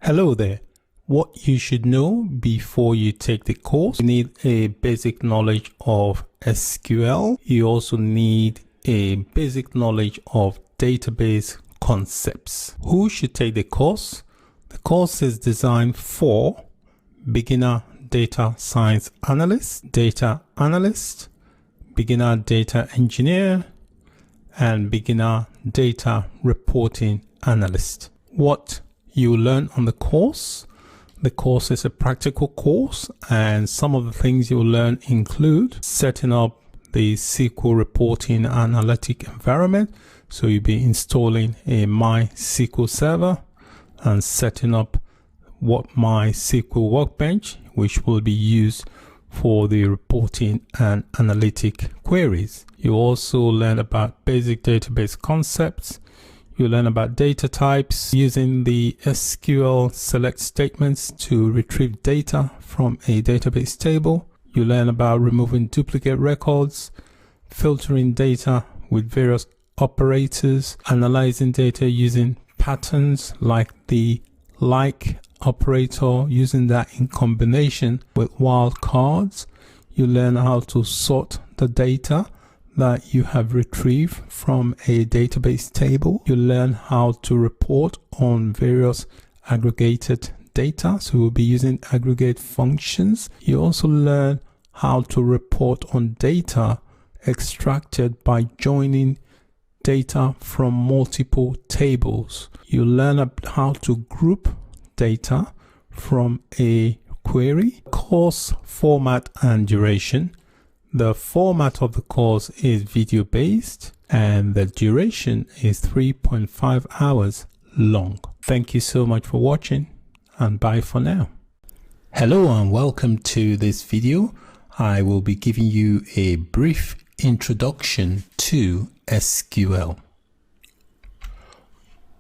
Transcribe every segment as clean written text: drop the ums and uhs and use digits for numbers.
Hello there. What you should know before you take the course: you need a basic knowledge of SQL. You also need a basic knowledge of database concepts. Who should take the course? The course is designed for beginner data science analyst, data analyst, beginner data engineer, and beginner data reporting analyst. What you learn on the course: the course is a practical course, and some of the things you'll learn include setting up the SQL reporting analytic environment. So you'll be installing a MySQL Server and setting up what MySQL Workbench, which will be used for the reporting and analytic queries. You also learn about basic database concepts. You learn about data types, using the SQL select statements to retrieve data from a database table. You learn about removing duplicate records, filtering data with various operators, analyzing data using patterns like the like operator, using that in combination with wildcards. You learn how to sort the data that you have retrieved from a database table. You learn how to report on various aggregated data, so we'll be using aggregate functions. You also learn how to report on data extracted by joining data from multiple tables. You learn how to group data from a query. Course format and duration: the format of the course is video based and the duration is 3.5 hours long. Thank you so much for watching, and bye for now. Hello and welcome to this video. I will be giving you a brief introduction to SQL.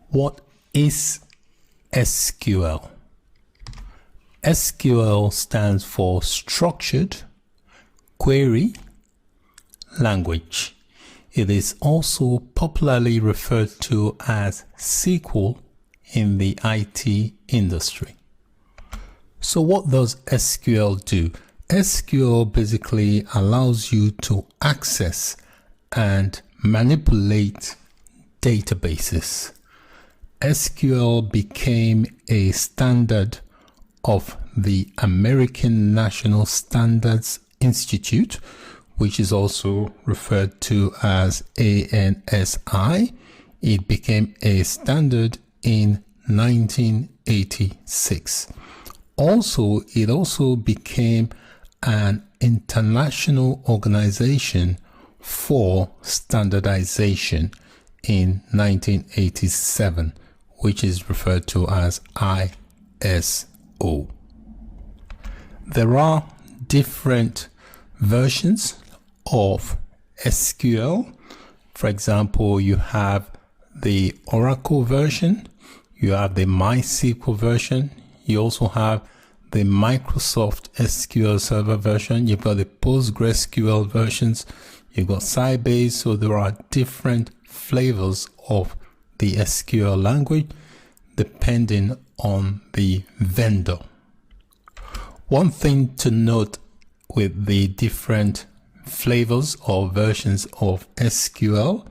What is SQL? SQL stands for Structured Query Language. It is also popularly referred to as SQL in the IT industry. So what does SQL do? SQL basically allows you to access and manipulate databases. SQL became a standard of the American National Standards Institute, which is also referred to as ANSI. It became a standard in 1986. It also became an international organization for standardization in 1987, which is referred to as ISO. There are different versions of SQL. For example, you have the Oracle version, you have the MySQL version, you also have the Microsoft SQL Server version, you've got the PostgreSQL versions, you've got Sybase. So there are different flavors of the SQL language depending on the vendor. One thing to note with the different flavors or versions of SQL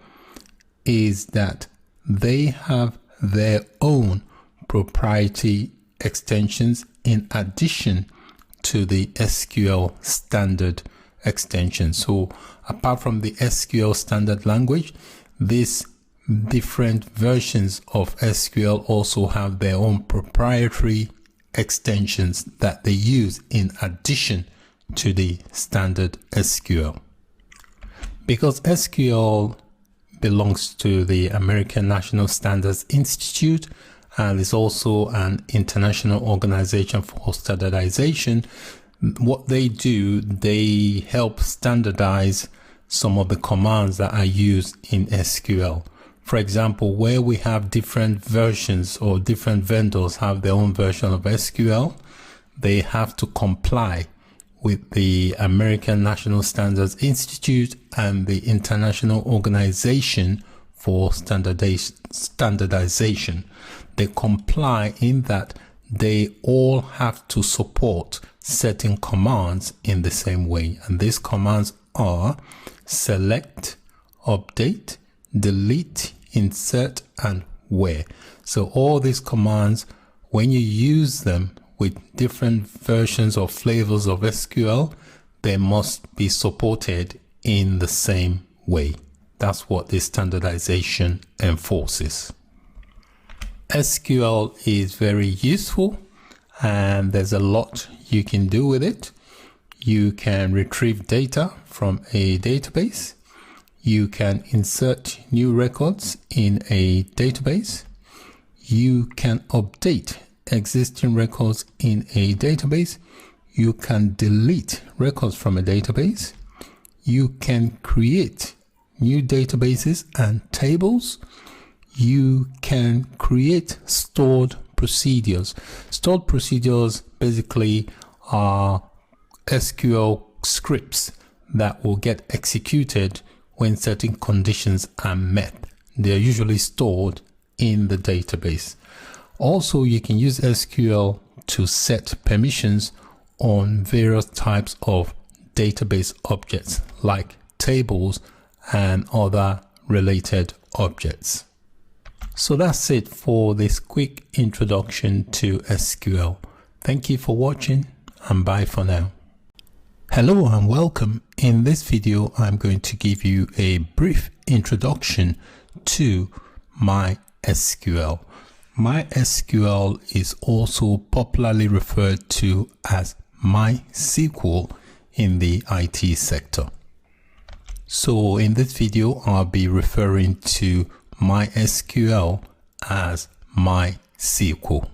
is that they have their own proprietary extensions in addition to the SQL standard extension. So apart from the SQL standard language, these different versions of SQL also have their own proprietary extensions that they use in addition to the standard SQL. Because SQL belongs to the American National Standards Institute and is also an international organization for standardization, what they do, they help standardize some of the commands that are used in SQL. For example, where we have different versions or different vendors have their own version of SQL, they have to comply with the American National Standards Institute and the International Organization for Standardization. They comply in that they all have to support certain commands in the same way. And these commands are select, update, delete, insert, and where. So all these commands, when you use them with different versions or flavors of SQL, they must be supported in the same way. That's what this standardization enforces. SQL is very useful and there's a lot you can do with it. You can retrieve data from a database. You can insert new records in a database. You can update existing records in a database. You can delete records from a database. You can create new databases and tables. You can create stored procedures. Stored procedures basically are SQL scripts that will get executed when certain conditions are met. They are usually stored in the database. Also, you can use SQL to set permissions on various types of database objects like tables and other related objects. So that's it for this quick introduction to SQL. Thank you for watching and bye for now. Hello and welcome. In this video, I'm going to give you a brief introduction to MySQL. MySQL is also popularly referred to as MySQL in the IT sector. So in this video, I'll be referring to MySQL as MySQL.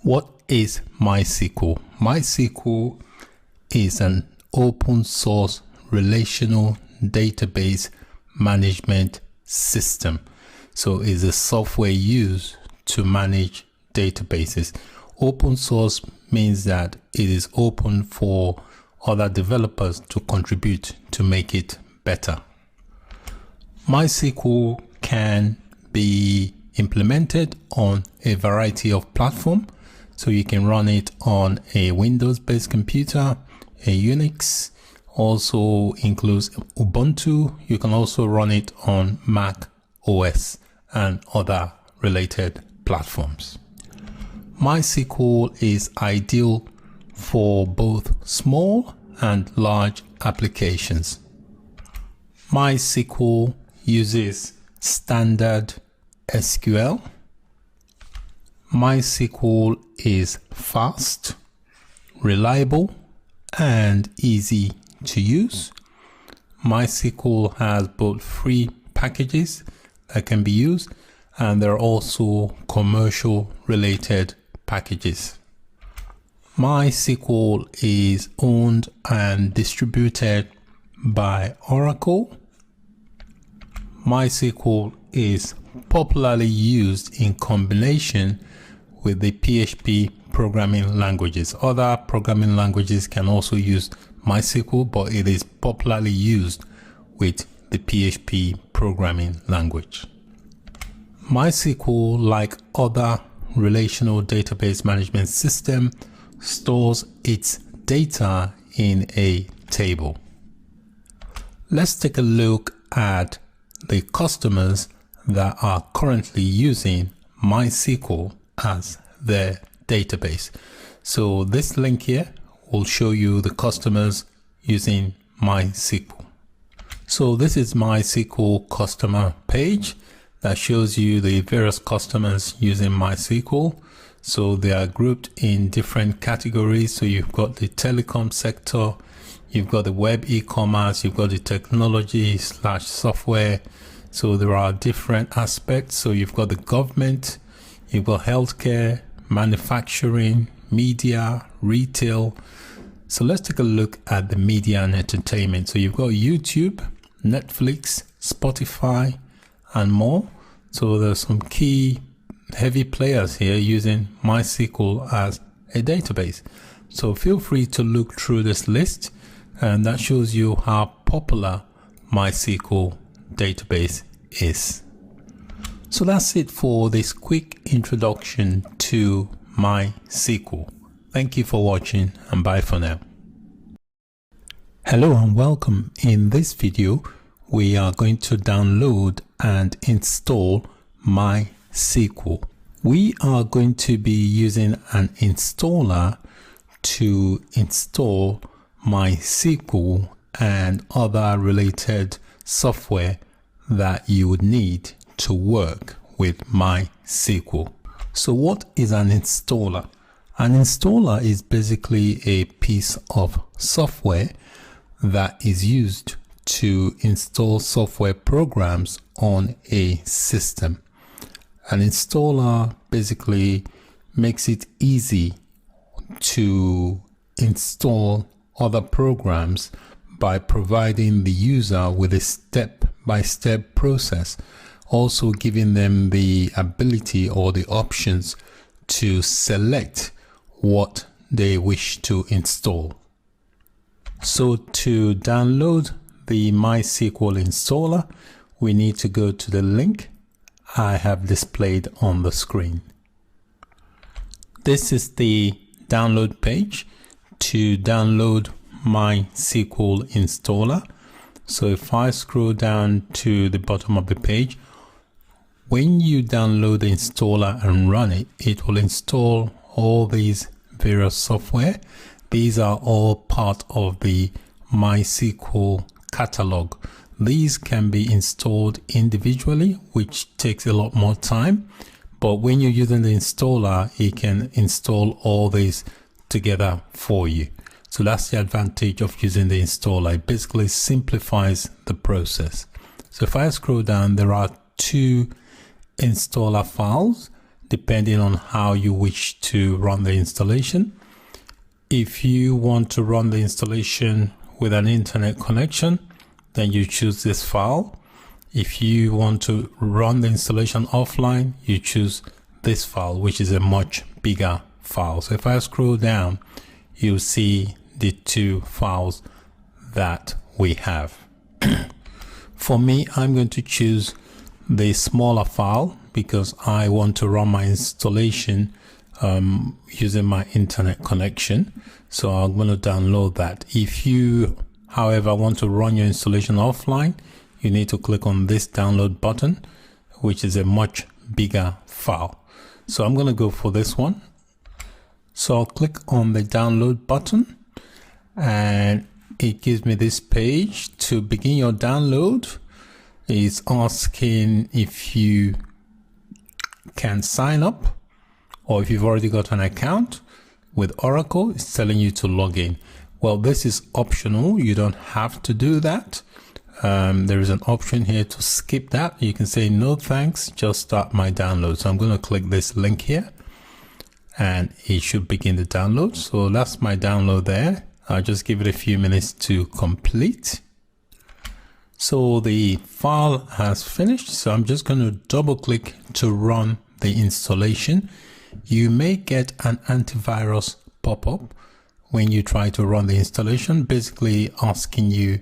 What is MySQL? MySQL is an open source relational database management system. So it's a software used to manage databases. Open source means that it is open for other developers to contribute to make it better. MySQL can be implemented on a variety of platforms. So you can run it on a Windows-based computer, a Unix, also includes Ubuntu. You can also run it on Mac OS and other related platforms. MySQL is ideal for both small and large applications. MySQL uses standard SQL. MySQL is fast, reliable, and easy to use. MySQL has both free packages that can be used, and there are also commercial related packages. MySQL is owned and distributed by Oracle. MySQL is popularly used in combination with the PHP programming languages. Other programming languages can also use MySQL, but it is popularly used with the PHP programming language. MySQL, like other relational database management system, stores its data in a table. Let's take a look at the customers that are currently using MySQL as their database. So this link here will show you the customers using MySQL. So this is MySQL customer page that shows you the various customers using MySQL. So they are grouped in different categories. So you've got the telecom sector, you've got the web e-commerce, you've got the technology/software. So there are different aspects. So you've got the government, you've got healthcare, manufacturing, media, retail. So let's take a look at the media and entertainment. So you've got YouTube, Netflix, Spotify, and more. So there's some key heavy players here using MySQL as a database. So feel free to look through this list, and that shows you how popular MySQL database is. So that's it for this quick introduction to MySQL. Thank you for watching and bye for now. Hello and welcome. In this video, we are going to download and install MySQL. We are going to be using an installer to install MySQL and other related software that you would need to work with MySQL. So what is an installer? An installer is basically a piece of software that is used to install software programs on a system. An installer basically makes it easy to install other programs by providing the user with a step-by-step process, also giving them the ability or the options to select what they wish to install. So to download the MySQL installer, we need to go to the link I have displayed on the screen. This is the download page to download MySQL installer. So if I scroll down to the bottom of the page, when you download the installer and run it, it will install all these various software. These are all part of the MySQL catalog. These can be installed individually, which takes a lot more time. But when you're using the installer, it can install all these together for you. So that's the advantage of using the installer. It basically simplifies the process. So if I scroll down, there are two installer files depending on how you wish to run the installation. If you want to run the installation with an internet connection, then you choose this file. If you want to run the installation offline, you choose this file, which is a much bigger file. So if I scroll down, you'll see the two files that we have. For me, I'm going to choose the smaller file because I want to run my installation using my internet connection. So I'm going to download that. If you, however, want to run your installation offline, you need to click on this download button, which is a much bigger file. So I'm going to go for this one. So I'll click on the download button and it gives me this page. To begin your download, it's asking if you can sign up or if you've already got an account with Oracle. It's telling you to log in. Well, this is optional. You don't have to do that. There is an option here to skip that. You can say no thanks, just start my download. So I'm going to click this link here and it should begin the download. So that's my download there. I'll just give it a few minutes to complete. So the file has finished. So I'm just going to double click to run the installation. You may get an antivirus pop-up when you try to run the installation, basically asking you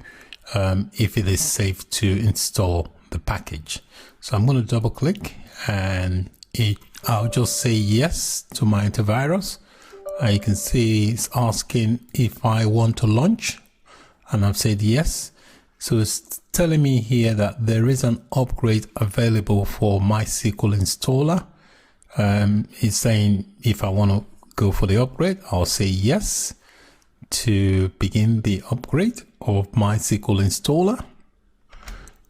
if it is safe to install the package. So I'm going to double click and I'll just say yes to my antivirus. You can see it's asking if I want to launch and I've said yes. So it's telling me here that there is an upgrade available for MySQL installer. It's saying if I want to go for the upgrade, I'll say yes to begin the upgrade of MySQL installer.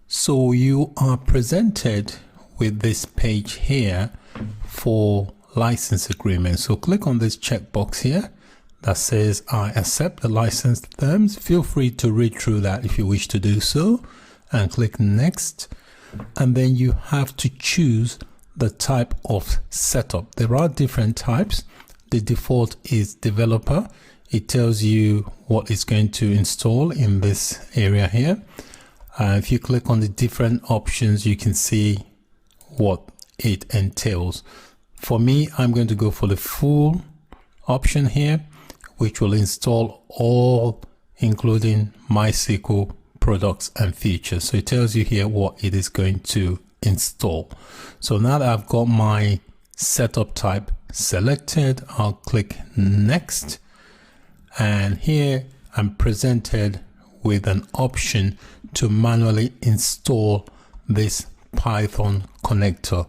So you are presented with this page here for license agreement. So click on this checkbox here that says I accept the license terms. Feel free to read through that if you wish to do so and click next. And then you have to choose the type of setup. There are different types. The default is developer. It tells you what it's going to install in this area here. If you click on the different options, you can see what it entails. For me, I'm going to go for the full option here, which will install all, including MySQL products and features. So it tells you here what it is going to install. So now that I've got my setup type selected, I'll click next, and here I'm presented with an option to manually install this Python connector.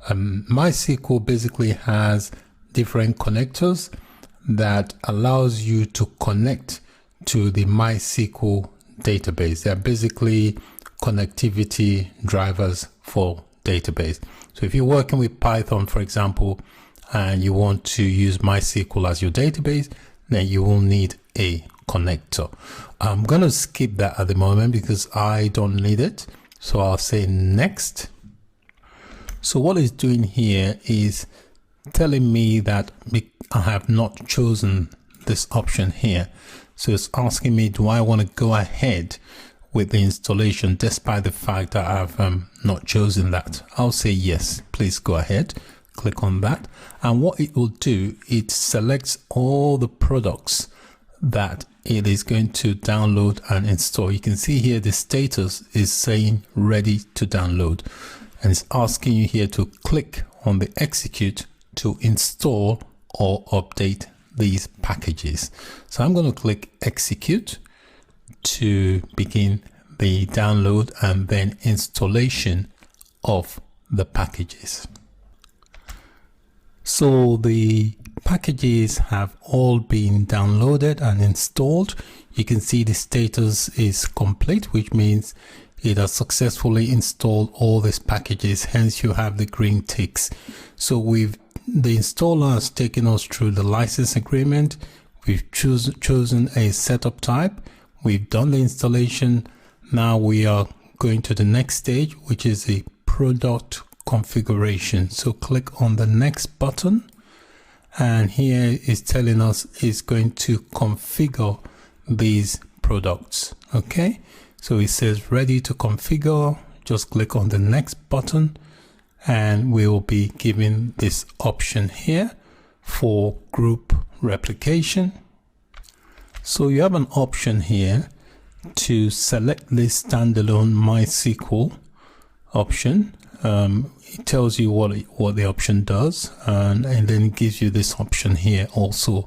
MySQL basically has different connectors that allows you to connect to the MySQL database. They're basically connectivity drivers for database. So if you're working with Python, for example, and you want to use MySQL as your database, then you will need a connector. I'm going to skip that at the moment because I don't need it. So I'll say next. So what it's doing here is telling me that I have not chosen this option here. So it's asking me, do I want to go ahead with the installation despite the fact that I've not chosen that? I'll say yes, please go ahead. Click on that. And what it will do, it selects all the products that it is going to download and install. You can see here the status is saying ready to download, and it's asking you here to click on the execute to install or update these packages. So I'm going to click execute to begin the download and then installation of the packages. So the packages have all been downloaded and installed. You can see the status is complete, which means it has successfully installed all these packages, hence you have the green ticks. So the installer has taken us through the license agreement. We've chosen a setup type. We've done the installation. Now we are going to the next stage, which is the product configuration. So click on the next button, and here is telling us it's going to configure these products. Okay, so it says ready to configure. Just click on the next button, and we will be given this option here for group replication. So you have an option here to select this standalone MySQL option. It tells you what the option does, and then it gives you this option here also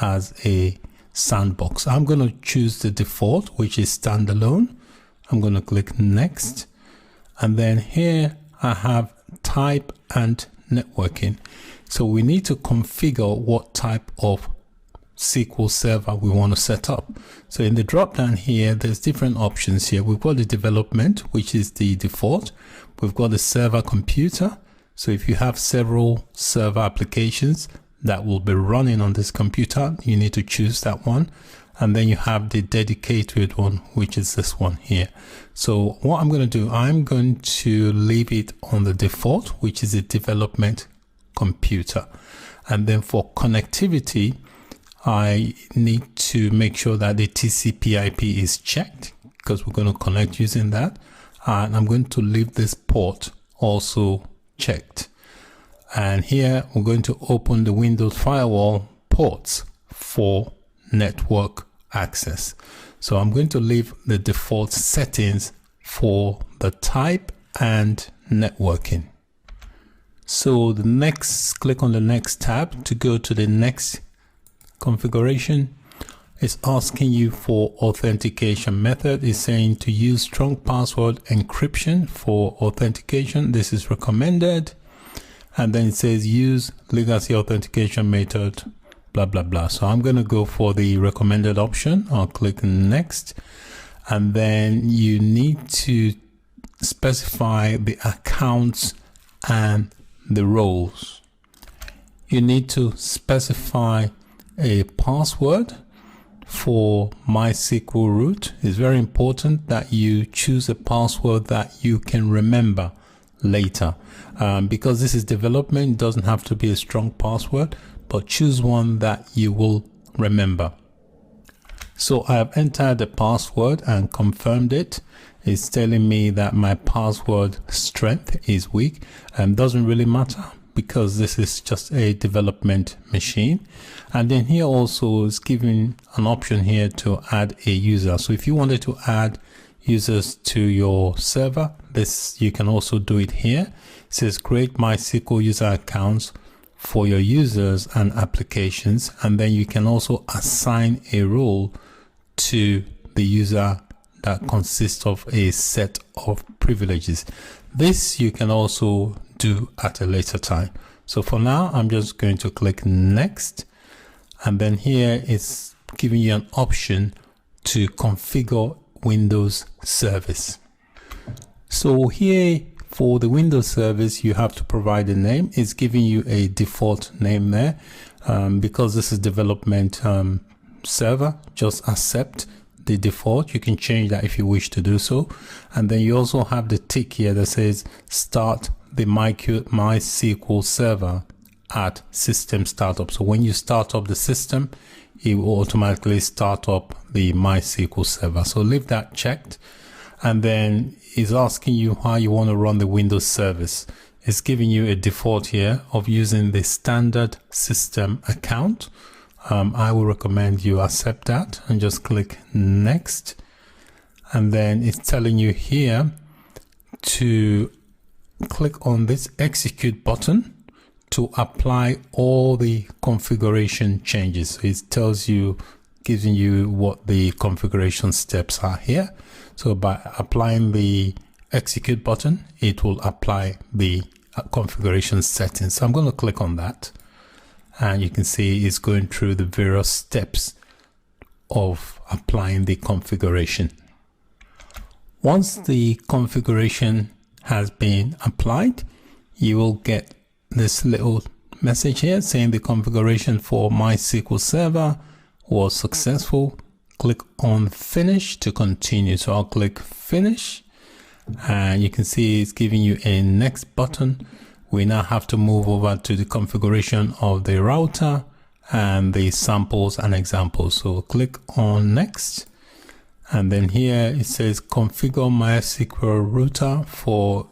as a sandbox. I'm going to choose the default, which is standalone. I'm going to click next, and then here I have type and networking. So we need to configure what type of SQL Server we want to set up. So in the drop down here, there's different options here. We've got the development, which is the default. We've got the server computer. So if you have several server applications that will be running on this computer, you need to choose that one. And then you have the dedicated one, which is this one here. So what I'm going to do, I'm going to leave it on the default, which is a development computer. And then for connectivity, I need to make sure that the TCP/IP is checked because we're going to connect using that. And I'm going to leave this port also checked. And here we're going to open the Windows firewall ports for network access. So I'm going to leave the default settings for the type and networking. So the next, click on the next tab to go to the next configuration. It's asking you for authentication method. It's saying to use strong password encryption for authentication. This is recommended. And then it says use legacy authentication method, blah, blah, blah. So I'm going to go for the recommended option. I'll click next. And then you need to specify the accounts and the roles. You need to specify a password for MySQL root. It's very important that you choose a password that you can remember later. Because this is development, it doesn't have to be a strong password, but choose one that you will remember. So I have entered the password and confirmed it. It's telling me that my password strength is weak, and doesn't really matter because this is just a development machine. And then here also is giving an option here to add a user. So if you wanted to add users to your server. This, you can also do it here. It says create MySQL user accounts for your users and applications, and then you can also assign a role to the user that consists of a set of privileges. This you can also do at a later time. So for now, I'm just going to click next, and then here it's giving you an option to configure Windows service. So here for the Windows service, you have to provide a name. It's giving you a default name there. Because this is development server, just accept the default. You can change that if you wish to do so. And then you also have the tick here that says start the MySQL server at system startup. So when you start up the system, it will automatically start up the MySQL server. So leave that checked. And then it's asking you how you want to run the Windows service. It's giving you a default here of using the standard system account. I will recommend you accept that and just click next. And then it's telling you here to click on this execute button to apply all the configuration changes. So it tells you, giving you what the configuration steps are here. So by applying the execute button, it will apply the configuration settings. So I'm going to click on that, and you can see it's going through the various steps of applying the configuration. Once the configuration has been applied, you will get this little message here saying the configuration for MySQL Server was successful. Click on finish to continue. So I'll click finish, and you can see it's giving you a next button. We now have to move over to the configuration of the router and the samples and examples. So click on next, and then here it says configure MySQL router for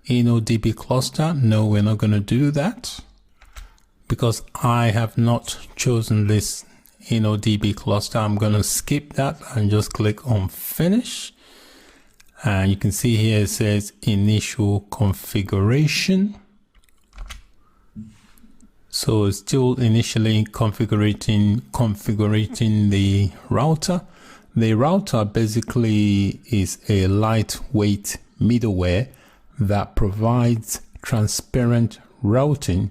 InnoDB cluster. No, we're not going to do that because I have not chosen this InnoDB cluster. I'm going to skip that and just click on finish. And you can see here it says initial configuration. So it's still initially configuring the router. The router basically is a lightweight middleware that provides transparent routing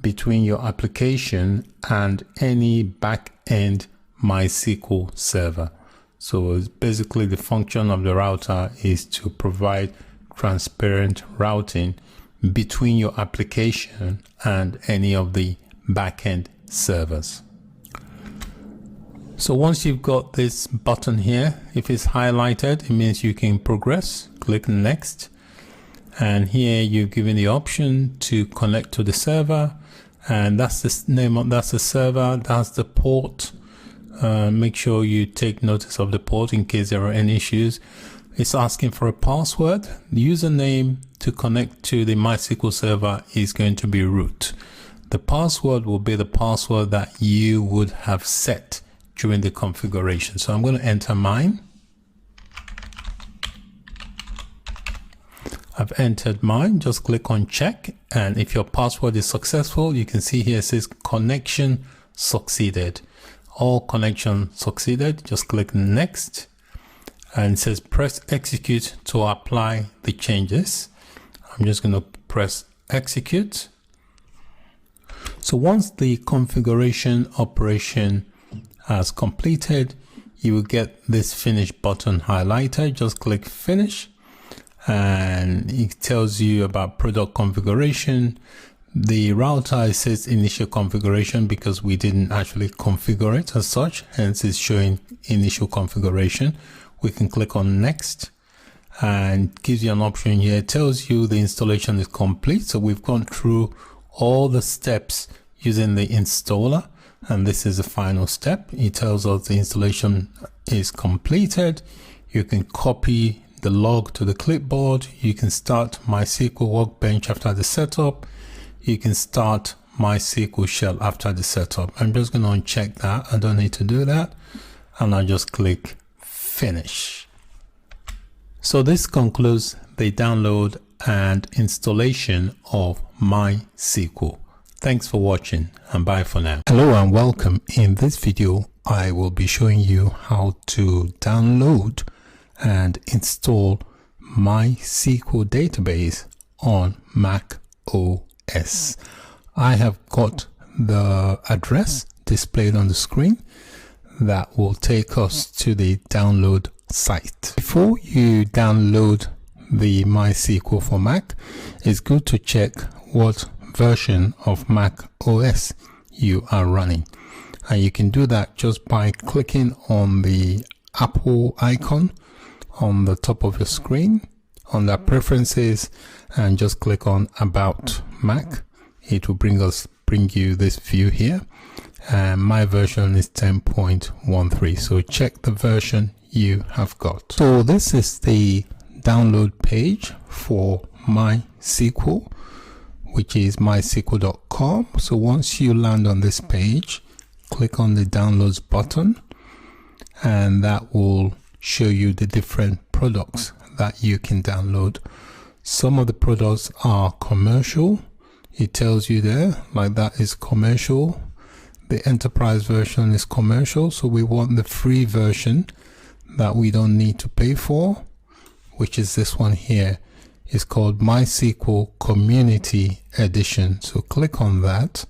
between your application and any back-end MySQL server. So it's basically the function of the router is to provide transparent routing between your application and any of the back-end servers. So once you've got this button here, if it's highlighted, it means you can progress. Click next. And here you're given the option to connect to the server, and that's the name of, that's the server, that's the port. Make sure you take notice of the port in case there are any issues. It's asking for a password. The username to connect to the MySQL server is going to be root. The password will be the password that you would have set during the configuration. So I'm going to enter mine. I've entered mine. Just click on check, and if your password is successful, you can see here it says connection succeeded. All connection succeeded. Just click next, and it says press execute to apply the changes. I'm just going to press execute. So once the configuration operation has completed, you will get this finish button highlighted. Just click finish, and it tells you about product configuration. The router says initial configuration because we didn't actually configure it as such, hence it's showing initial configuration. We can click on next, and gives you an option here. It tells you the installation is complete. So we've gone through all the steps using the installer, and this is the final step. It tells us the installation is completed. You can copy the log to the clipboard. You can start MySQL Workbench after the setup. You can start MySQL Shell after the setup. I'm just going to uncheck that. I don't need to do that. And I'll just click finish. So this concludes the download and installation of MySQL. Thanks for watching and bye for now. Hello and welcome. In this video, I will be showing you how to download and install MySQL database on Mac OS. I have got the address displayed on the screen that will take us to the download site. Before you download the MySQL for Mac, it's good to check what version of Mac OS you are running, and you can do that just by clicking on the Apple icon on the top of your screen, on the preferences, and just click on About Mac. It will bring you this view here, and my version is 10.13, so check the version you have got. So this is the download page for MySQL, which is mysql.com. So once you land on this page, click on the downloads button, and that will show you the different products that you can download. Some of the products are commercial. It tells you there, like that is commercial. The enterprise version is commercial, so we want the free version that we don't need to pay for, which is this one here. It's called MySQL Community Edition. So click on that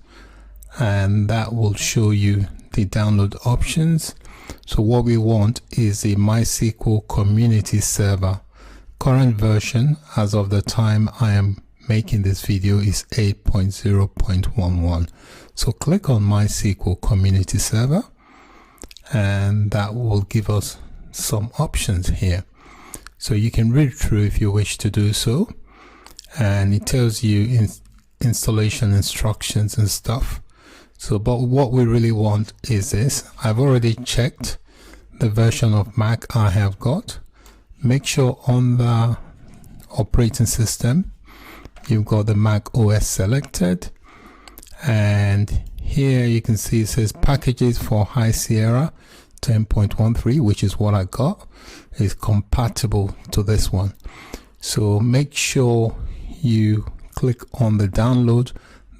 and that will show you the download options. So what we want is the MySQL Community Server. Current version as of the time I am making this video is 8.0.11. So click on MySQL Community Server and that will give us some options here. So you can read through if you wish to do so, and it tells you installation instructions and stuff. So but what we really want is this. I've already checked the version of Mac I have got. Make sure on the operating system you've got the Mac OS selected, and here you can see it says packages for High Sierra 10.13, which is what I got, is compatible to this one. So make sure you click on the download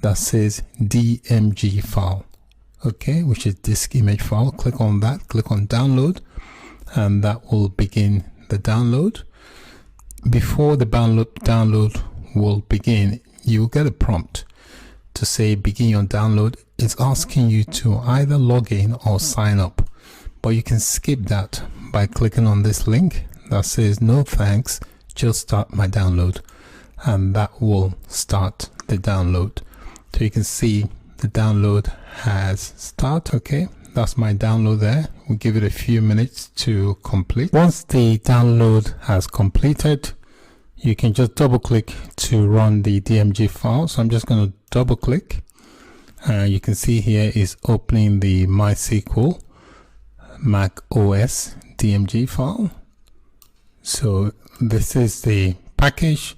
that says DMG file, okay, which is disk image file. Click on that, click on download, and that will begin the download. Before the download will begin, you will get a prompt to say begin your download. It's asking you to either log in or sign up, but you can skip that by clicking on this link that says no thanks, just start my download, and that will start the download. So you can see the download has started. Okay, that's my download there. We'll give it a few minutes to complete. Once the download has completed, you can just double click to run the DMG file. So I'm just going to double click, and you can see here is opening the MySQL Mac OS DMG file. So this is the package.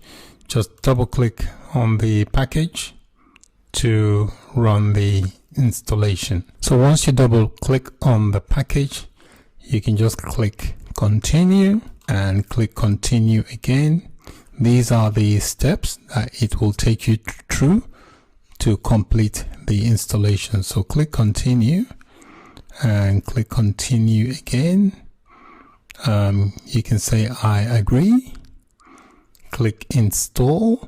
Just double click on the package to run the installation. So once you double click on the package, you can just click continue and click continue again. These are the steps that it will take you through to complete the installation. So click continue and click continue again. You can say I agree. Click install.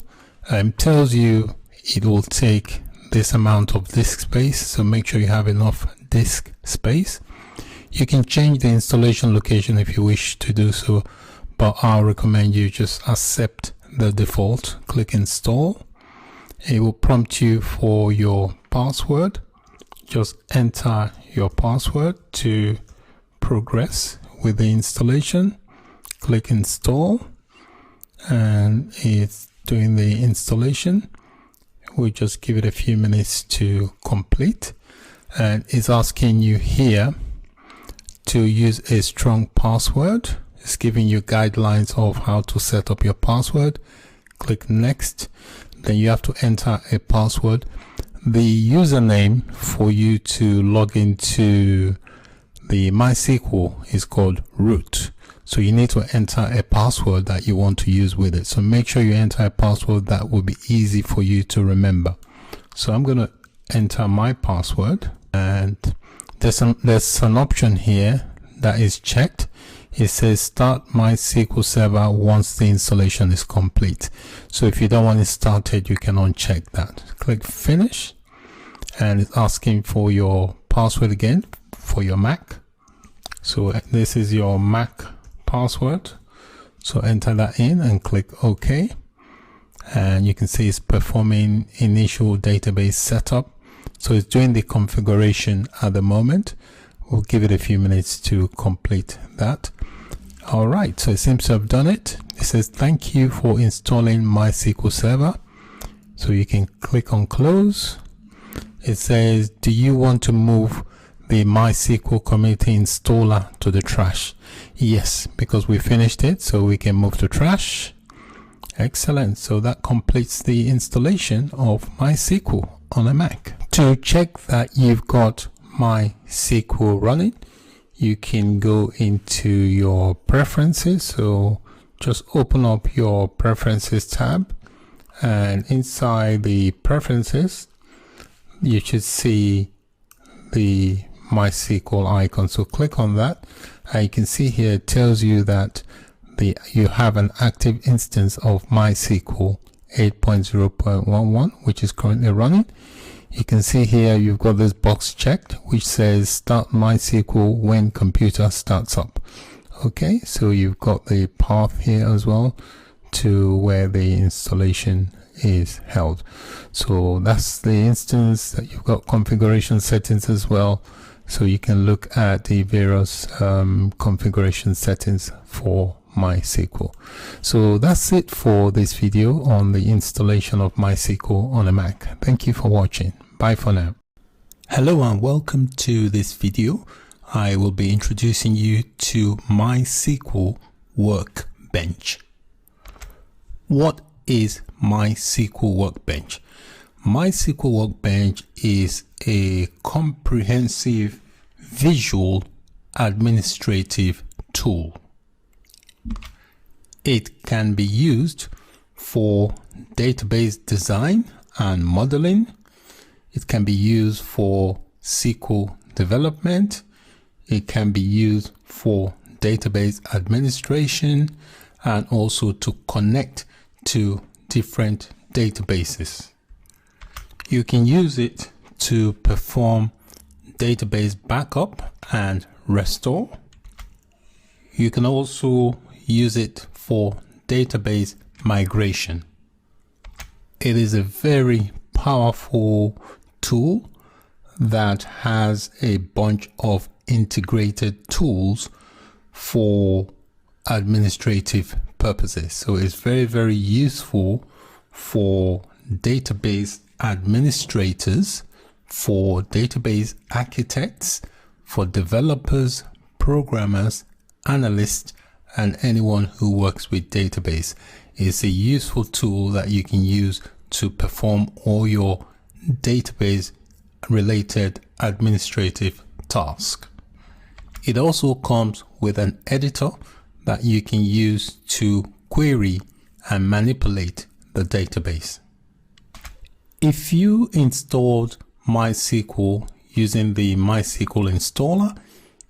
Tells you it will take this amount of disk space, so make sure you have enough disk space. You can change the installation location if you wish to do so, but I'll recommend you just accept the default. Click install. It will prompt you for your password. Just enter your password to progress with the installation. Click install, and it's doing the installation. We'll just give it a few minutes to complete, and it's asking you here to use a strong password. It's giving you guidelines of how to set up your password. Click next. Then you have to enter a password. The username for you to log into the MySQL is called root. So you need to enter a password that you want to use with it. So make sure you enter a password that will be easy for you to remember. So I'm going to enter my password, and there's an option here that is checked. It says start MySQL Server once the installation is complete. So if you don't want it started, you can uncheck that. Click finish, and it's asking for your password again for your Mac. So this is your Mac password. So enter that in and click OK. And you can see it's performing initial database setup. So it's doing the configuration at the moment. We'll give it a few minutes to complete that. All right, so it seems to have done it. It says thank you for installing MySQL Server. So you can click on close. It says, do you want to move the MySQL community installer to the trash? Yes, because we finished it, so we can move to trash. Excellent. So that completes the installation of MySQL on a Mac. To check that you've got MySQL running, you can go into your preferences. So just open up your preferences tab, and inside the preferences you should see the MySQL icon. So click on that, and you can see here it tells you that you have an active instance of MySQL 8.0.11 which is currently running. You can see here you've got this box checked which says start MySQL when computer starts up. Okay, so you've got the path here as well to where the installation is held. So that's the instance that you've got configuration settings as well. So you can look at the various configuration settings for MySQL. So that's it for this video on the installation of MySQL on a Mac. Thank you for watching. Bye for now. Hello and welcome to this video. I will be introducing you to MySQL Workbench. What is MySQL Workbench? MySQL Workbench is a comprehensive visual administrative tool. It can be used for database design and modeling. It can be used for SQL development. It can be used for database administration and also to connect to different databases. You can use it to perform database backup and restore. You can also use it for database migration. It is a very powerful tool that has a bunch of integrated tools for administrative purposes. So it's very, very useful for database administrators, for database architects, for developers, programmers, analysts, and anyone who works with database. It's a useful tool that you can use to perform all your database related administrative tasks. It also comes with an editor that you can use to query and manipulate the database. If you installed MySQL using the MySQL installer,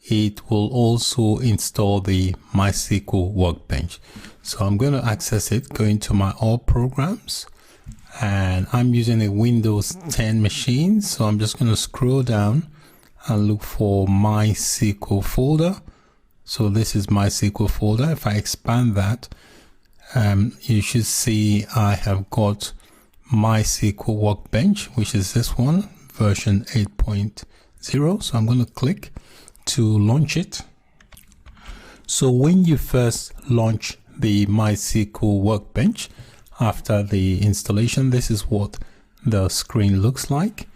it will also install the MySQL Workbench. So I'm going to access it, go into my all programs, and I'm using a Windows 10 machine. So I'm just going to scroll down and look for MySQL folder. So this is MySQL folder. If I expand that, you should see I have got MySQL Workbench, which is this one, version 8.0. So I'm going to click to launch it. So when you first launch the MySQL Workbench after the installation, this is what the screen looks like.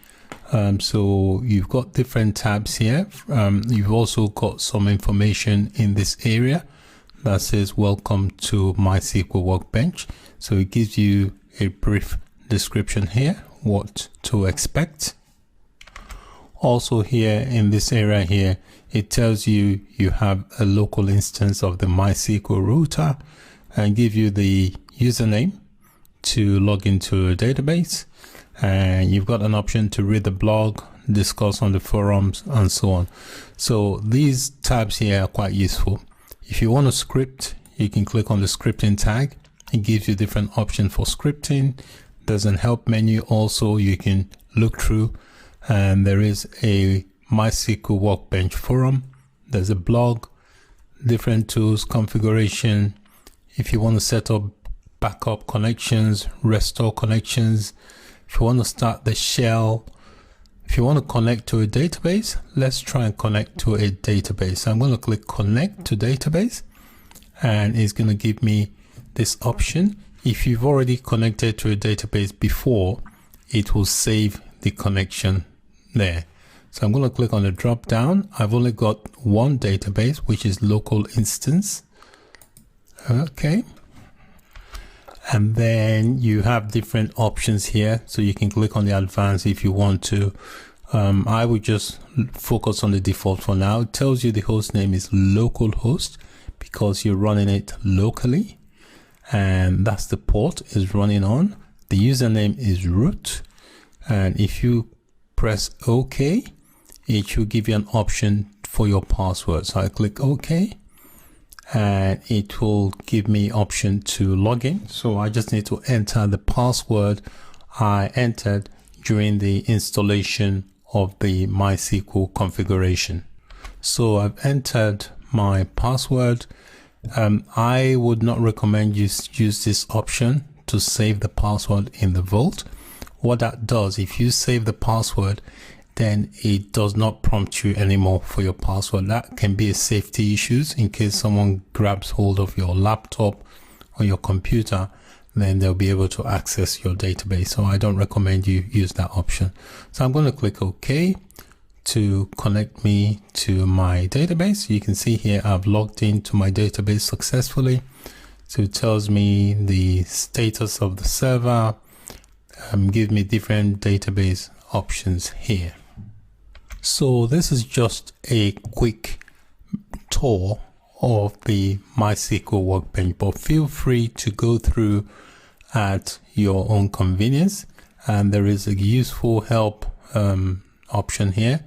So you've got different tabs here. You've also got some information in this area that says welcome to MySQL Workbench. So it gives you a brief description here, what to expect. Also here in this area here, it tells you you have a local instance of the MySQL router and give you the username to log into a database. And you've got an option to read the blog, discuss on the forums, and so on. So these tabs here are quite useful. If you want to script, you can click on the scripting tag. It gives you different options for scripting. There's an help menu also you can look through, and there is a MySQL Workbench forum. There's a blog, different tools, configuration. If you want to set up backup connections, restore connections, if you want to start the shell, if you want to connect to a database, let's try and connect to a database. So I'm going to click connect to database, and it's going to give me this option. If you've already connected to a database before, it will save the connection there. So I'm going to click on the drop down. I've only got one database, which is local instance. Okay. And then you have different options here. So you can click on the advanced if you want to. I would just focus on the default for now. It tells you the host name is localhost because you're running it locally. And that's the port is running on. The username is root. And if you press OK, it should give you an option for your password. So I click OK, and it will give me option to log in. So I just need to enter the password I entered during the installation of the MySQL configuration. So I've entered my password. I would not recommend you use this option to save the password in the vault. What that does, if you save the password, then it does not prompt you anymore for your password. That can be a safety issue in case someone grabs hold of your laptop or your computer, then they'll be able to access your database. So I don't recommend you use that option. So I'm going to click OK to connect me to my database. You can see here I've logged into my database successfully. So it tells me the status of the server, give me different database options here. So this is just a quick tour of the MySQL Workbench, but feel free to go through at your own convenience. And there is a useful help option here.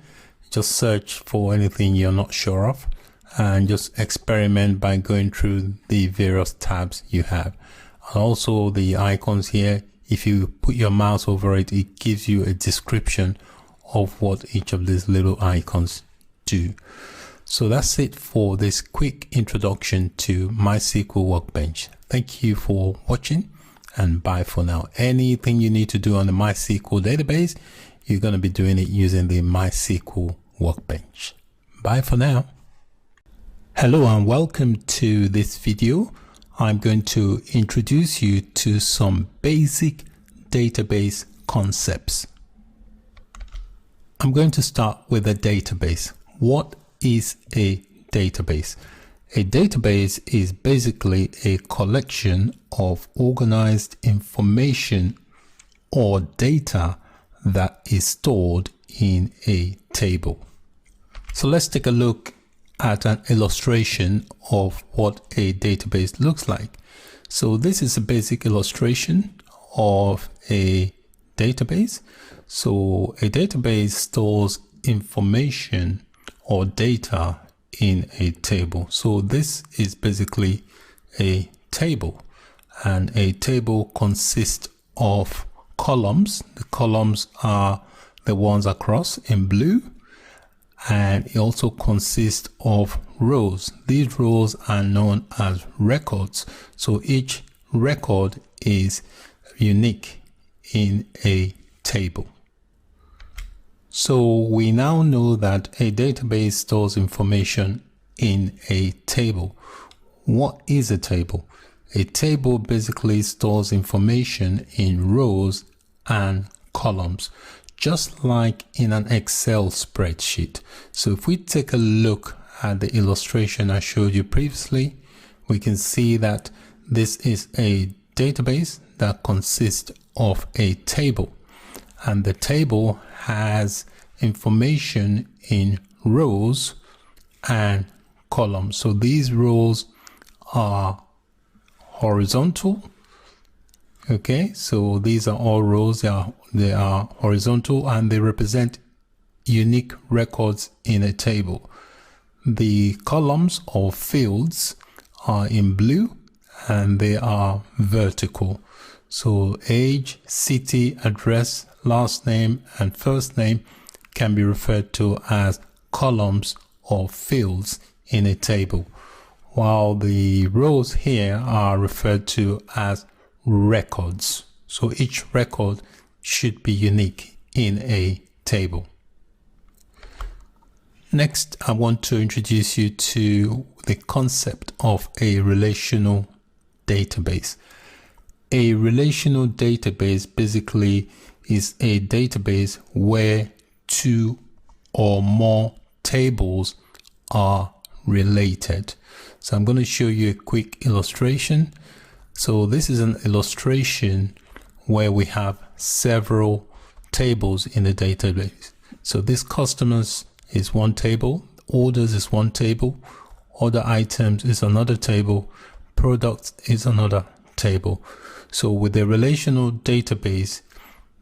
Just search for anything you're not sure of and just experiment by going through the various tabs you have. And also the icons here, if you put your mouse over it, it gives you a description of what each of these little icons do. So that's it for this quick introduction to MySQL Workbench. Thank you for watching, and bye for now. Anything you need to do on the MySQL database, you're going to be doing it using the MySQL Workbench. Bye for now. Hello and welcome to this video. I'm going to introduce you to some basic database concepts. I'm going to start with a database. What is a database? A database is basically a collection of organized information or data that is stored in a table. So let's take a look at an illustration of what a database looks like. So this is a basic illustration of a database. So a database stores information or data in a table. So this is basically a table, and a table consists of columns. The columns are the ones across in blue, and it also consists of rows. These rows are known as records. So each record is unique in a table. So we now know that a database stores information in a table. What is a table? A table basically stores information in rows and columns, just like in an Excel spreadsheet. So if we take a look at the illustration I showed you previously, we can see that this is a database that consists of a table, and the table has information in rows and columns. So these rows are horizontal. Okay, so these are all rows. They are horizontal and they represent unique records in a table. The columns or fields are in blue and they are vertical. So age, city, address, last name, and first name can be referred to as columns or fields in a table, while the rows here are referred to as records. So each record should be unique in a table. Next, I want to introduce you to the concept of a relational database. A relational database basically is a database where two or more tables are related. So I'm going to show you a quick illustration. So this is an illustration where we have several tables in the database. So this customers is one table, orders is one table, other items is another table, products is another table. So with a relational database,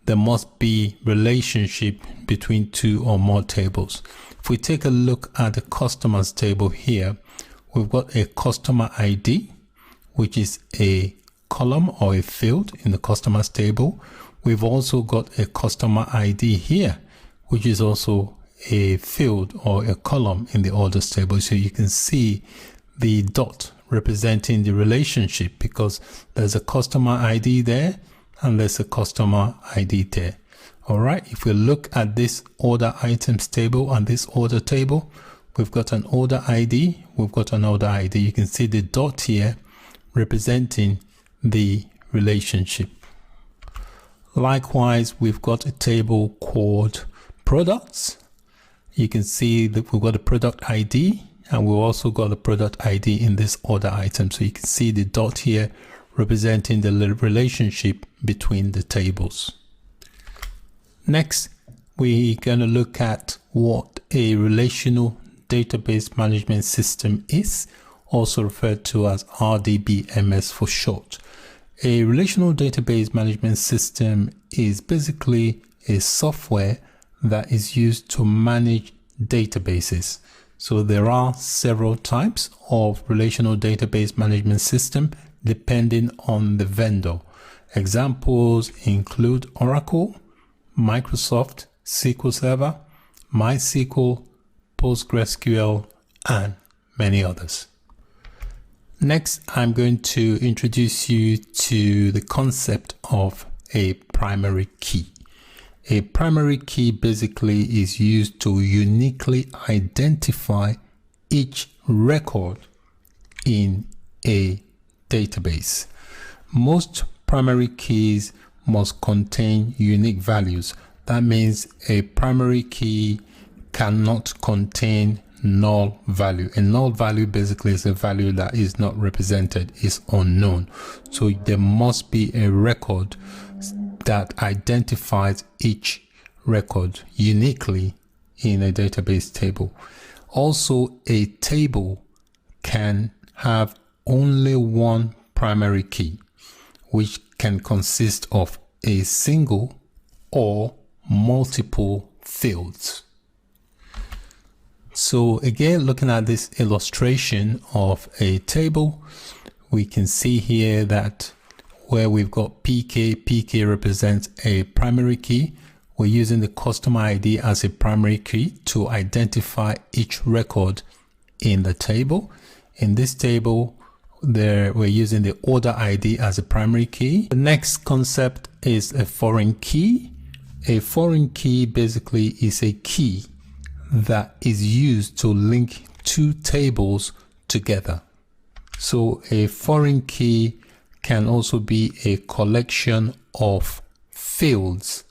there must be relationship between two or more tables. If we take a look at the customers table here, we've got a customer ID, which is a column or a field in the customers table. We've also got a customer ID here, which is also a field or a column in the orders table. So you can see the dot representing the relationship because there's a customer ID there and there's a customer ID there. All right, if we look at this order items table and this order table, we've got an order ID, we've got an order ID. You can see the dot here representing the relationship. Likewise, we've got a table called products. You can see that we've got a product ID and we've also got a product ID in this order item. So you can see the dot here representing the relationship between the tables. Next, we're going to look at what a relational database management system is, also referred to as RDBMS for short. A relational database management system is basically a software that is used to manage databases. So there are several types of relational database management system depending on the vendor. Examples include Oracle, Microsoft, SQL Server, MySQL, PostgreSQL, and many others. Next, I'm going to introduce you to the concept of a primary key. A primary key basically is used to uniquely identify each record in a database. Most primary keys must contain unique values. That means a primary key cannot contain null value. A null value basically is a value that is not represented, is unknown. So there must be a record that identifies each record uniquely in a database table. Also, a table can have only one primary key, which can consist of a single or multiple fields. So again, looking at this illustration of a table, we can see here that where we've got PK represents a primary key. We're using the customer ID as a primary key to identify each record in the table. In this table, we're using the order ID as a primary key. The next concept is a foreign key. A foreign key basically is a key that is used to link two tables together. So a foreign key can also be a collection of fields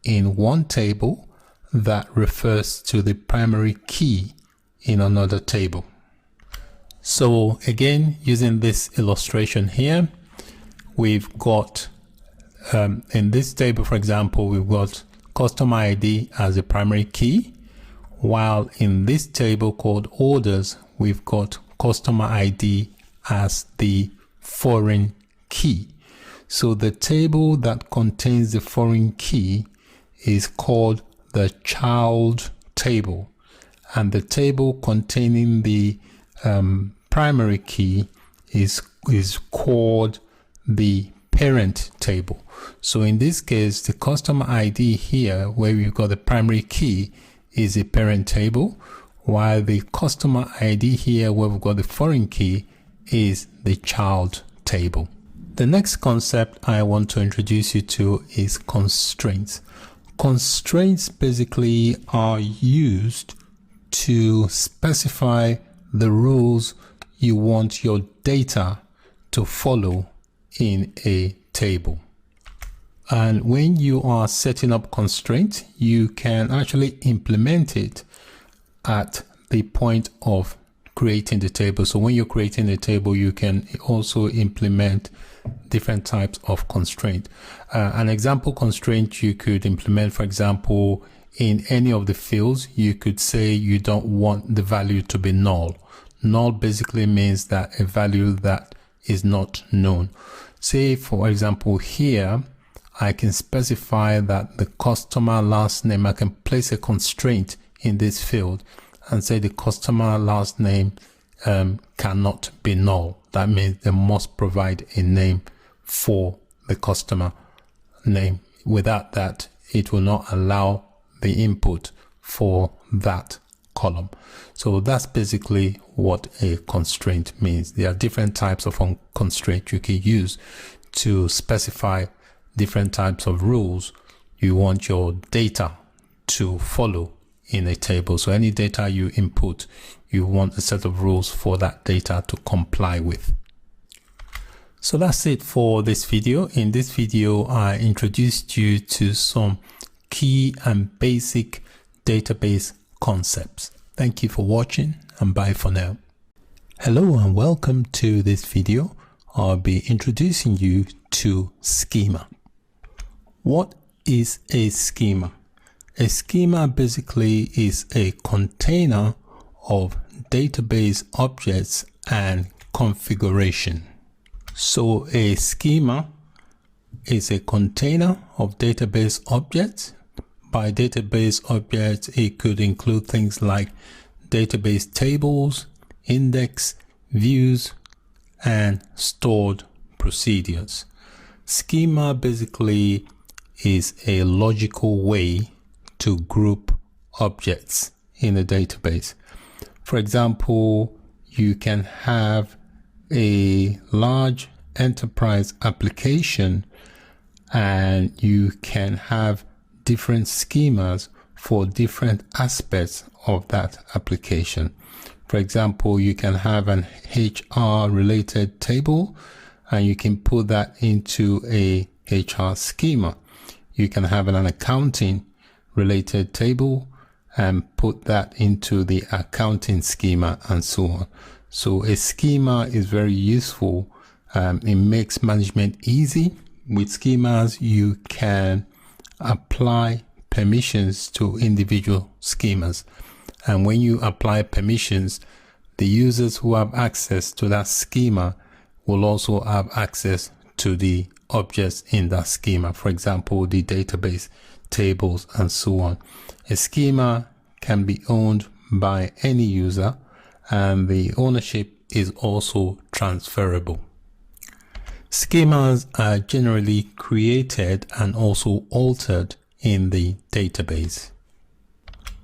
in one table that refers to the primary key in another table. So again, using this illustration here, we've got in this table, for example, we've got customer ID as the primary key, while in this table called orders, we've got customer ID as the foreign key. So the table that contains the foreign key is called the child table, and the table containing the primary key is called the parent table. So in this case, the customer ID here, where we've got the primary key, is a parent table, while the customer ID here, where we've got the foreign key, is the child table. The next concept I want to introduce you to is constraints. Constraints basically are used to specify the rules you want your data to follow in a table. And when you are setting up constraints, you can actually implement it at the point of creating the table. So when you're creating the table, you can also implement different types of constraint. An example constraint you could implement, for example, in any of the fields, you could say you don't want the value to be null. Null basically means that a value that is not known. Say, for example, here, I can specify that the customer last name, I can place a constraint in this field and say the customer last name cannot be null. That means they must provide a name for the customer name. Without that, it will not allow the input for that column. So that's basically what a constraint means. There are different types of constraint you can use to specify different types of rules you want your data to follow in a table. So any data you input, you want a set of rules for that data to comply with. So that's it for this video. In this video, I introduced you to some key and basic database concepts. Thank you for watching, and bye for now. Hello and welcome to this video. I'll be introducing you to schema. What is a schema? A schema basically is a container of database objects and configuration. So a schema is a container of database objects. By database objects, it could include things like database tables, index, views, and stored procedures. Schema basically is a logical way to group objects in a database. For example, you can have a large enterprise application and you can have different schemas for different aspects of that application. For example, you can have an HR related table and you can put that into a HR schema. You can have an accounting related table and put that into the accounting schema, and so on. So a schema is very useful. It makes management easy. With schemas, you can apply permissions to individual schemas. And when you apply permissions, the users who have access to that schema will also have access to the objects in that schema. For example, the database, tables, and so on. A schema can be owned by any user, and the ownership is also transferable. Schemas are generally created and also altered in the database.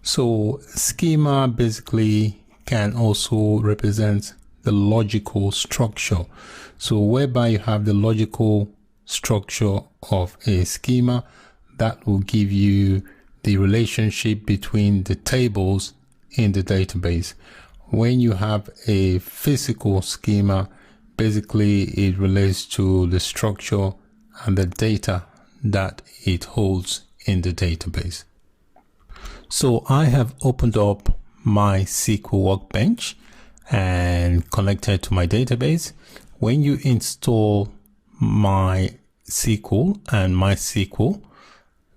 So schema basically can also represent the logical structure. So whereby you have the logical structure of a schema, that will give you the relationship between the tables in the database. When you have a physical schema, basically it relates to the structure and the data that it holds in the database. So I have opened up MySQL Workbench and connected to my database. When you install MySQL and MySQL,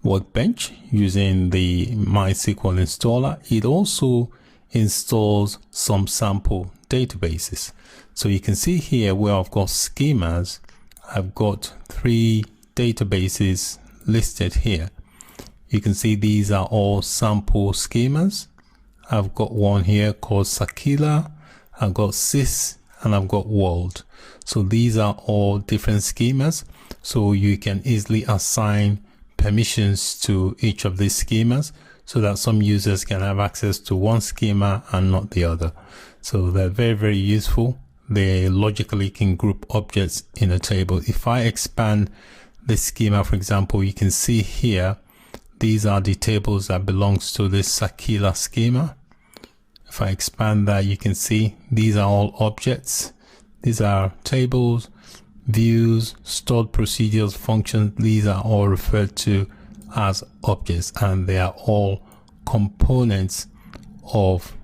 workbench using the MySQL installer. It also installs some sample databases. So you can see here where I've got schemas, I've got 3 databases listed here. You can see these are all sample schemas. I've got one here called Sakila, I've got Sys, and I've got World. So these are all different schemas. So you can easily assign permissions to each of these schemas so that some users can have access to one schema and not the other. So they're very, very useful. They logically can group objects in a table. If I expand this schema, for example, you can see here, these are the tables that belongs to this Sakila schema. If I expand that, you can see these are all objects. These are tables, views, stored procedures, functions. These are all referred to as objects, and they are all components of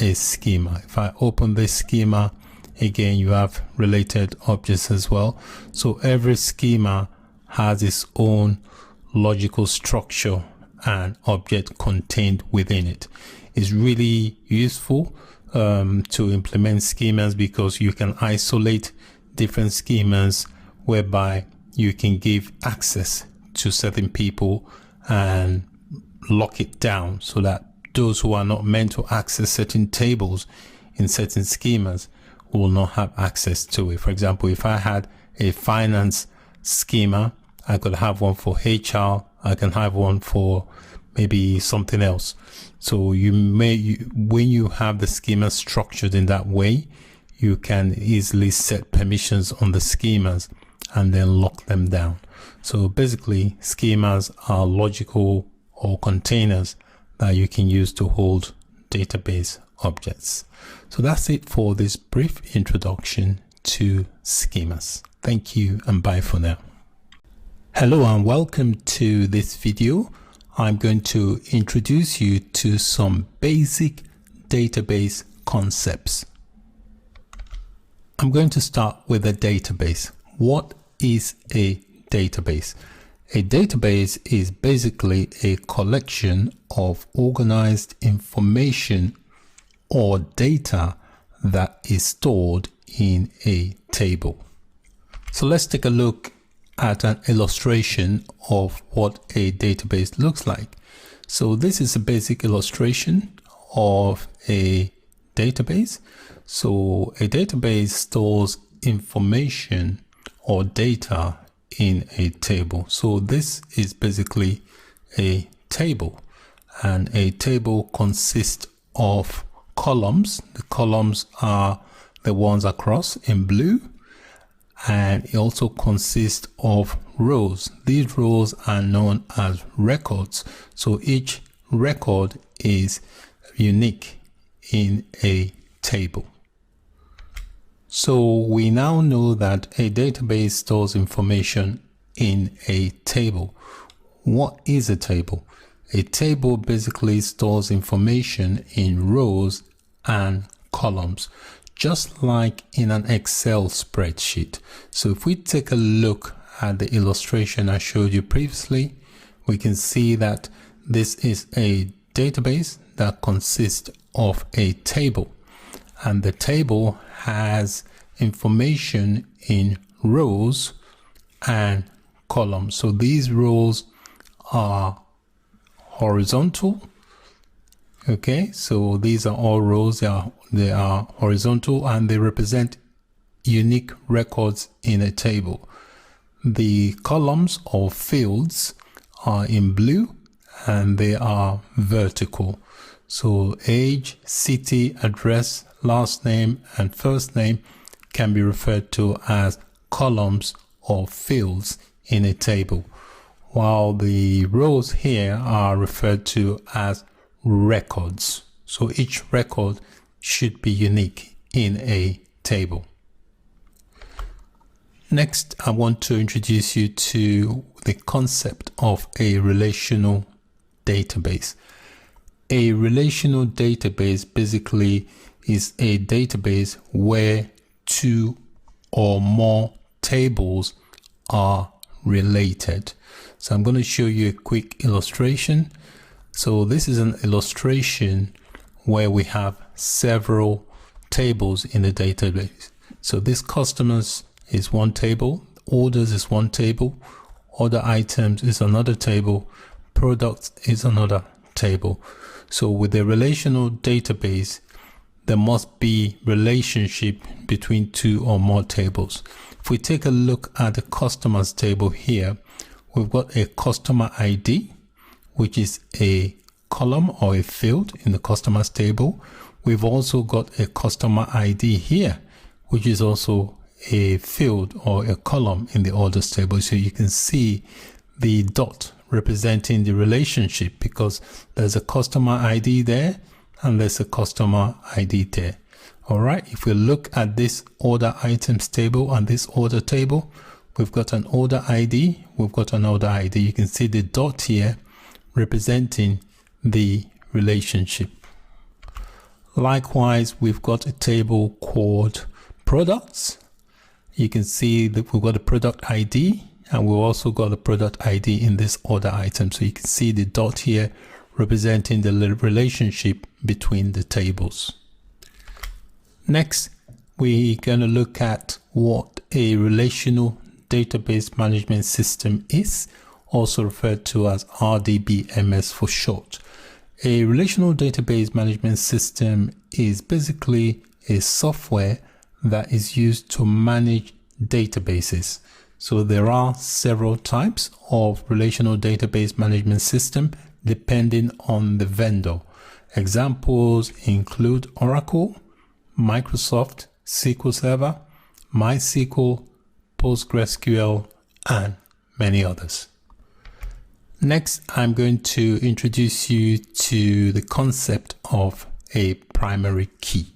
a schema. If I open this schema, again, you have related objects as well. So every schema has its own logical structure and object contained within it. It's really useful to implement schemas because you can isolate different schemas whereby you can give access to certain people and lock it down so that those who are not meant to access certain tables in certain schemas will not have access to it. For example, if I had a finance schema, I could have one for HR, I can have one for maybe something else. So when you have the schema structured in that way, you can easily set permissions on the schemas and then lock them down. So basically, schemas are logical or containers that you can use to hold database objects. So that's it for this brief introduction to schemas. Thank you and bye for now. Hello and welcome to this video. I'm going to introduce you to some basic database concepts. I'm going to start with a database. What is a database? A database is basically a collection of organized information or data that is stored in a table. So let's take a look at an illustration of what a database looks like. So this is a basic illustration of a database. So a database stores information or data in a table. So this is basically a table, and a table consists of columns. The columns are the ones across in blue, and it also consists of rows. These rows are known as records. So each record is unique in a table. So we now know that a database stores information in a table. What is a table? A table basically stores information in rows and columns, just like in an Excel spreadsheet. So if we take a look at the illustration I showed you previously, we can see that this is a database that consists of a table, and the table has information in rows and columns. So these rows are horizontal. Okay, so these are all rows, they are horizontal, and they represent unique records in a table. The columns or fields are in blue and they are vertical. So age, city, address, last name, and first name can be referred to as columns or fields in a table, while the rows here are referred to as records. So each record should be unique in a table. Next, I want to introduce you to the concept of a relational database. A relational database basically is a database where two or more tables are related. So I'm going to show you a quick illustration. So this is an illustration where we have several tables in the database. So this customers is one table, orders is one table, other items is another table, products is another table. So with a relational database, there must be relationship between two or more tables. If we take a look at the customers table here, we've got a customer ID, which is a column or a field in the customers table. We've also got a customer ID here, which is also a field or a column in the orders table. So you can see the dot representing the relationship because there's a customer ID there and there's a customer ID there. All right, if we look at this order items table and this order table, we've got an order ID, we've got an order ID. You can see the dot here representing the relationship. Likewise, we've got a table called products. You can see that we've got a product ID and we've also got a product ID in this order item. So you can see the dot here representing the relationship between the tables. Next, we're going to look at what a relational database management system is, also referred to as RDBMS for short. A relational database management system is basically a software that is used to manage databases. So there are several types of relational database management system depending on the vendor. Examples include Oracle, Microsoft, SQL Server, MySQL, PostgreSQL, and many others. Next, I'm going to introduce you to the concept of a primary key.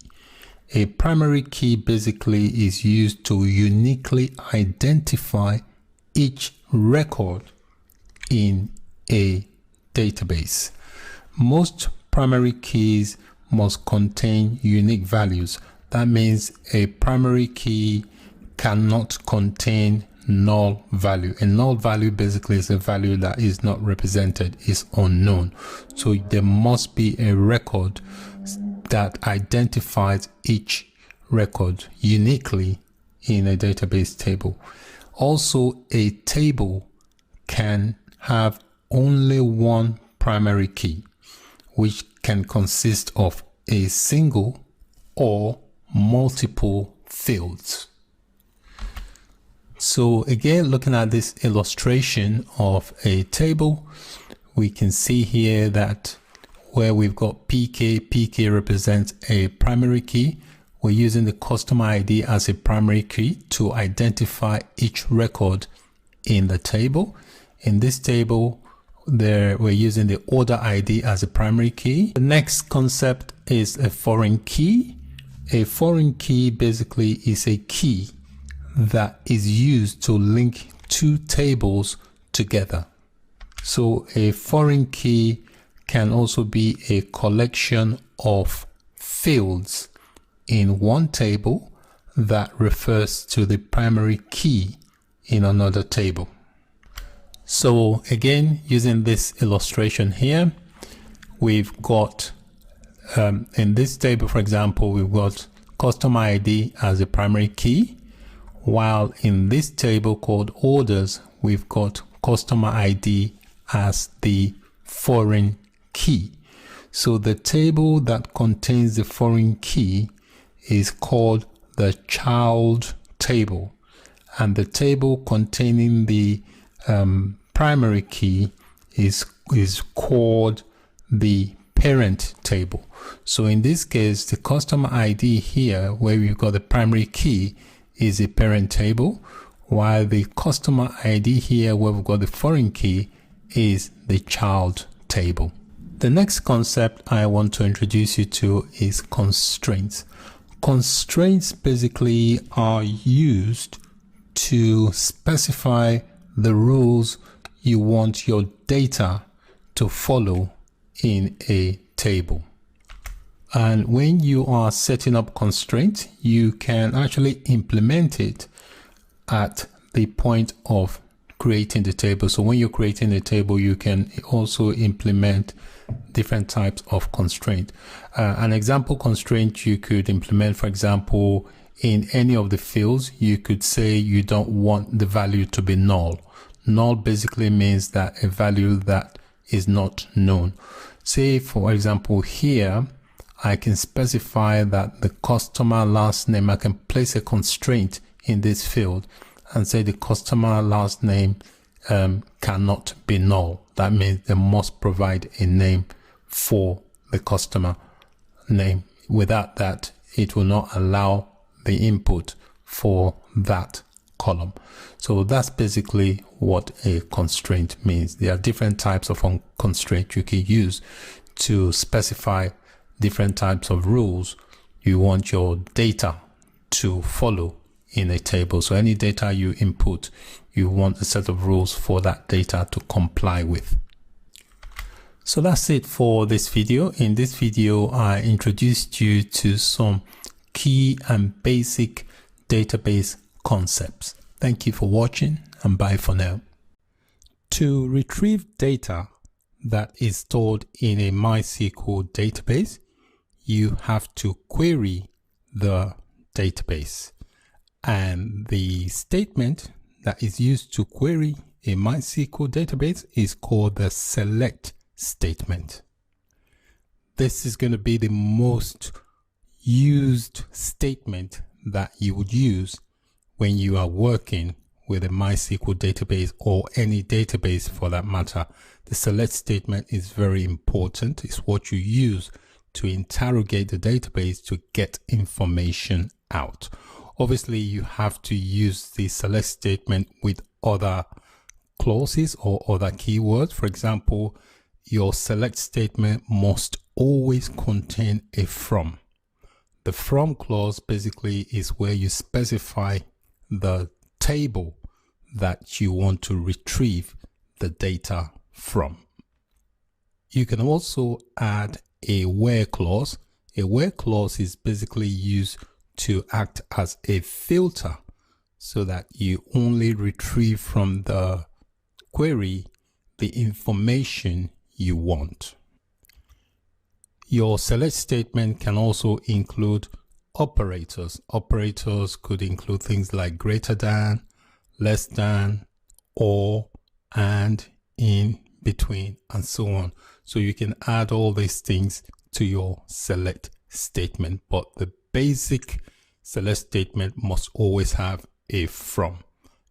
A primary key basically is used to uniquely identify each record in a database. Most primary keys must contain unique values. That means a primary key cannot contain null value. A null value basically is a value that is not represented, is unknown. So there must be a record that identifies each record uniquely in a database table. Also, a table can have only one primary key, which can consist of a single or multiple fields. So again, looking at this illustration of a table, we can see here that where we've got PK represents a primary key. We're using the customer ID as a primary key to identify each record in the table. In this table, we're using the order ID as a primary key. The next concept is a foreign key. A foreign key basically is a key that is used to link two tables together. So a foreign key can also be a collection of fields in one table that refers to the primary key in another table. So again, using this illustration here, we've got in this table, for example, we've got customer ID as a primary key, while in this table called orders, we've got customer ID as the foreign key. So the table that contains the foreign key is called the child table, and the table containing the primary key is called the parent table. So in this case, the customer ID here, where we've got the primary key, is a parent table, while the customer ID here, where we've got the foreign key, is the child table. The next concept I want to introduce you to is constraints. Constraints basically are used to specify the rules you want your data to follow in a table. And when you are setting up constraints, you can actually implement it at the point of creating the table. So when you're creating a table, you can also implement different types of constraint. An example constraint you could implement, for example, in any of the fields, you could say you don't want the value to be null. Null basically means that a value that is not known. Say, for example, here, I can specify that the customer last name, I can place a constraint in this field and say the customer last name cannot be null. That means they must provide a name for the customer name. Without that, it will not allow the input for that column. So that's basically what a constraint means. There are different types of constraint you can use to specify different types of rules you want your data to follow in a table. So any data you input, you want a set of rules for that data to comply with. So that's it for this video. In this video, I introduced you to some key and basic database concepts. Thank you for watching, and bye for now. To retrieve data that is stored in a MySQL database, you have to query the database. And the statement that is used to query a MySQL database is called the select statement. This is going to be the most used statement that you would use when you are working with a MySQL database or any database for that matter. The select statement is very important. It's what you use to interrogate the database to get information out. Obviously, you have to use the select statement with other clauses or other keywords. For example, your select statement must always contain a from. The from clause basically is where you specify the table that you want to retrieve the data from. You can also add a where clause. A where clause is basically used to act as a filter so that you only retrieve from the query the information you want. Your select statement can also include operators. Operators could include things like greater than, less than, or, and, in, between, and so on. So you can add all these things to your select statement, but the basic select statement must always have a from.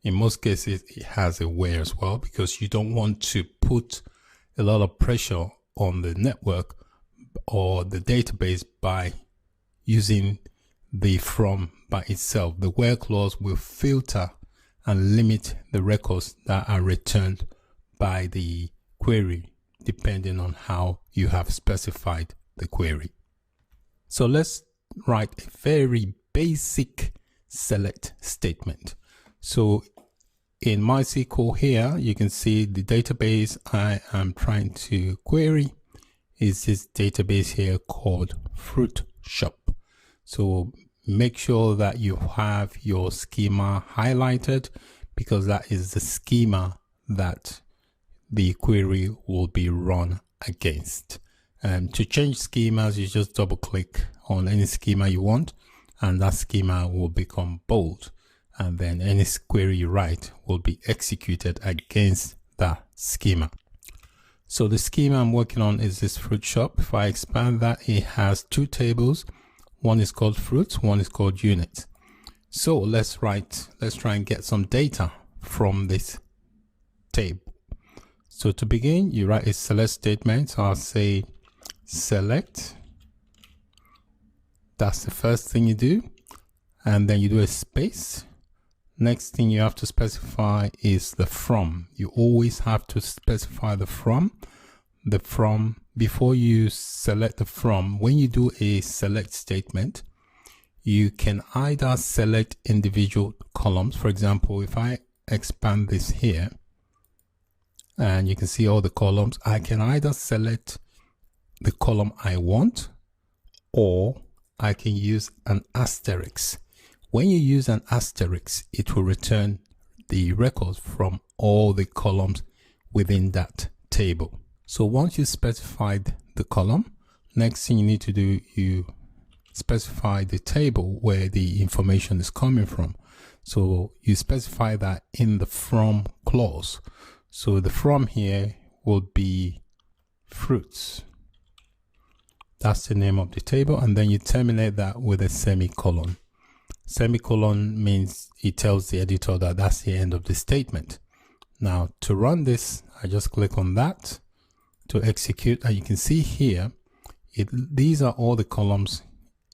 In most cases, it has a where as well, because you don't want to put a lot of pressure on the network or the database by using the from by itself. The where clause will filter and limit the records that are returned by the query, depending on how you have specified the query. So let's write a very basic select statement. So in MySQL here, you can see the database I am trying to query is this database here called Fruit Shop. So make sure that you have your schema highlighted, because that is the schema that the query will be run against. And to change schemas, you just double click on any schema you want, and that schema will become bold. And then any query you write will be executed against that schema. So the schema I'm working on is this Fruit Shop. If I expand that, it has two tables. One is called fruits, one is called units. So let's try and get some data from this table. So to begin, you write a select statement. So I'll say select. That's the first thing you do. And then you do a space. Next thing you have to specify is the from. You always have to specify the from. The from, before you select the from, when you do a select statement, you can either select individual columns. For example, if I expand this here, and you can see all the columns, I can either select the column I want, or I can use an asterisk. When you use an asterisk, it will return the records from all the columns within that table. So once you specified the column, next thing you need to do, you specify the table where the information is coming from. So you specify that in the from clause. So the from here will be fruits. That's the name of the table. And then you terminate that with a semicolon. Semicolon means it tells the editor that that's the end of the statement. Now to run this, I just click on that to execute, and you can see here, these are all the columns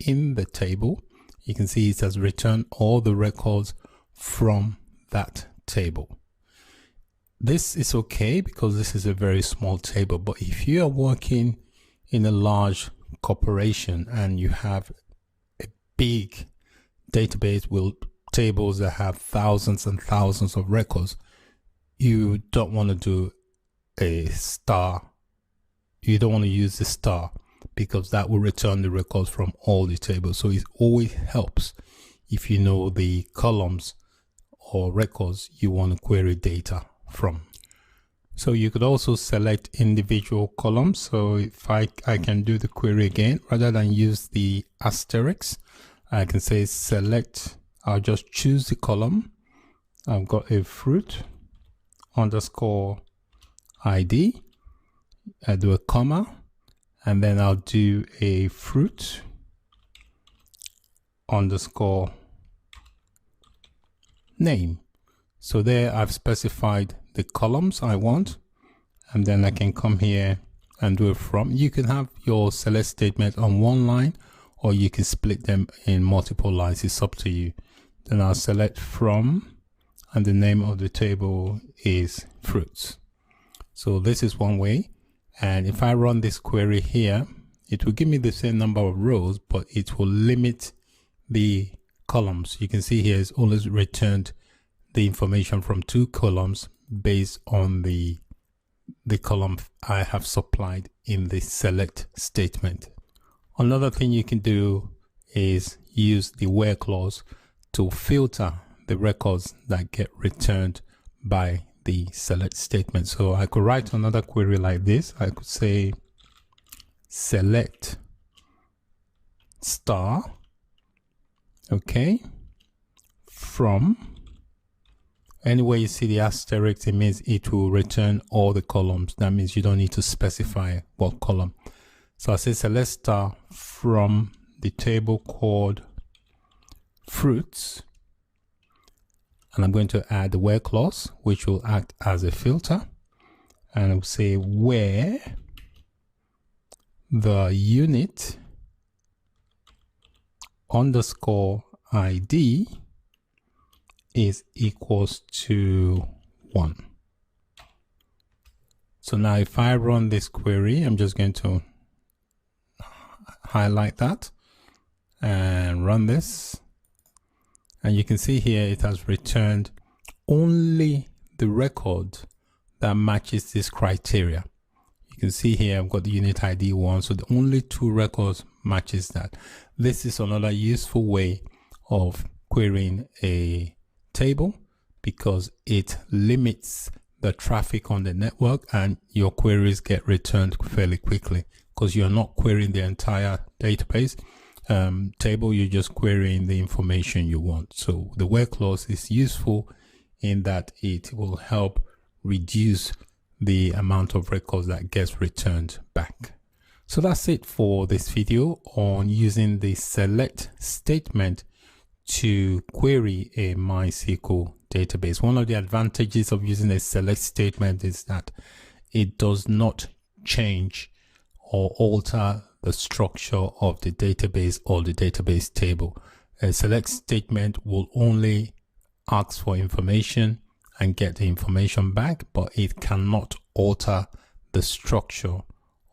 in the table. You can see it has returned all the records from that table. This is okay because this is a very small table, but if you are working in a large corporation and you have a big database with tables that have thousands and thousands of records, you don't want to do a star. You don't want to use the star because that will return the records from all the tables. So it always helps if you know the columns or records you want to query data from. So you could also select individual columns. So if I can do the query again, rather than use the asterisk, I can say select, I'll just choose the column. I've got a fruit underscore ID. I do a comma, and then I'll do a fruit underscore name. So there I've specified the columns I want, and then I can come here and do a from. You can have your select statement on one line, or you can split them in multiple lines. It's up to you. Then I'll select from, and the name of the table is fruits. So this is one way. And if I run this query here, it will give me the same number of rows, but it will limit the columns. You can see here it's always returned the information from 2 columns based on the column I have supplied in the select statement. Another thing you can do is use the where clause to filter the records that get returned by the select statement. So I could write another query like this. I could say select star, okay, from. Anywhere you see the asterisk, it means it will return all the columns. That means you don't need to specify what column. So I say select star from the table called fruits, and I'm going to add the where clause, which will act as a filter, and I'll say where the unit underscore ID is equals to 1. So now if I run this query, I'm just going to highlight that and run this, and you can see here it has returned only the record that matches this criteria. You can see here I've got the unit ID 1, so the only 2 records matches that. This is another useful way of querying a table because it limits the traffic on the network, and your queries get returned fairly quickly because you're not querying the entire database table, you're just querying the information you want. So the where clause is useful in that it will help reduce the amount of records that gets returned back. So that's it for this video on using the select statement to query a MySQL database. One of the advantages of using a select statement is that it does not change or alter the structure of the database or the database table. A select statement will only ask for information and get the information back, but it cannot alter the structure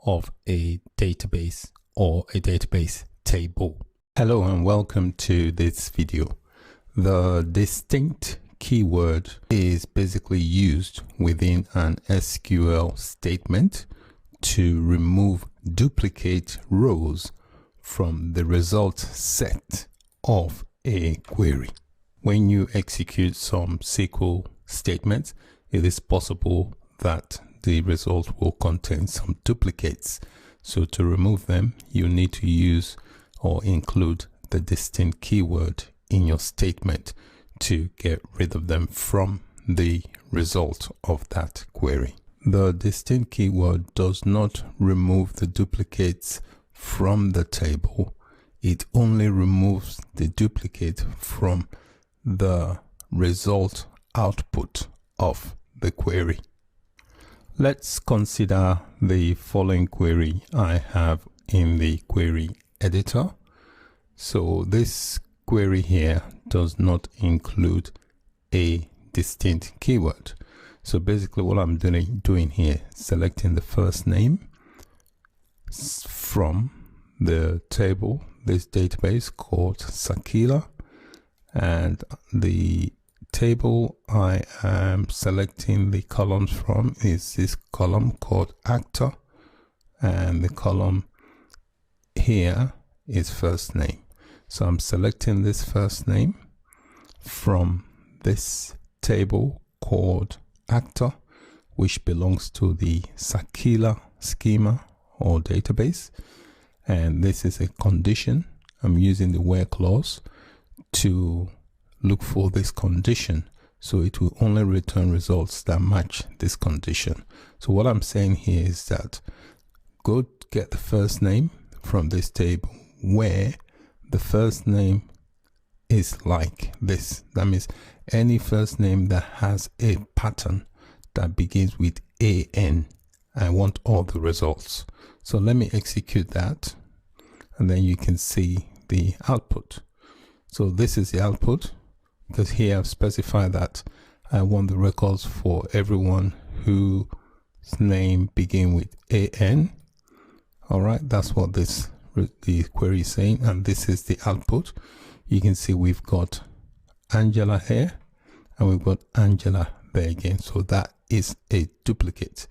of a database or a database table. Hello and welcome to this video. The distinct keyword is basically used within an SQL statement to remove duplicate rows from the result set of a query. When you execute some SQL statements, it is possible that the result will contain some duplicates. So to remove them, you need to use or include the distinct keyword in your statement to get rid of them from the result of that query. The distinct keyword does not remove the duplicates from the table. It only removes the duplicate from the result output of the query. Let's consider the following query I have in the query editor. So this query here does not include a distinct keyword. So basically what I'm doing here, selecting the first name from the table, this database called Sakila, and the table I am selecting the columns from is this column called actor, and the column here is first name. So I'm selecting this first name from this table called actor, which belongs to the Sakila schema or database, and this is a condition. I'm using the where clause to look for this condition, so it will only return results that match this condition. So what I'm saying here is that go get the first name from this table where the first name is like this. That means any first name that has a pattern that begins with AN. I want all the results. So let me execute that, and then you can see the output. So this is the output, because here I've specified that I want the records for everyone whose name begin with AN. All right, that's what the query is saying, and this is the output. You can see we've got Angela here, and we've got Angela there again. So that is a duplicate.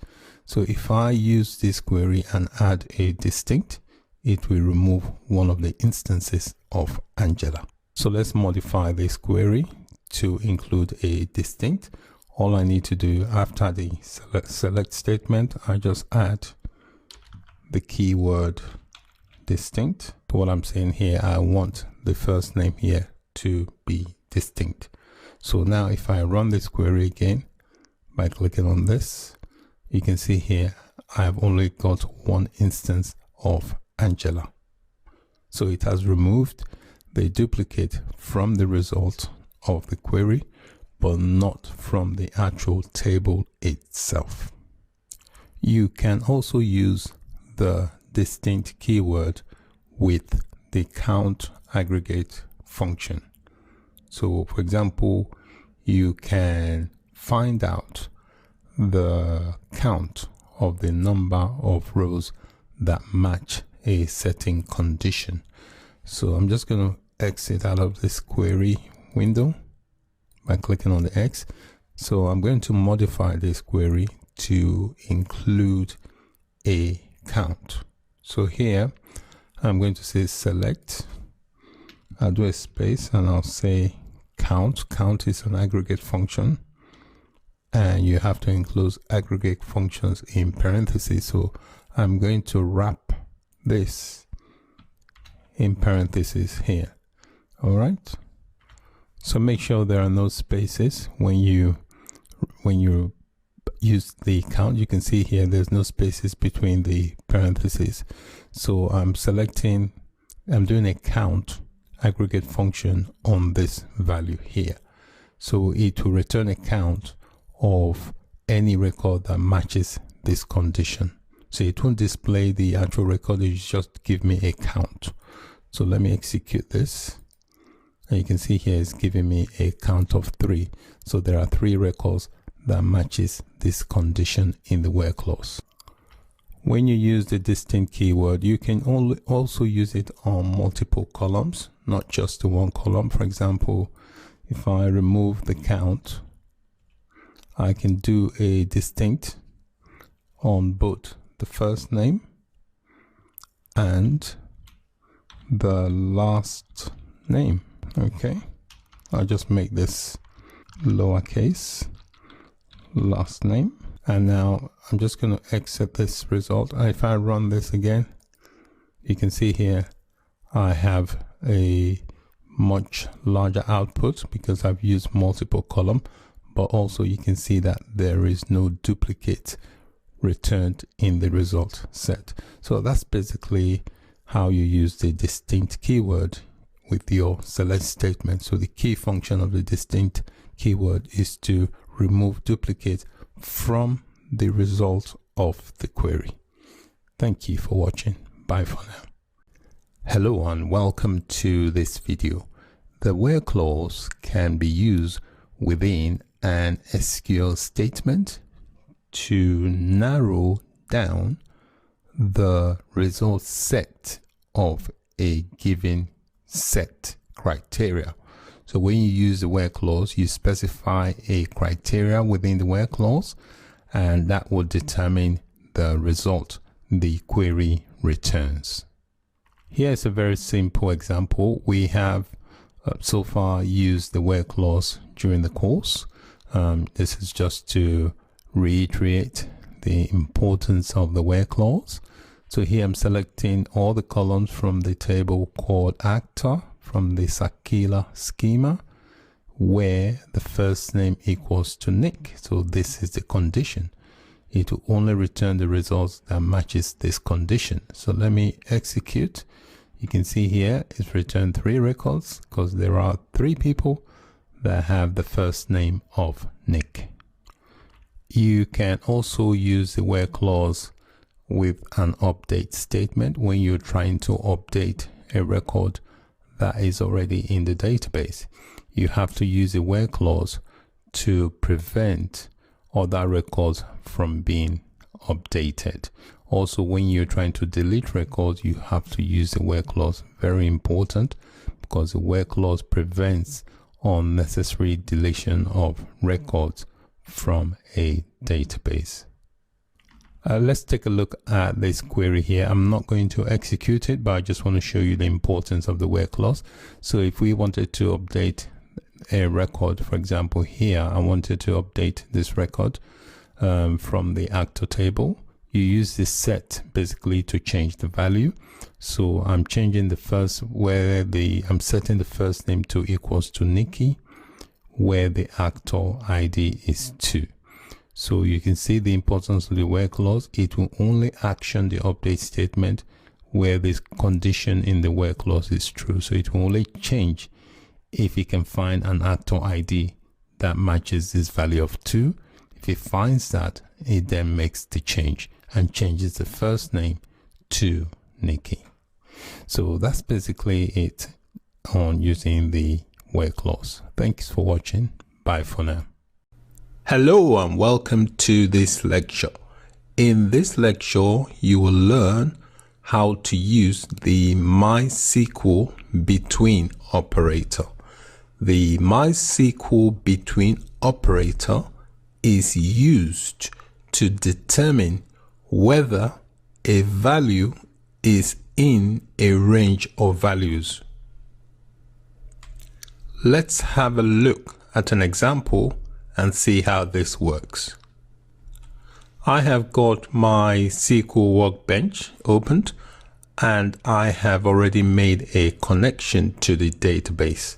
So if I use this query and add a distinct, it will remove one of the instances of Angela. So let's modify this query to include a distinct. All I need to do after the select statement, I just add the keyword distinct. What I'm saying here, I want the first name here to be distinct. So now if I run this query again by clicking on this, you can see here I've only got one instance of Angela. So it has removed the duplicate from the result of the query, but not from the actual table itself. You can also use the distinct keyword with the count aggregate function. So for example, you can find out the count of the number of rows that match a certain condition. So I'm just going to exit out of this query window by clicking on the X. So I'm going to modify this query to include a count. So here I'm going to say select, I'll do a space, and I'll say count. Count is an aggregate function, and you have to include aggregate functions in parentheses. So I'm going to wrap this in parentheses here. All right, so make sure there are no spaces when you use the count. You can see here there's no spaces between the parentheses. So I'm doing a count aggregate function on this value here. So it will return a count of any record that matches this condition. So it won't display the actual record, it just give me a count. So let me execute this, and you can see here it's giving me a count of 3. So there are 3 records that matches this condition in the where clause. When you use the distinct keyword, you can also use it on multiple columns, not just the one column. For example, if I remove the count, I can do a distinct on both the first name and the last name. Okay, I'll just make this lowercase last name. And now I'm just going to exit this result. If I run this again, you can see here I have a much larger output because I've used multiple columns, but also you can see that there is no duplicate returned in the result set. So that's basically how you use the distinct keyword with your select statement. So the key function of the distinct keyword is to remove duplicate from the result of the query. Thank you for watching. Bye for now. Hello and welcome to this video. The where clause can be used within an SQL statement to narrow down the result set of a given set criteria. So when you use the where clause, you specify a criteria within the where clause, and that will determine the result the query returns. Here's a very simple example. We have so far used the where clause during the course. This is just to reiterate the importance of the where clause. So here I'm selecting all the columns from the table called actor from the SQL schema, where the first name equals to Nick. So this is the condition. It will only return the results that matches this condition. So let me execute. You can see here it's returned 3 records because there are 3 people that have the first name of Nick. You can also use the where clause with an update statement when you're trying to update a record that is already in the database. You have to use a where clause to prevent other records from being updated. Also, when you're trying to delete records, you have to use the where clause. Very important, because the where clause prevents unnecessary deletion of records from a database. Let's take a look at this query here. I'm not going to execute it, but I just want to show you the importance of the where clause. So if we wanted to update a record, for example, here, I wanted to update this record from the actor table. You use this set basically to change the value. So I'm changing the first, I'm setting the first name to equals to Nikki, where the actor ID is 2. So you can see the importance of the where clause. It will only action the update statement where this condition in the where clause is true. So it will only change if it can find an actor ID that matches this value of 2. If it finds that, it then makes the change and changes the first name to Nikki. So that's basically it on using the where clause. Thanks for watching. Bye for now. Hello and welcome to this lecture. In this lecture, you will learn how to use the MySQL between operator. The MySQL between operator is used to determine whether a value is in a range of values. Let's have a look at an example and see how this works. I have got my SQL workbench opened and I have already made a connection to the database.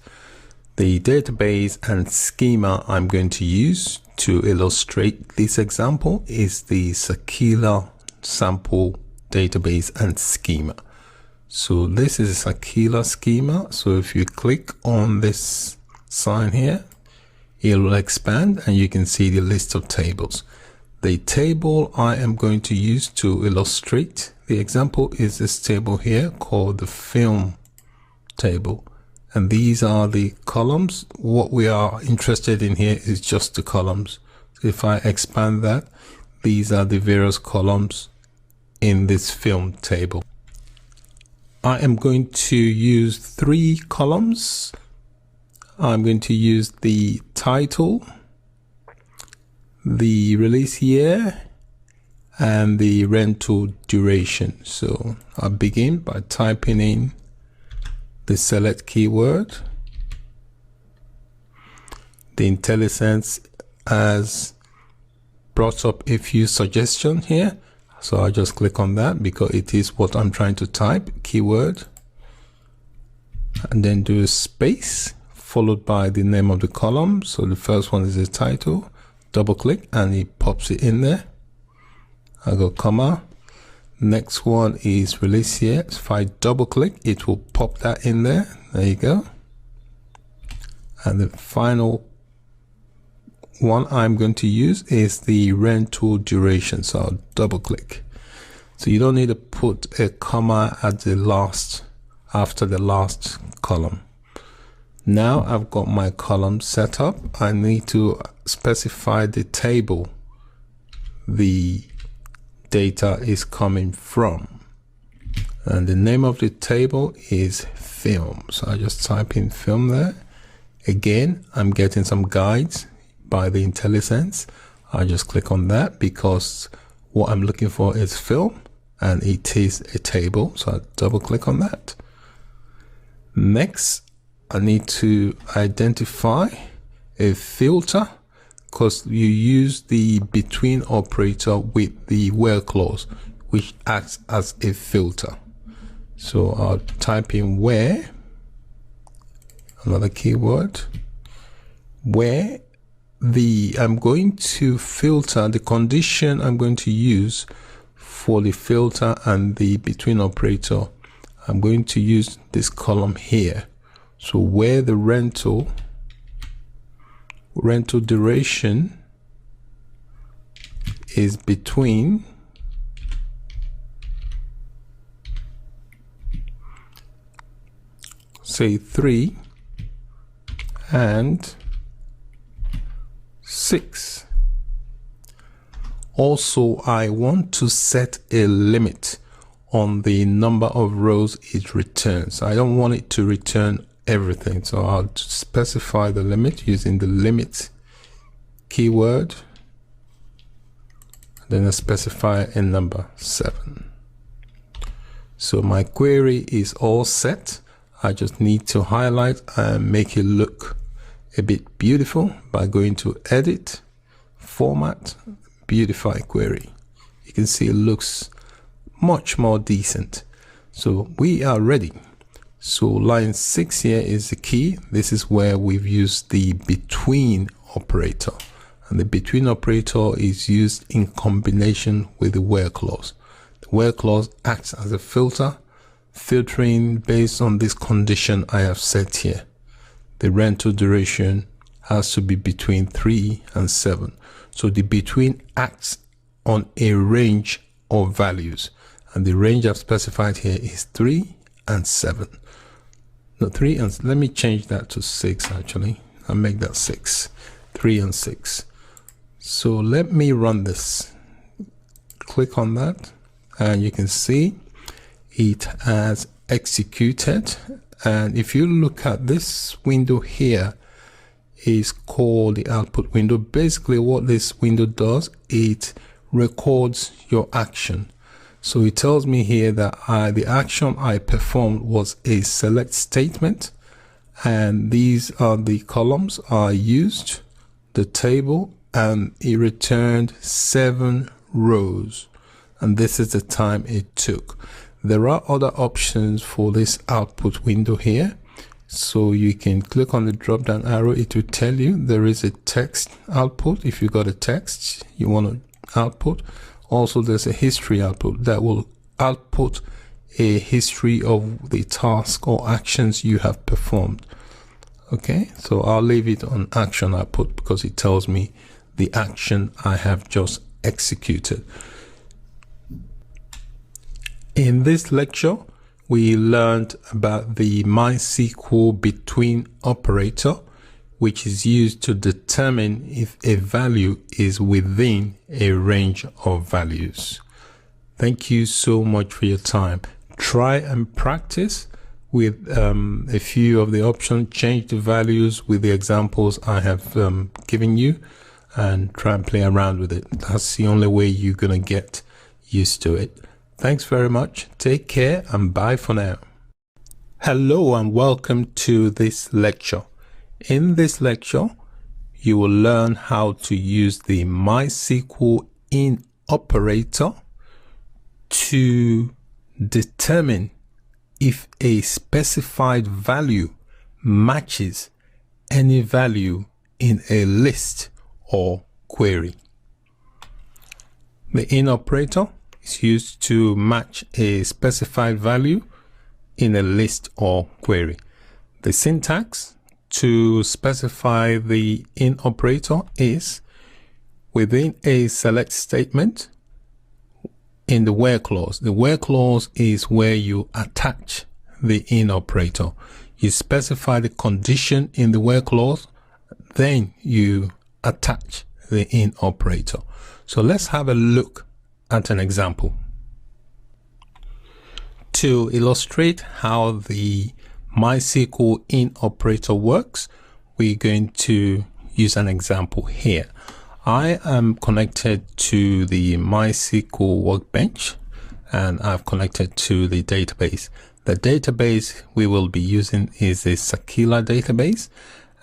The database and schema I'm going to use to illustrate this example is the SQL sample database and schema. So this is a SQL schema. So if you click on this sign here, it will expand and you can see the list of tables. The table I am going to use to illustrate the example is this table here called the film table. And these are the columns. What we are interested in here is just the columns. So if I expand that, these are the various columns in this film table. I am going to use 3 columns. I'm going to use the title, the release year, and the rental duration. So I'll begin by typing in the select keyword, the IntelliSense as brought up a few suggestions here. So I'll just click on that because it is what I'm trying to type, keyword, and then do a space followed by the name of the column. So the first one is the title, double click and it pops it in there. I'll go comma. Next one is release here. So if I double click, it will pop that in there. There you go. And the final one I'm going to use is the rental duration. So I'll double click. So you don't need to put a comma at the last, after the last column. Now I've got my column set up. I need to specify the table the data is coming from. And the name of the table is film. So I just type in film there. Again, I'm getting some guides by the IntelliSense. I just click on that because what I'm looking for is film and it is a table. So I double click on that. Next, I need to identify a filter because you use the between operator with the where clause, which acts as a filter. So I'll type in where, another keyword, where I'm going to filter the condition I'm going to use for the filter and the between operator. I'm going to use this column here. So where the rental duration is between say 3 and 6. Also, I want to set a limit on the number of rows it returns. I don't want it to return everything, so I'll specify the limit using the limit keyword, then I specify a number 7. So my query is all set. I just need to highlight and make it look a bit beautiful by going to edit, format, beautify query. You can see it looks much more decent. So we are ready. So line 6 here is the key. This is where we've used the between operator, and the between operator is used in combination with the where clause. The where clause acts as a filter, filtering based on this condition I have set here. The rental duration has to be between 3 and 7. So the between acts on a range of values, and the range I've specified here is 3 and 7. No, 3 and, let me change that to 6 actually. I'll make that 6. 3 and 6. So let me run this. Click on that and you can see it has executed. And if you look at this window here, is called the output window. Basically what this window does, it records your action. So it tells me here that the action I performed was a select statement, and these are the columns I used, the table, and it returned 7 rows, and this is the time it took. There are other options for this output window here. So you can click on the drop down arrow. It will tell you there is a text output. If you got a text you want to output. Also there's a history output that will output a history of the task or actions you have performed. Okay, so I'll leave it on action output because it tells me the action I have just executed. In this lecture, we learned about the MySQL between operator, which is used to determine if a value is within a range of values. Thank you so much for your time. Try and practice with a few of the options, change the values with the examples I have given you, and try and play around with it. That's the only way you're going to get used to it. Thanks very much. Take care and bye for now. Hello and welcome to this lecture. In this lecture, you will learn how to use the MySQL in operator to determine if a specified value matches any value in a list or query. The in operator is used to match a specified value in a list or query. The syntax to specify the in operator is within a select statement in the where clause. The where clause is where you attach the in operator. You specify the condition in the where clause, then you attach the in operator. So let's have a look at an example. To illustrate how the MySQL in operator works, we're going to use an example here. I am connected to the MySQL workbench and I've connected to the database. The database we will be using is a Sakila database,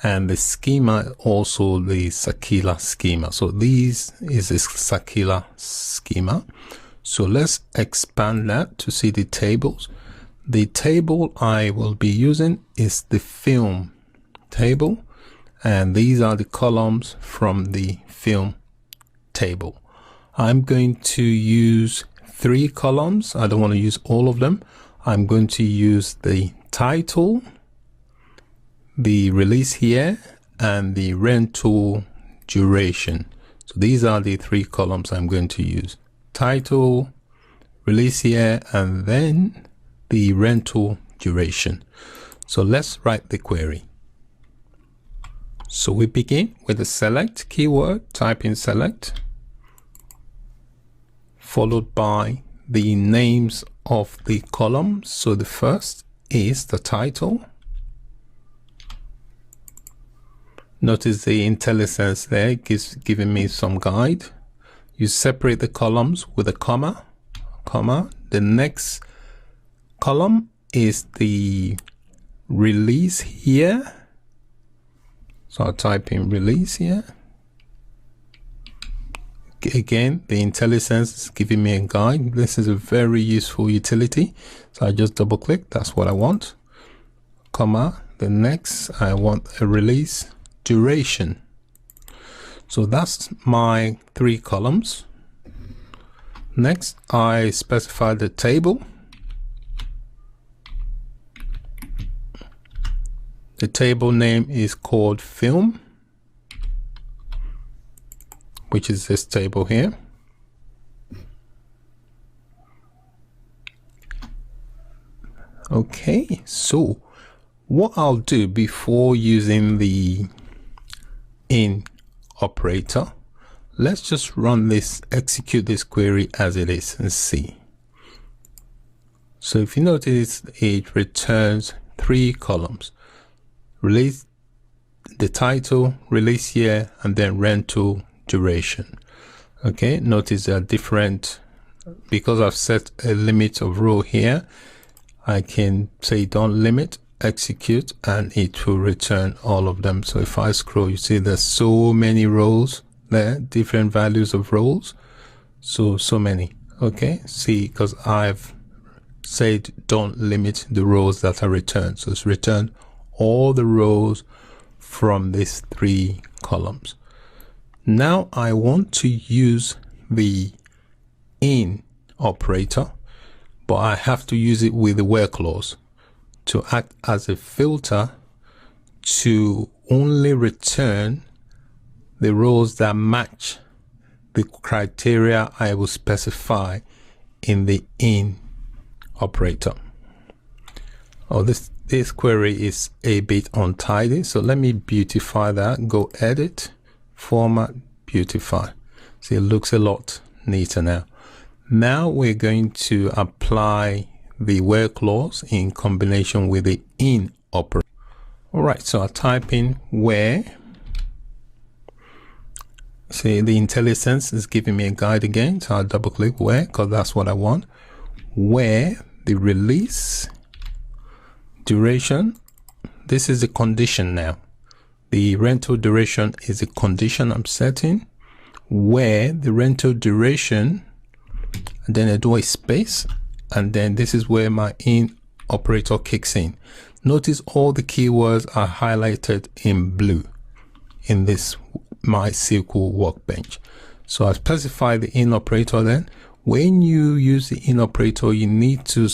and the schema also the Sakila schema. So this is a Sakila schema. So let's expand that to see the tables. The table I will be using is the film table, and these are the columns from the film table. I'm going to use 3 columns. I don't want to use all of them. I'm going to use the title, the release year, and the rental duration. So these are the 3 columns I'm going to use: title, release year, and then the rental duration. So let's write the query. So we begin with the select keyword, type in select, followed by the names of the columns. So the first is the title. Notice the IntelliSense there giving me some guide. You separate the columns with a comma. The next column is the release here. So I'll type in release here. Again, the IntelliSense is giving me a guide. This is a very useful utility. So I just double click. That's what I want. Comma. The next, I want a release duration. So that's my 3 columns. Next, I specify the table. The table name is called film, which is this table here. Okay, so what I'll do before using the in operator, let's just run this, execute this query as it is and see. So if you notice, it returns 3 columns: release, the title, release year, and then rental duration. Okay, notice they are different. Because I've set a limit of row here, I can say don't limit, execute, and it will return all of them. So if I scroll, you see there's so many rows there, different values of rows. So many. Okay, see, because I've said don't limit the rows that are returned. So it's returned all the rows from these 3 columns. Now I want to use the in operator, but I have to use it with the where clause to act as a filter to only return the rows that match the criteria I will specify in the in operator. Oh, this query is a bit untidy, so let me beautify that. Go edit, format, beautify. See, it looks a lot neater now. Now we're going to apply the where clause in combination with the in operator. All right, so I type in where. See, the IntelliSense is giving me a guide again, so I'll double click where, because that's what I want. Where the release duration, this is the condition now. The rental duration is a condition I'm setting, where the rental duration, and then I do a space, and then this is where my in operator kicks in. Notice all the keywords are highlighted in blue in this MySQL workbench. So I specify the in operator. Then when you use the in operator, you need to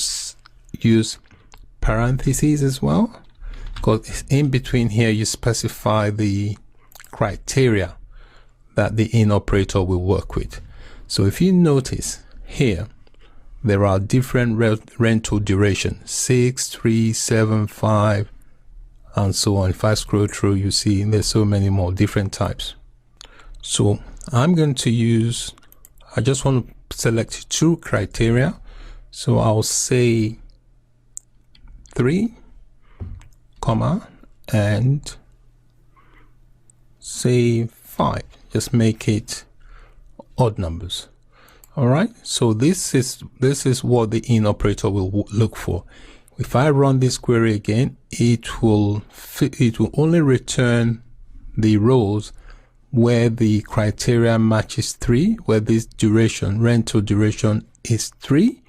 use parentheses as well, because in between here you specify the criteria that the in operator will work with. So if you notice here, there are different rental duration, 6, 3, 7, 5, and so on. If I scroll through, you see there's so many more different types. So I'm going to use, I just want to select 2 criteria. So I'll say 3, comma, and say 5. Just make it odd numbers. All right, so this is what the in operator will look for. If I run this query again, it will only return the rows where the criteria matches 3, where this rental duration is 3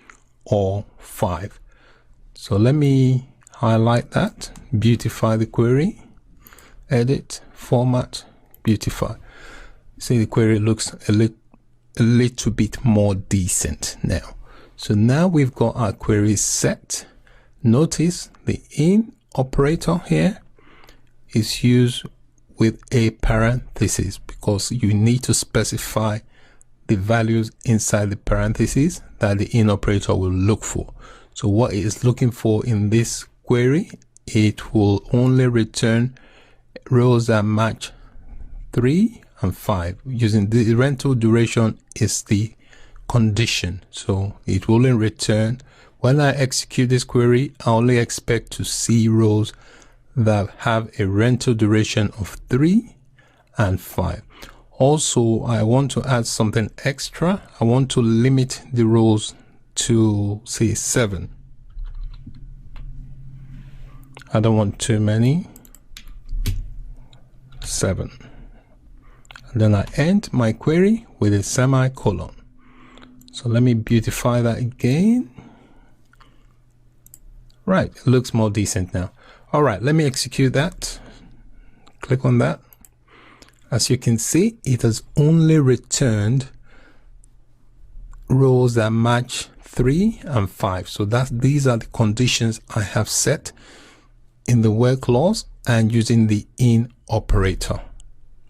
or 5. So let me highlight that, beautify the query, edit, format, beautify. See, the query looks a little bit more decent now. So now we've got our query set. Notice the in operator here is used with a parenthesis because you need to specify the values inside the parentheses that the in operator will look for. So what it is looking for in this query, it will only return rows that match 3 and 5. Using the rental duration is the condition, so it will only return, when I execute this query, I only expect to see rows that have a rental duration of 3 and 5. Also, I want to add something extra. I want to limit the rows to say 7. I don't want too many. 7. And then I end my query with a semicolon. So let me beautify that again. Right, it looks more decent now. All right, let me execute that. Click on that. As you can see, it has only returned rows that match 3 and 5. So these are the conditions I have set in the where clause and using the in operator.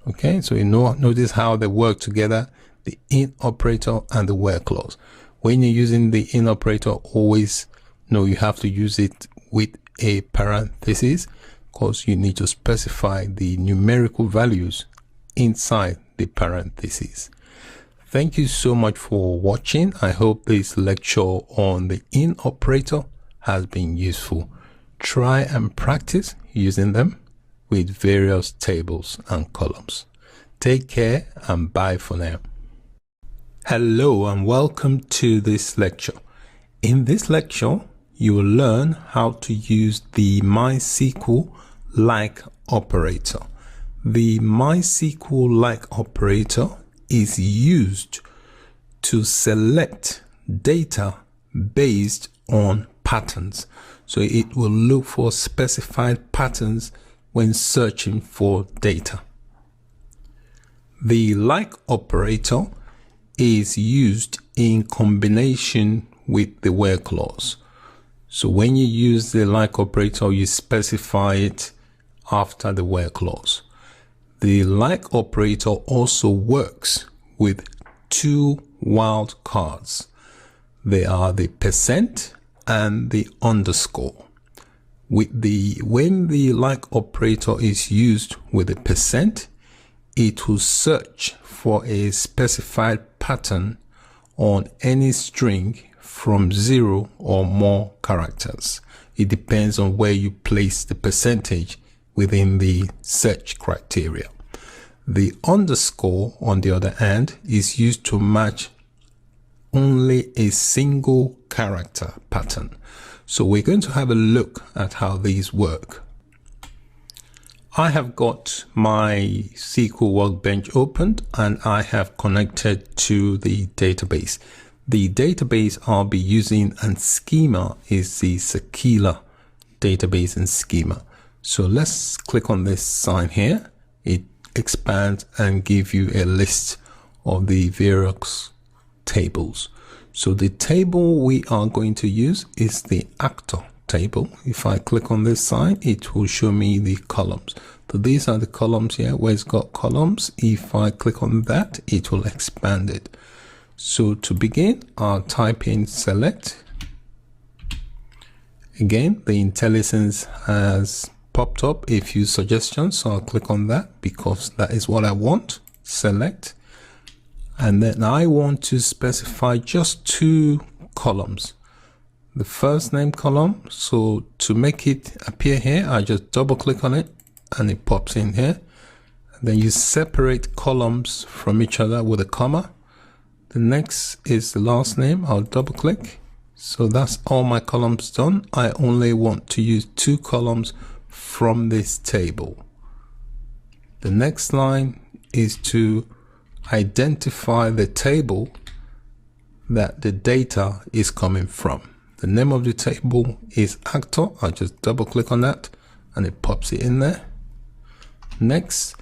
Okay, so notice how they work together, the in operator and the where clause. When you're using the in operator, always know you have to use it with a parenthesis because you need to specify the numerical values inside the parentheses. Thank you so much for watching. I hope this lecture on the in operator has been useful. Try and practice using them with various tables and columns. Take care and bye for now. Hello and welcome to this lecture. In this lecture, you will learn how to use the MySQL like operator. The MySQL like operator is used to select data based on patterns. So it will look for specified patterns when searching for data. The like operator is used in combination with the where clause. So when you use the like operator, you specify it after the where clause. The like operator also works with 2 wildcards. They are the % and the underscore. When the like operator is used with a %, it will search for a specified pattern on any string from 0 or more characters. It depends on where you place the percentage within the search criteria. The underscore, on the other hand, is used to match only a single character pattern. So we're going to have a look at how these work. I have got my SQL Workbench opened and I have connected to the database. The database I'll be using and schema is the SQL database and schema. So let's click on this sign here. It expands and gives you a list of the various tables. So the table we are going to use is the actor table. If I click on this sign, it will show me the columns. So these are the columns here where it's got columns. If I click on that, it will expand it. So to begin, I'll type in select. Again, the IntelliSense has popped up a few suggestions, so I'll click on that because that is what I want. Select. And then I want to specify just 2 columns. The first name column. So to make it appear here, I just double click on it and it pops in here. And then you separate columns from each other with a comma. The next is the last name. I'll double click. So that's all my columns done. I only want to use 2 columns from this table. The next line is to identify the table that the data is coming from. The name of the table is actor. I'll just double click on that and it pops it in there. Next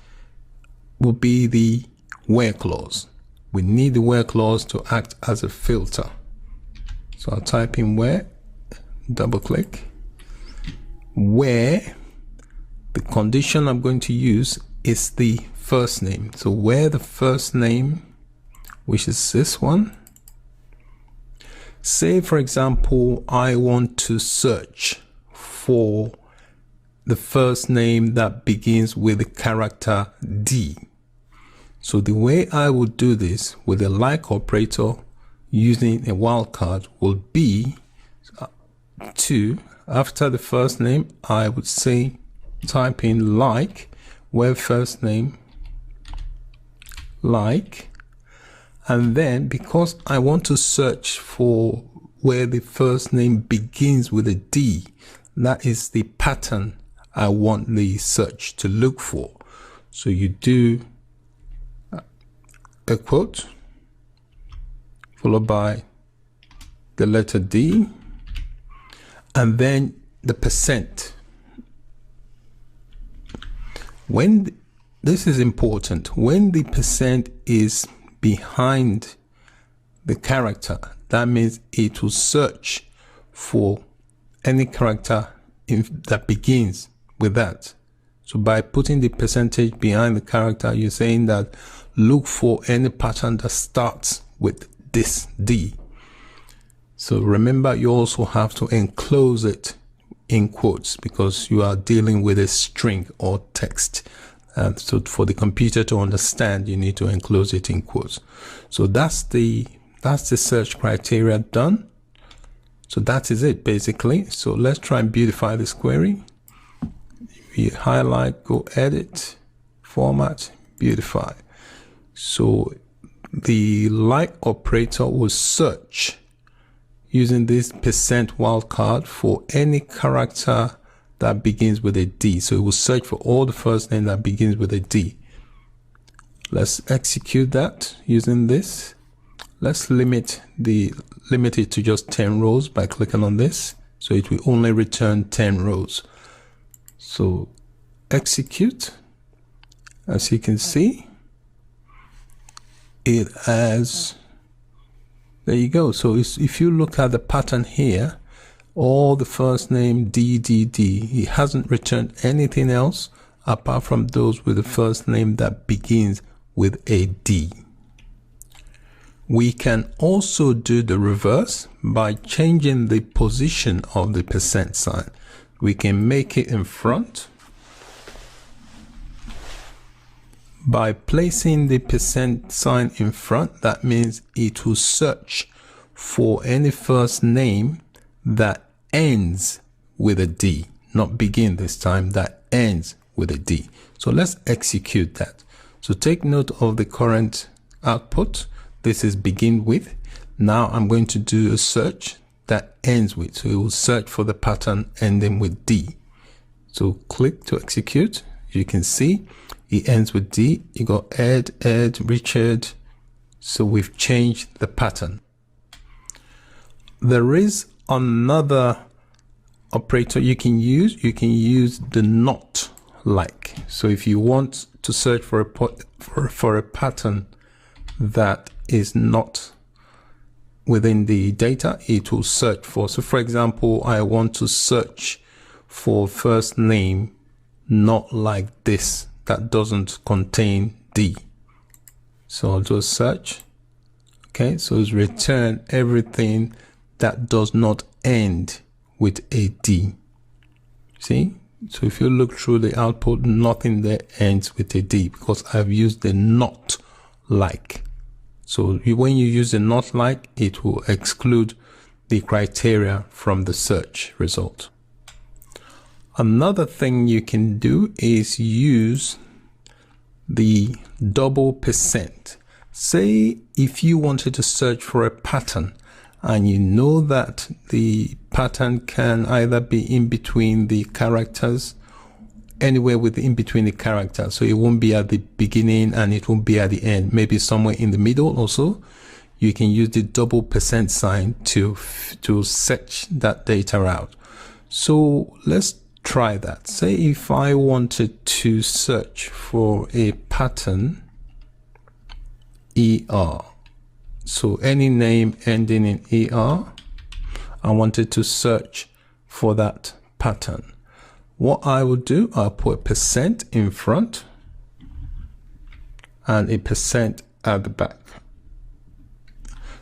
will be the where clause. We need the where clause to act as a filter. So I'll type in where, double click. Where, the condition I'm going to use is the first name. So where the first name, which is this one. Say for example, I want to search for the first name that begins with the character D. So the way I would do this with a like operator using a wildcard will be to, after the first name, I would say type in like, where first name like, and then because I want to search for where the first name begins with a D, that is the pattern I want the search to look for. So you do a quote followed by the letter D and then the percent. When this is important, when the percent is behind the character, that means it will search for any character that begins with that. So by putting the percentage behind the character, you're saying that look for any pattern that starts with this D. So remember, you also have to enclose it in quotes because you are dealing with a string or text. So for the computer to understand, you need to enclose it in quotes. So that's the search criteria done. So that is it basically. So let's try and beautify this query. We highlight, go edit, format, beautify. So the like operator will search using this percent wildcard for any character that begins with a D. So it will search for all the first name that begins with a D. Let's execute that using this. Let's limit it to just 10 rows by clicking on this. So it will only return 10 rows. So execute. As you can see, it has, there you go. So if you look at the pattern here, all the first name D, it hasn't returned anything else apart from those with the first name that begins with a D. We can also do the reverse by changing the position of the percent sign. We can make it in front by placing the percent sign in front. That means it will search for any first name that ends with a D, not begin this time, that ends with a D. So let's execute that. So take note of the current output. This is begin with. Now I'm going to do a search that ends with. So it will search for the pattern ending with D. So click to execute. You can see it ends with D. You got Ed, Richard. So we've changed the pattern. There is another operator you can use. You can use the not like. So if you want to search for a pattern that is not within the data, it will search for. So for example, I want to search for first name not like this, that doesn't contain D. So I'll just search. Okay, so it's return everything that does not end with a D. See? So if you look through the output, nothing there ends with a D because I've used the not like. So when you use the not like, it will exclude the criteria from the search result. Another thing you can do is use the $%. Say if you wanted to search for a pattern and you know that the pattern can either be in between the characters, anywhere in between the characters. So it won't be at the beginning and it won't be at the end, maybe somewhere in the middle also. You can use the $% sign to search that data out. So let's try that. Say if I wanted to search for a pattern ER. So any name ending in ER, I wanted to search for that pattern. What I will do, I'll put a % in front and a % at the back.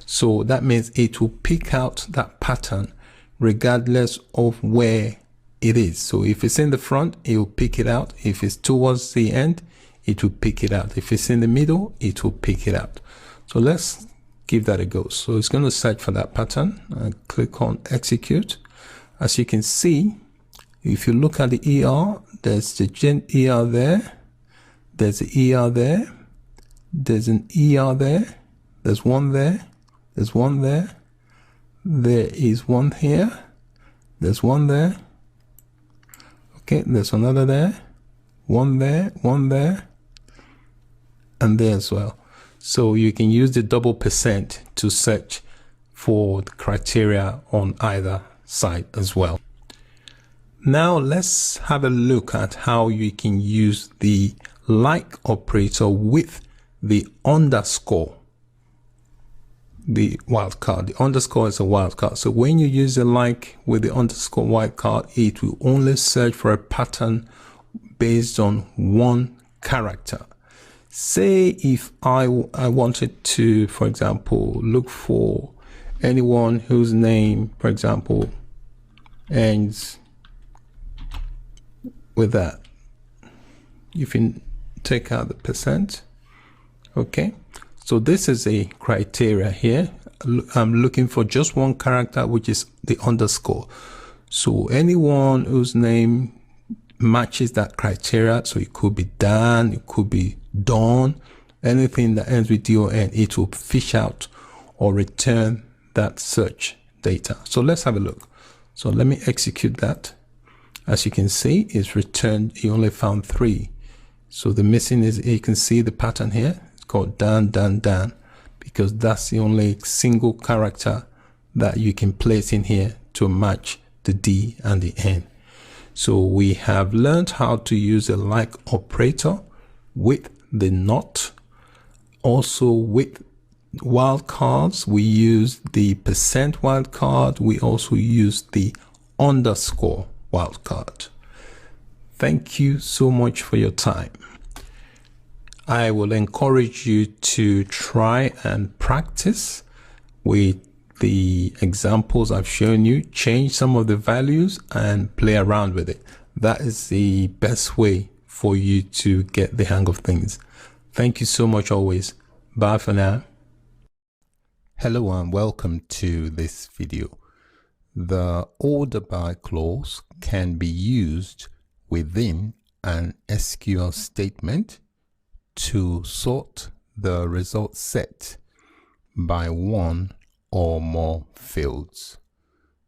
So that means it will pick out that pattern regardless of where it is. So if it's in the front, it will pick it out. If it's towards the end, it will pick it out. If it's in the middle, it will pick it out. So let's give that a go. So it's going to search for that pattern and click on execute. As you can see, if you look at the ER, there's the gen ER there, there's the ER there, there's an ER there, there's one there, there's one there, there is one here, there's one there, okay, there's another there, one there, and there as well. So you can use the $% to search for the criteria on either side as well. Now let's have a look at how you can use the like operator with the underscore, the wildcard. The underscore is a wildcard. So when you use the like with the underscore wildcard, it will only search for a pattern based on one character. Say if I wanted to, for example, look for anyone whose name, for example, ends with that. You can take out the %. Okay, so this is a criteria here. I'm looking for just one character, which is the underscore. So anyone whose name matches that criteria, so it could be Dan, it could be Dawn, anything that ends with DON, it will fish out or return that search data. So let's have a look. So let me execute that. As you can see, it's returned, you only found 3. So the missing is, you can see the pattern here, it's called Dan, because that's the only single character that you can place in here to match the D and the N. So we have learned how to use a like operator with the not. Also with wildcards, we use the % wildcard. We also use the underscore wildcard. Thank you so much for your time. I will encourage you to try and practice with the examples I've shown you, change some of the values and play around with it. That is the best way for you to get the hang of things. Thank you so much always. Bye for now. Hello and welcome to this video. The order by clause can be used within an SQL statement to sort the result set by one or more fields.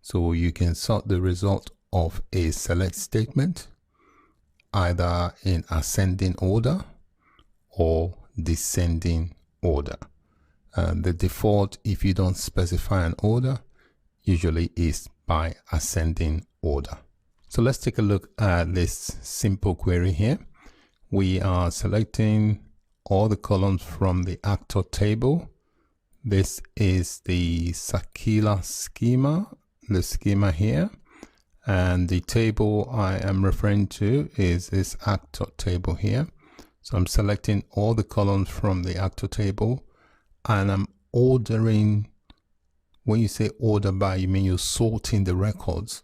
So you can sort the result of a select statement either in ascending order or descending order. The default, if you don't specify an order, usually is by ascending order. So let's take a look at this simple query here. We are selecting all the columns from the actor table. This is the circular schema, the schema here. And the table I am referring to is this actor table here. So I'm selecting all the columns from the actor table, and I'm ordering. When you say order by, you mean you're sorting the records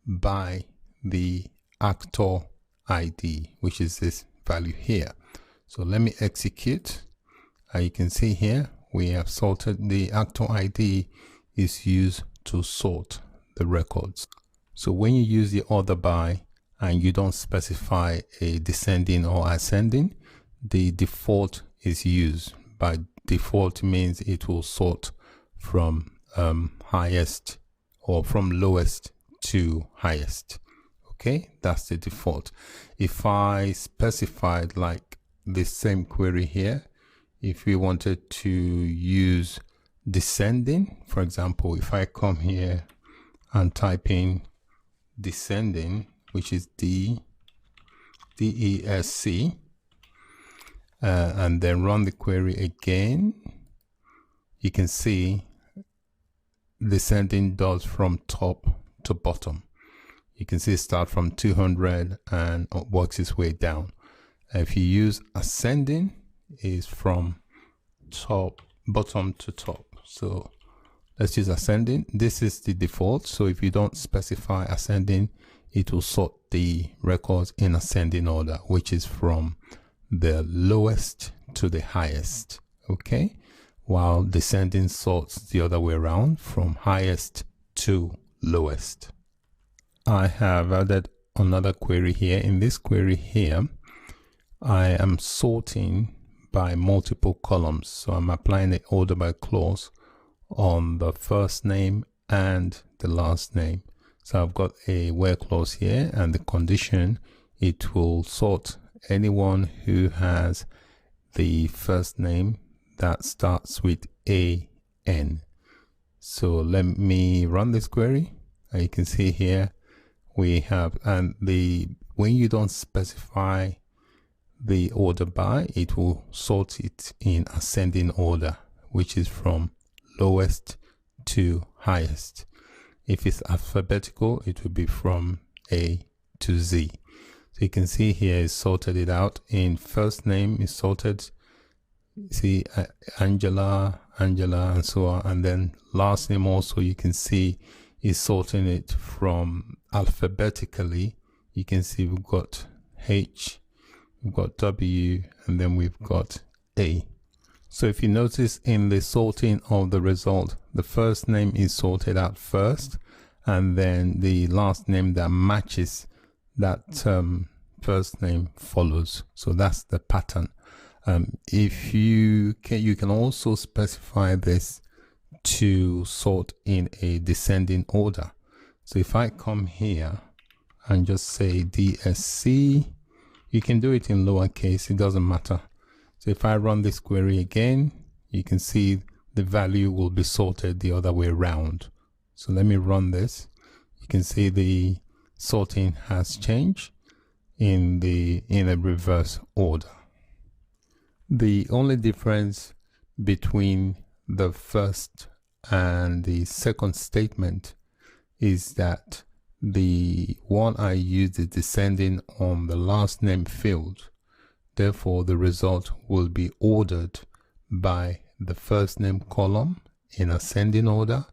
by the actor ID, which is this value here. So let me execute. You can see here we have sorted. The actor ID is used to sort the records. So when you use the order by and you don't specify a descending or ascending, the default is used. By default means it will sort from highest or from lowest to highest. Okay, that's the default. If I specified, like this same query here, if we wanted to use descending, for example, if I come here and type in descending, which is DESC, and then run the query again, you can see descending does from top to bottom. You can see it start from 200 and works its way down. If you use ascending, is from bottom to top. So let's use ascending. This is the default. So if you don't specify ascending, it will sort the records in ascending order, which is from the lowest to the highest. Okay, while descending sorts the other way around, from highest to lowest. I have added another query here. In this query here, I am sorting by multiple columns. So I'm applying the order by clause on the first name and the last name. So I've got a where clause here, and the condition, it will sort anyone who has the first name that starts with AN. So let me run this query. You can see here we have, and when you don't specify the order by, it will sort it in ascending order, which is from lowest to highest. If it's alphabetical, it will be from A to Z. So you can see here it's sorted it out. In first name is sorted, see Angela, and so on. And then last name also, you can see is sorting it from alphabetically. You can see we've got H, we've got W, and then we've got A. So if you notice in the sorting of the result, the first name is sorted out first, and then the last name that matches that first name follows. So that's the pattern. If you can also specify this to sort in a descending order. So if I come here and just say DSC, you can do it in lowercase, it doesn't matter. So if I run this query again, you can see the value will be sorted the other way around. So let me run this. You can see the sorting has changed in a reverse order. The only difference between the first and the second statement is that the one I used is descending on the last name field. Therefore, the result will be ordered by the first name column in ascending order,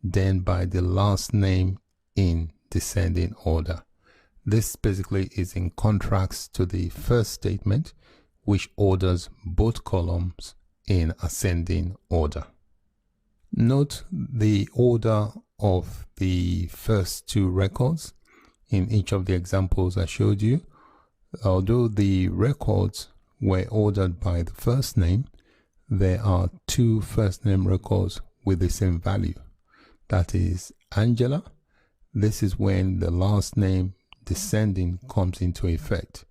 then by the last name in descending order. This basically is in contrast to the first statement, which orders both columns in ascending order. Note the order of the first two records in each of the examples I showed you. Although the records were ordered by the first name, there are two first name records with the same value. That is Angela. This is when the last name descending comes into effect,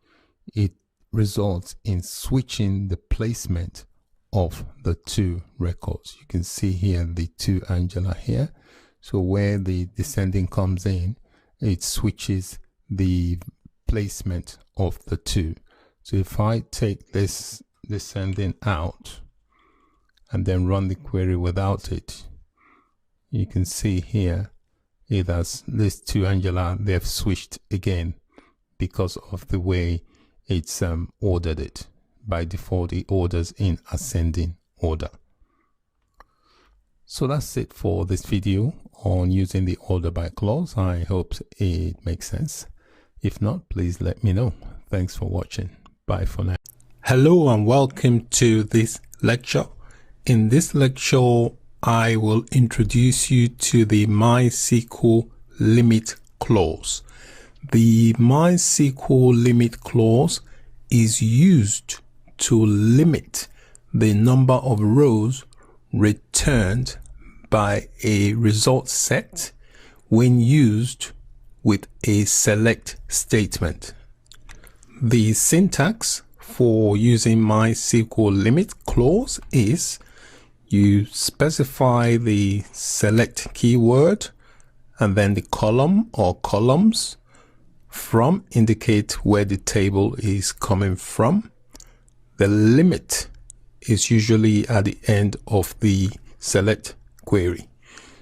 it results in switching the placement of the two records. You can see here the two Angela here. So where the descending comes in, it switches the placement of the two. So if I take this descending out and then run the query without it, you can see here it has these two Angela, they've switched again because of the way it's ordered it. By default, it orders in ascending order. So that's it for this video on using the order by clause. I hope it makes sense. If not, please let me know. Thanks for watching. Bye for now. Hello and welcome to this lecture. In this lecture, I will introduce you to the MySQL limit clause. The MySQL limit clause is used to limit the number of rows returned by a result set when used with a select statement. The syntax for using MySQL limit clause is you specify the select keyword and then the column or columns from indicate where the table is coming from. The limit is usually at the end of the select query.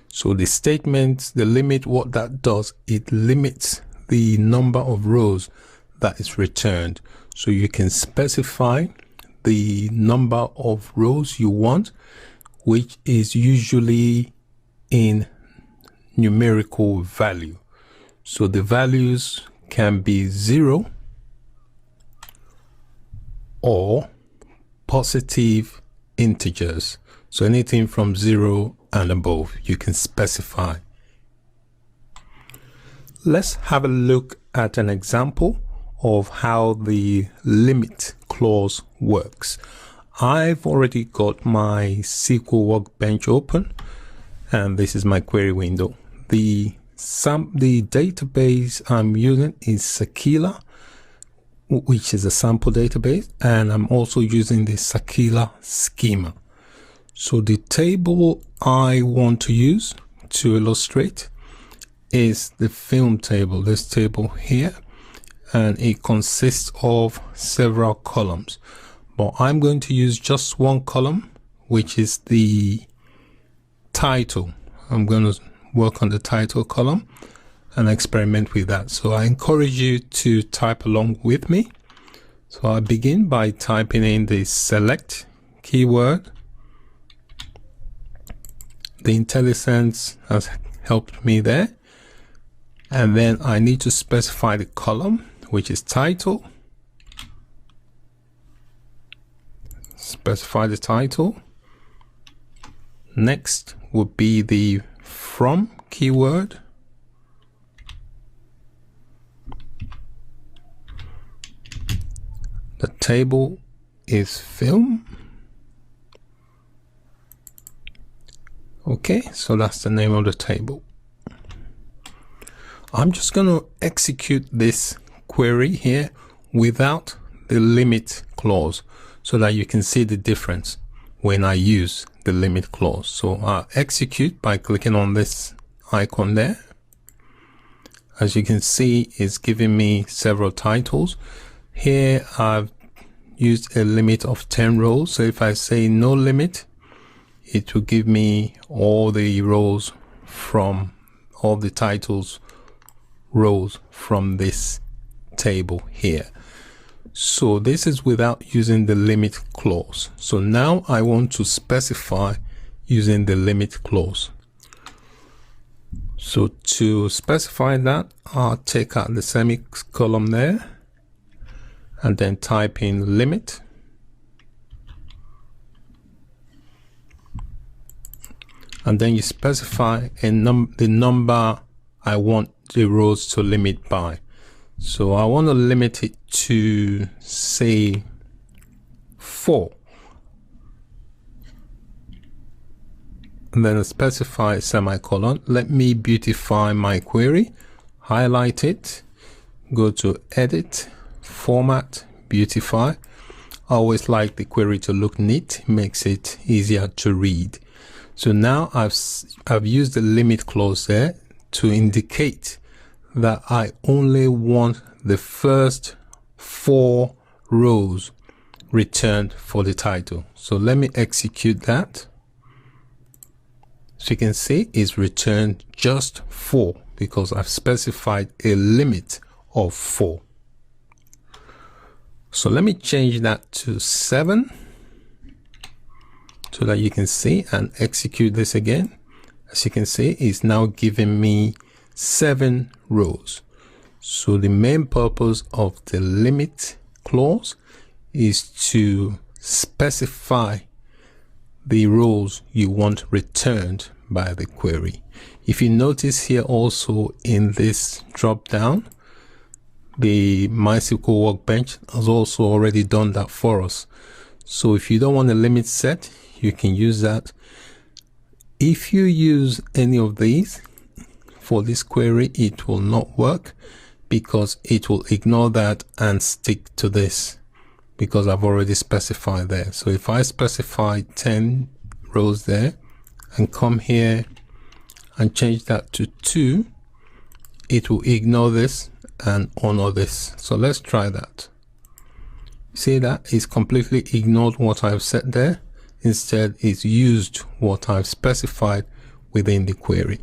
So the statement, the limit, what that does, it limits the number of rows that is returned. So you can specify the number of rows you want, which is usually in numerical value. So the values can be 0 or positive integers. So anything from 0 and above, you can specify. Let's have a look at an example of how the limit clause works. I've already got my SQL Workbench open, and this is my query window. The database I'm using is Sakila, which is a sample database, and I'm also using the Sakila schema. So the table I want to use to illustrate is the film table, this table here, and it consists of several columns. But I'm going to use just one column, which is the title. I'm going to work on the title column and experiment with that. So I encourage you to type along with me. So I begin by typing in the select keyword. The IntelliSense has helped me there. And then I need to specify the column, which is title. Specify the title. Next would be the from keyword. The table is film. Okay, so that's the name of the table. I'm just going to execute this query here without the limit clause so that you can see the difference when I use the limit clause. So I'll execute by clicking on this icon there. As you can see, it's giving me several titles. Here I've used a limit of 10 rows. So if I say no limit, it will give me all the rows from all the titles rows from this table here. So this is without using the limit clause. So now I want to specify using the limit clause. So to specify that, I'll take out the semicolon there and then type in limit. And then you specify the number I want the rows to limit by. So I want to limit it to, say, 4. And then I specify semicolon. Let me beautify my query, highlight it, go to Edit, Format, Beautify. I always like the query to look neat, makes it easier to read. So now I've used the limit clause there to indicate that I only want the first 4 rows returned for the title. So let me execute that. So you can see it's returned just 4 because I've specified a limit of 4. So let me change that to 7 so that you can see, and execute this again. As you can see, it's now giving me 7 rows. So the main purpose of the limit clause is to specify the rows you want returned by the query. If you notice here also in this drop down, the MySQL Workbench has also already done that for us. So if you don't want a limit set, you can use that. If you use any of these for this query, it will not work because it will ignore that and stick to this because I've already specified there. So if I specify 10 rows there and come here and change that to 2, it will ignore this and honor this. So let's try that. See that it's completely ignored what I've set there. Instead, it's used what I've specified within the query.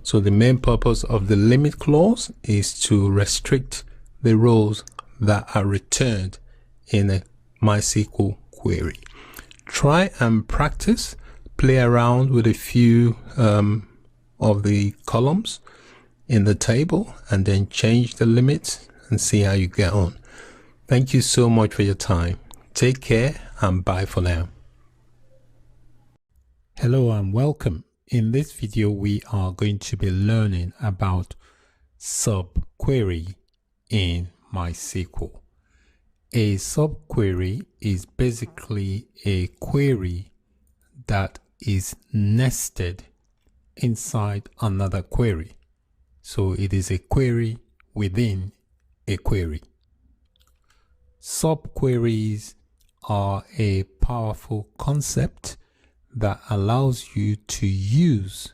So the main purpose of the limit clause is to restrict the rows that are returned in a MySQL query. Try and practice, play around with a few of the columns in the table and then change the limits and see how you get on. Thank you so much for your time. Take care and bye for now. Hello and welcome. In this video, we are going to be learning about subquery in MySQL. A subquery is basically a query that is nested inside another query. So it is a query within a query. Subqueries are a powerful concept that allows you to use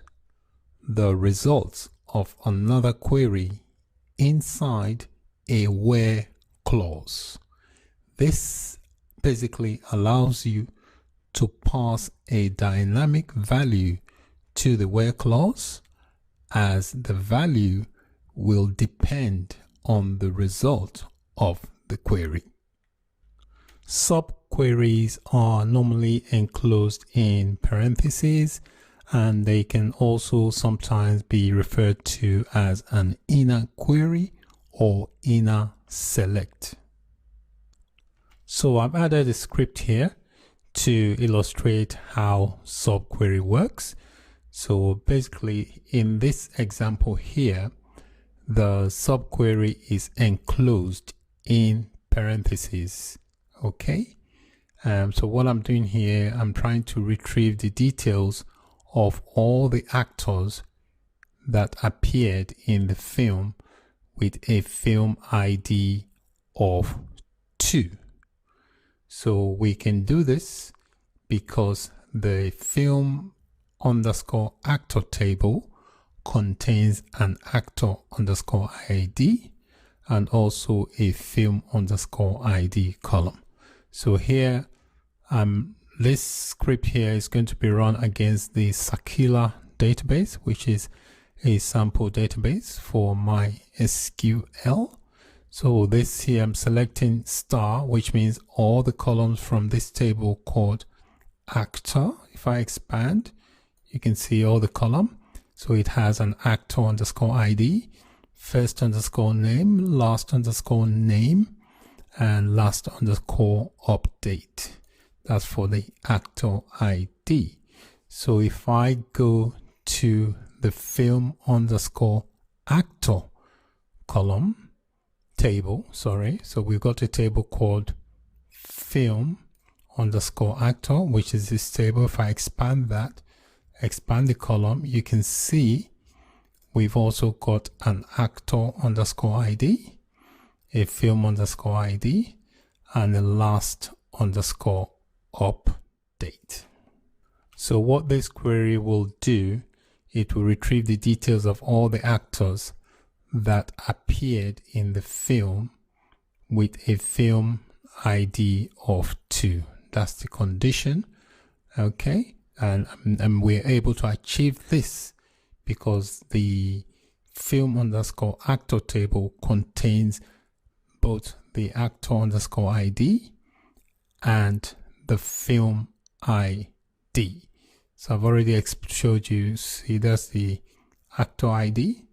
the results of another query inside a where clause. This basically allows you to pass a dynamic value to the where clause, as the value will depend on the result of the query. Subqueries are normally enclosed in parentheses, and they can also sometimes be referred to as an inner query or inner select. So I've added a script here to illustrate how subquery works. So basically in this example here, the subquery is enclosed in parentheses. Okay, so what I'm doing here, I'm trying to retrieve the details of all the actors that appeared in the film with a film ID of 2. So we can do this because the film underscore actor table contains an actor underscore ID and also a film underscore ID column. So here, this script here is going to be run against the Circular database, which is a sample database for MySQL. So this here, I'm selecting star, which means all the columns from this table called actor. If I expand, you can see all the column. So it has an actor underscore ID, first underscore name, last underscore name, and last underscore update. That's for the actor ID. So if I go to the film underscore actor column table, so we've got a table called film underscore actor, which is this table. If I expand that, expand the column, you can see we've also got an actor underscore ID. a film underscore ID, and a last underscore update. So what this query will do, it will retrieve the details of all the actors that appeared in the film with a film ID of 2. That's the condition. Okay, and we're able to achieve this because the film underscore actor table contains both the actor underscore ID and the film ID. So I've already showed you, see, that's the actor ID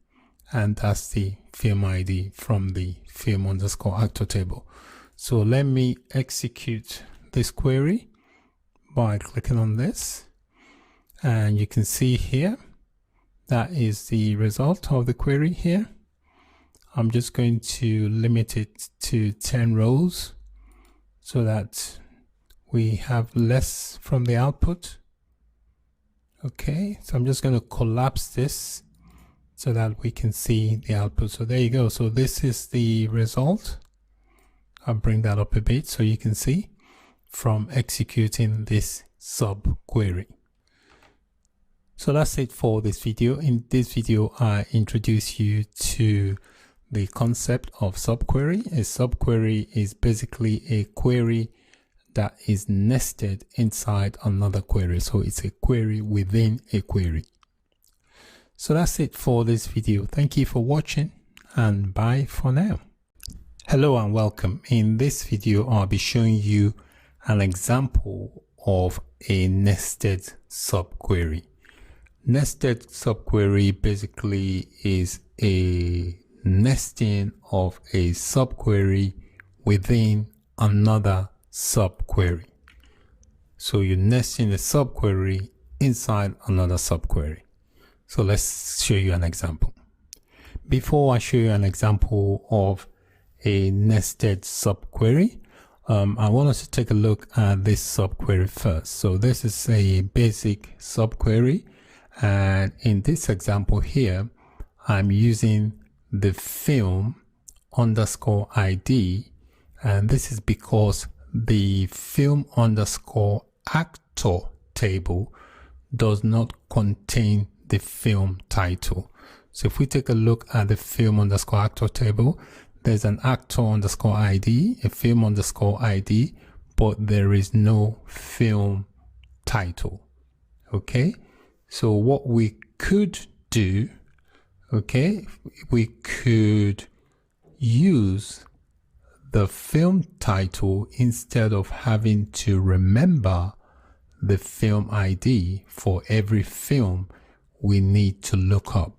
and that's the film ID from the film underscore actor table. So let me execute this query by clicking on this, and you can see here that is the result of the query here. I'm just going to limit it to 10 rows so that we have less from the output. Okay, so I'm just going to collapse this so that we can see the output. So there you go. So this is the result. I'll bring that up a bit so you can see from executing this sub query. So that's it for this video. In this video, I introduce you to the concept of subquery. A subquery is basically a query that is nested inside another query. So it's a query within a query. So that's it for this video. Thank you for watching and bye for now. Hello and welcome. In this video, I'll be showing you an example of a nested subquery. Nested subquery basically is a nesting of a subquery within another subquery. So you're nesting a subquery inside another subquery. So let's show you an example. Before I show you an example of a nested subquery, I want us to take a look at this subquery first. So this is a basic subquery, and in this example here, I'm using the film underscore ID, and this is because the film underscore actor table does not contain the film title. So if we take a look at the film underscore actor table, there's an actor underscore ID, a film underscore ID, but there is no film title. Okay, so what we could do, okay, we could use the film title instead of having to remember the film ID for every film we need to look up.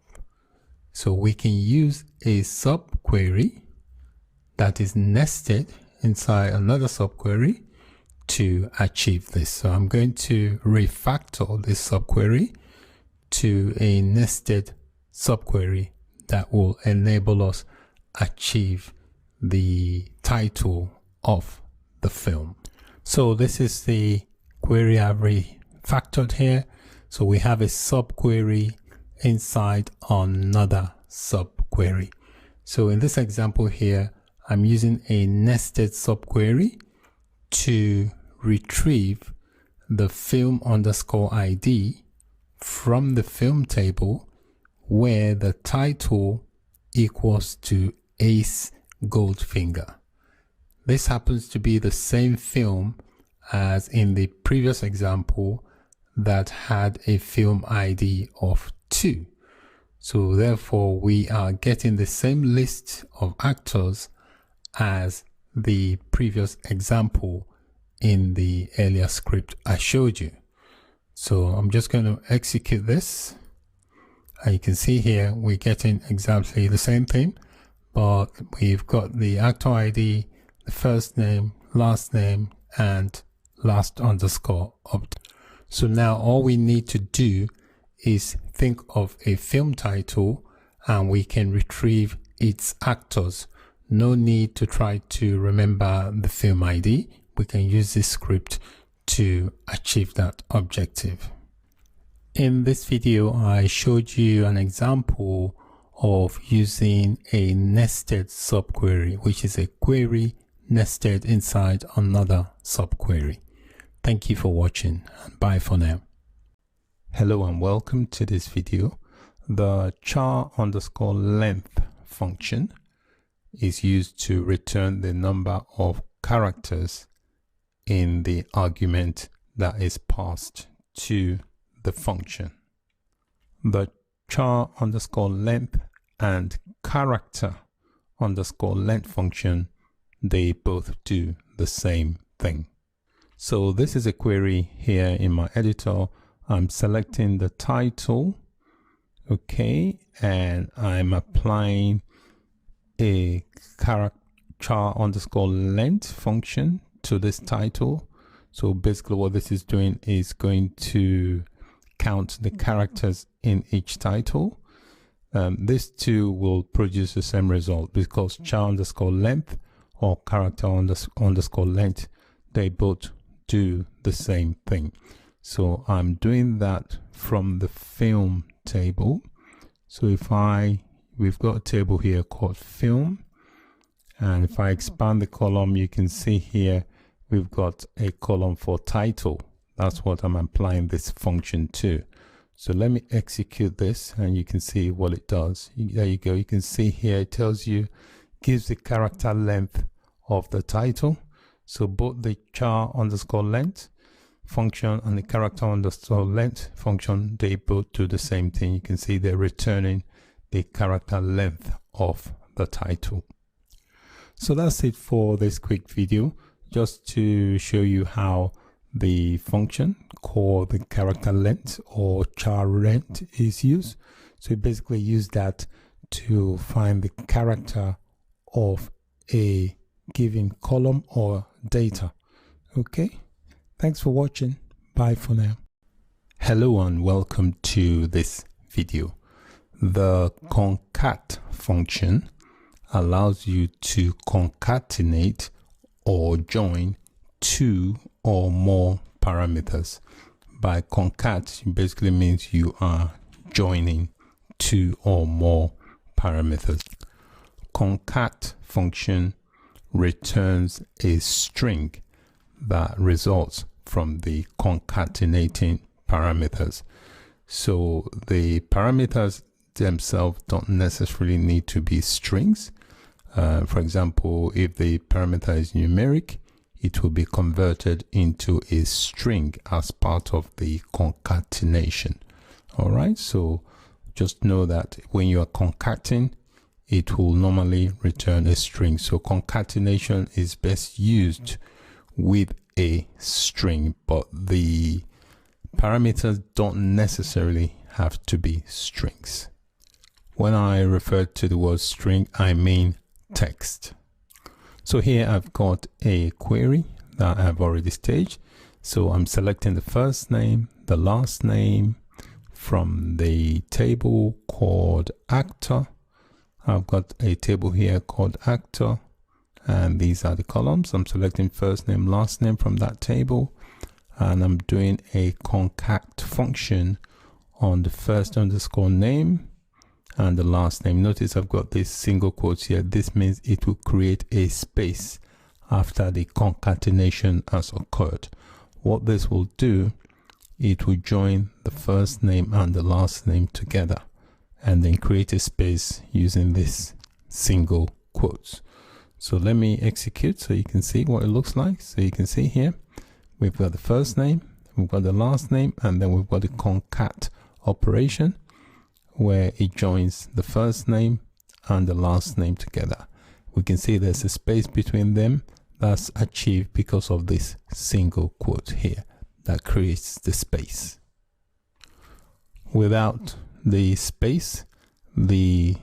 So we can use a subquery that is nested inside another subquery to achieve this. So I'm going to refactor this subquery to a nested subquery that will enable us achieve the title of the film. So this is the query I've refactored here. So we have a subquery inside another subquery. So in this example here, I'm using a nested subquery to retrieve the film underscore ID from the film table where the title equals to Ace Goldfinger. This happens to be the same film as in the previous example that had a film ID of 2. So therefore we are getting the same list of actors as the previous example in the earlier script I showed you. So I'm just going to execute this. And you can see here we're getting exactly the same thing, but we've got the actor ID, the first name, and last underscore update. So now all we need to do is think of a film title and we can retrieve its actors. No need to try to remember the film ID. We can use this script to achieve that objective. In this video, I showed you an example of using a nested subquery, which is a query nested inside another subquery. Thank you for watching and bye for now. Hello and welcome to this video. The char_length function is used to return the number of characters in the argument that is passed to the function. The char_length and character_length function, they both do the same thing. So this is a query here in my editor. I'm selecting the title, okay, and I'm applying a char_length function to this title. So basically what this is doing is going to count the characters in each title. These two will produce the same result because char_length or character_length, they both do the same thing. So I'm doing that from the film table. So we've got a table here called film, and if I expand the column, you can see here we've got a column for title. That's what I'm applying this function to. So let me execute this and you can see what it does. There you go. You can see here it tells you, gives the character length of the title. So both the char_length function and the character_length function, they both do the same thing. You can see they're returning the character length of the title. So that's it for this quick video, just to show you how the function called the character length or char length is used. So you basically use that to find the character of a given column or data. Okay, thanks for watching. Bye for now. Hello and welcome to this video. The concat function allows you to concatenate or join two or more parameters. By concat, it basically means you are joining two or more parameters. Concat function returns a string that results from the concatenating parameters. So the parameters themselves don't necessarily need to be strings. For example, if the parameter is numeric, it will be converted into a string as part of the concatenation. All right, so just know that when you are concatenating, it will normally return a string. So concatenation is best used with a string, but the parameters don't necessarily have to be strings. When I refer to the word string, I mean text. So here I've got a query that I've already staged. So I'm selecting the first name, the last name from the table called actor. I've got a table here called actor, and these are the columns. I'm selecting first name, last name from that table, and I'm doing a concat function on the first underscore name and the last name. Notice I've got this single quotes here. This means it will create a space after the concatenation has occurred. What this will do, it will join the first name and the last name together and then create a space using this single quotes. So let me execute so you can see what it looks like. So you can see here we've got the first name, we've got the last name, and then we've got the concat operation where it joins the first name and the last name together. We can see there's a space between them that's achieved because of this single quote here that creates the space. Without the space, the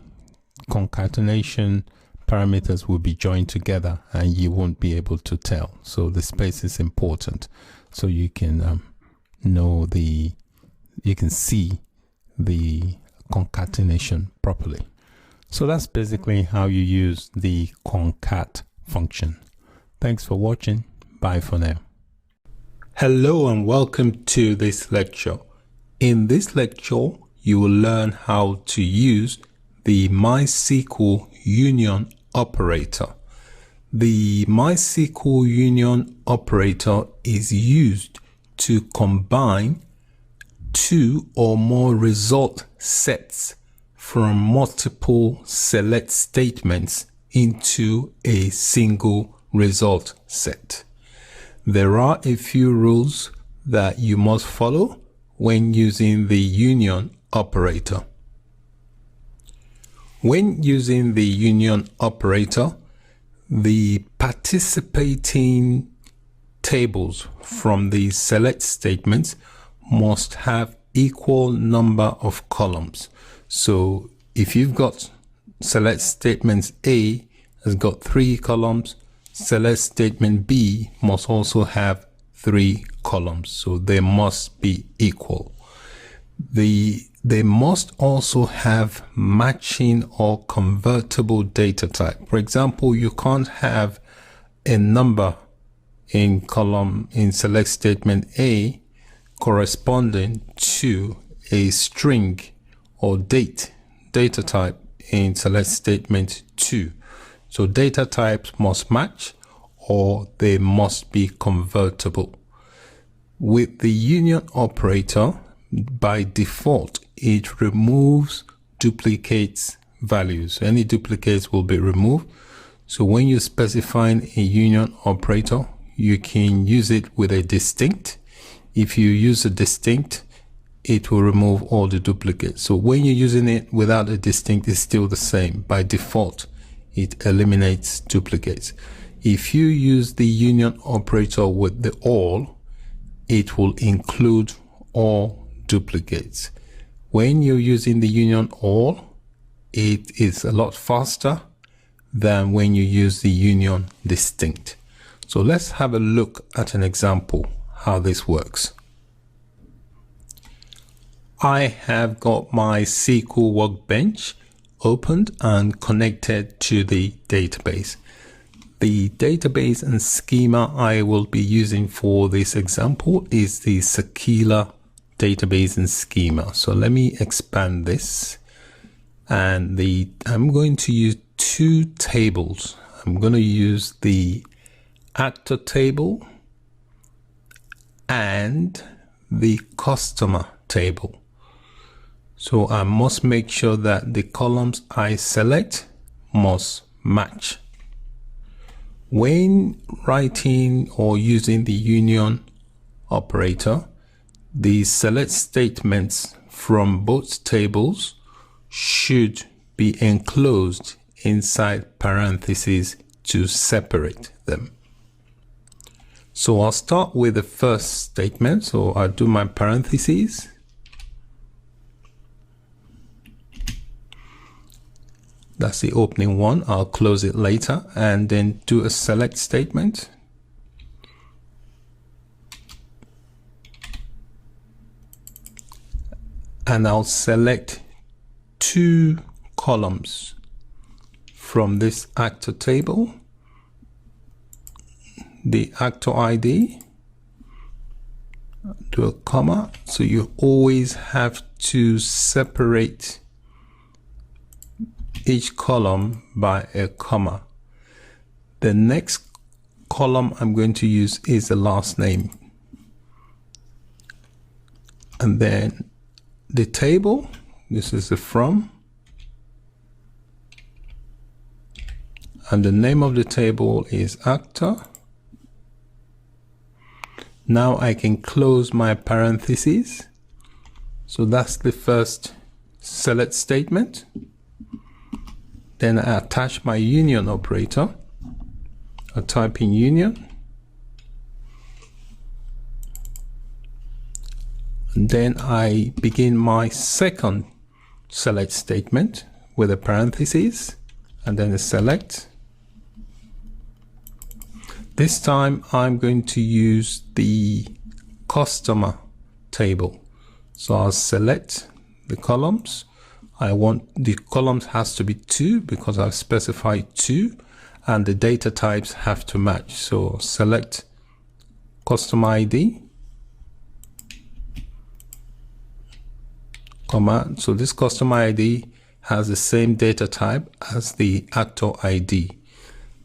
concatenation parameters will be joined together and you won't be able to tell. So the space is important so you can you can see the concatenation properly. So that's basically how you use the concat function. Thanks for watching. Bye for now. Hello and welcome to this lecture. In this lecture, you will learn how to use the MySQL union operator. The MySQL union operator is used to combine two or more result sets from multiple select statements into a single result set. There are a few rules that you must follow when using the union operator. When using the union operator, the participating tables from the select statements must have equal number of columns. So if you've got select statements A has got 3 columns, select statement B must also have 3 columns. So they must be equal. They must also have matching or convertible data type. For example, you can't have a number in select statement A corresponding to a string or data type in select statement 2. So data types must match or they must be convertible. With the union operator, by default, it removes duplicates values. Any duplicates will be removed. So when you're specifying a union operator, you can use it with a distinct. If you use a distinct, it will remove all the duplicates. So when you're using it without a distinct, it's still the same. By default, it eliminates duplicates. If you use the union operator with the all, it will include all duplicates. When you're using the union all, it is a lot faster than when you use the union distinct. So let's have a look at an example how this works. I have got my SQL workbench opened and connected to the database. The database and schema I will be using for this example is the SQL database and schema. So let me expand this, and I'm going to use 2 tables. I'm going to use the actor table and the customer table. So I must make sure that the columns I select must match. When writing or using the union operator, the select statements from both tables should be enclosed inside parentheses to separate them. So I'll start with the first statement. So I'll do my parentheses. That's the opening one. I'll close it later and then do a select statement. And I'll select 2 columns from this actor table. The actor ID, do a comma. So you always have to separate each column by a comma. The next column I'm going to use is the last name. And then the table, this is the from. And the name of the table is actor. Now I can close my parentheses. So that's the first select statement. Then I attach my union operator. I type in union. And then I begin my second select statement with a parenthesis and then a select. This time I'm going to use the customer table. So I'll select the columns. I want the columns has to be 2 because I've specified 2, and the data types have to match. So select customer ID, comma. So this customer ID has the same data type as the actor ID.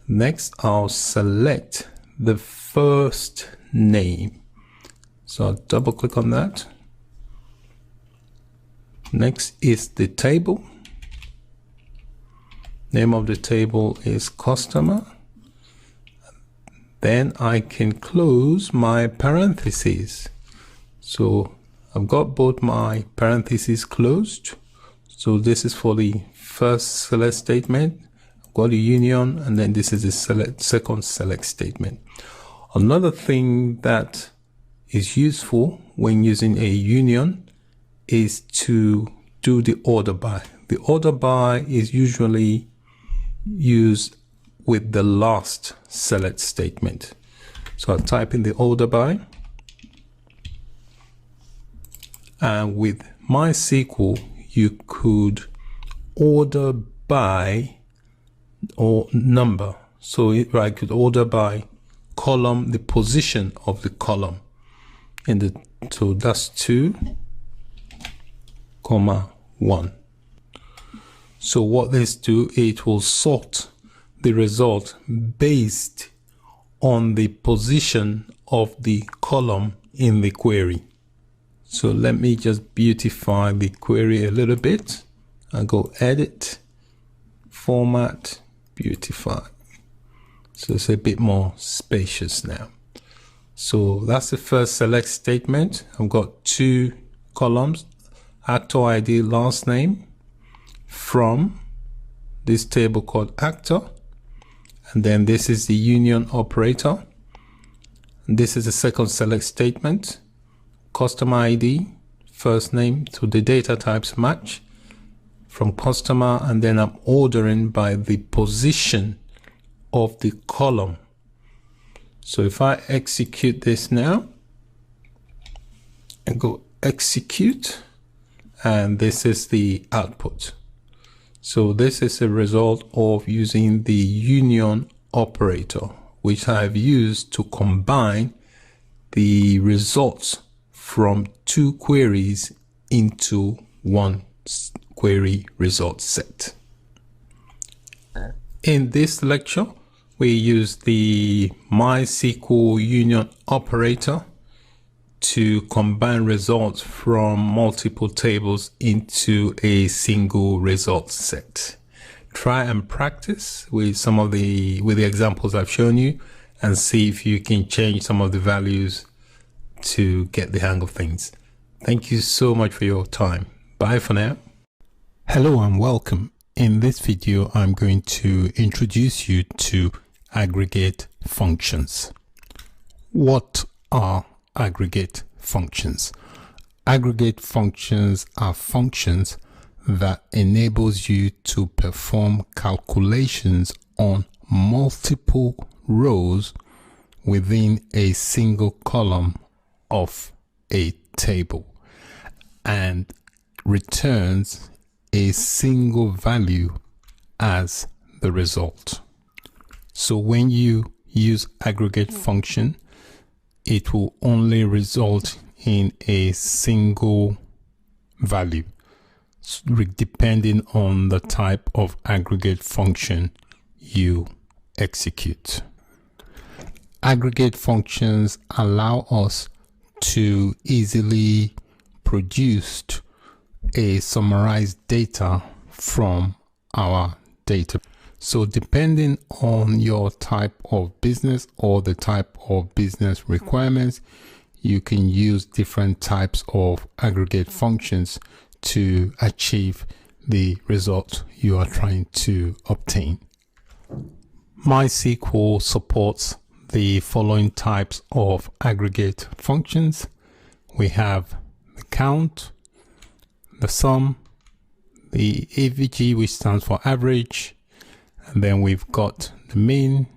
Next, I'll select the first name. So I'll double click on that. Next is the table. Name of the table is customer. Then I can close my parentheses. So I've got both my parentheses closed. So this is for the first select statement. I've got a union, and then this is the second select statement. Another thing that is useful when using a union is to do the order by. The order by is usually used with the last select statement. So I'll type in the order by, and with MySQL you could order by or number. So I could order by column, the position of the column in the, so that's 2, 1. So what this do, it will sort the result based on the position of the column in the query. So let me just beautify the query a little bit. I'll go edit, format, beautify. So it's a bit more spacious now. So that's the first select statement. I've got 2 columns, actor ID, last name, from this table called actor, and then this is the union operator, and this is the second select statement, customer ID, first name, so the data types match from customer, and then I'm ordering by the position of the column. So if I execute this now and go execute, and this is the output. So this is a result of using the union operator, which I've used to combine the results from 2 queries into one query result set. In this lecture, we use the MySQL union operator to combine results from multiple tables into a single result set. Try and practice with some of the examples I've shown you, and see if you can change some of the values to get the hang of things. Thank you so much for your time. Bye for now. Hello and welcome. In this video, I'm going to introduce you to aggregate functions. What are aggregate functions? Aggregate functions are functions that enables you to perform calculations on multiple rows within a single column of a table, and returns a single value as the result. So when you use aggregate function, it will only result in a single value, depending on the type of aggregate function you execute. Aggregate functions allow us to easily produce a summarized data from our data. So depending on your type of business or the type of business requirements, you can use different types of aggregate functions to achieve the result you are trying to obtain. MySQL supports the following types of aggregate functions. We have the count, the sum, the AVG, which stands for average, and then we've got the min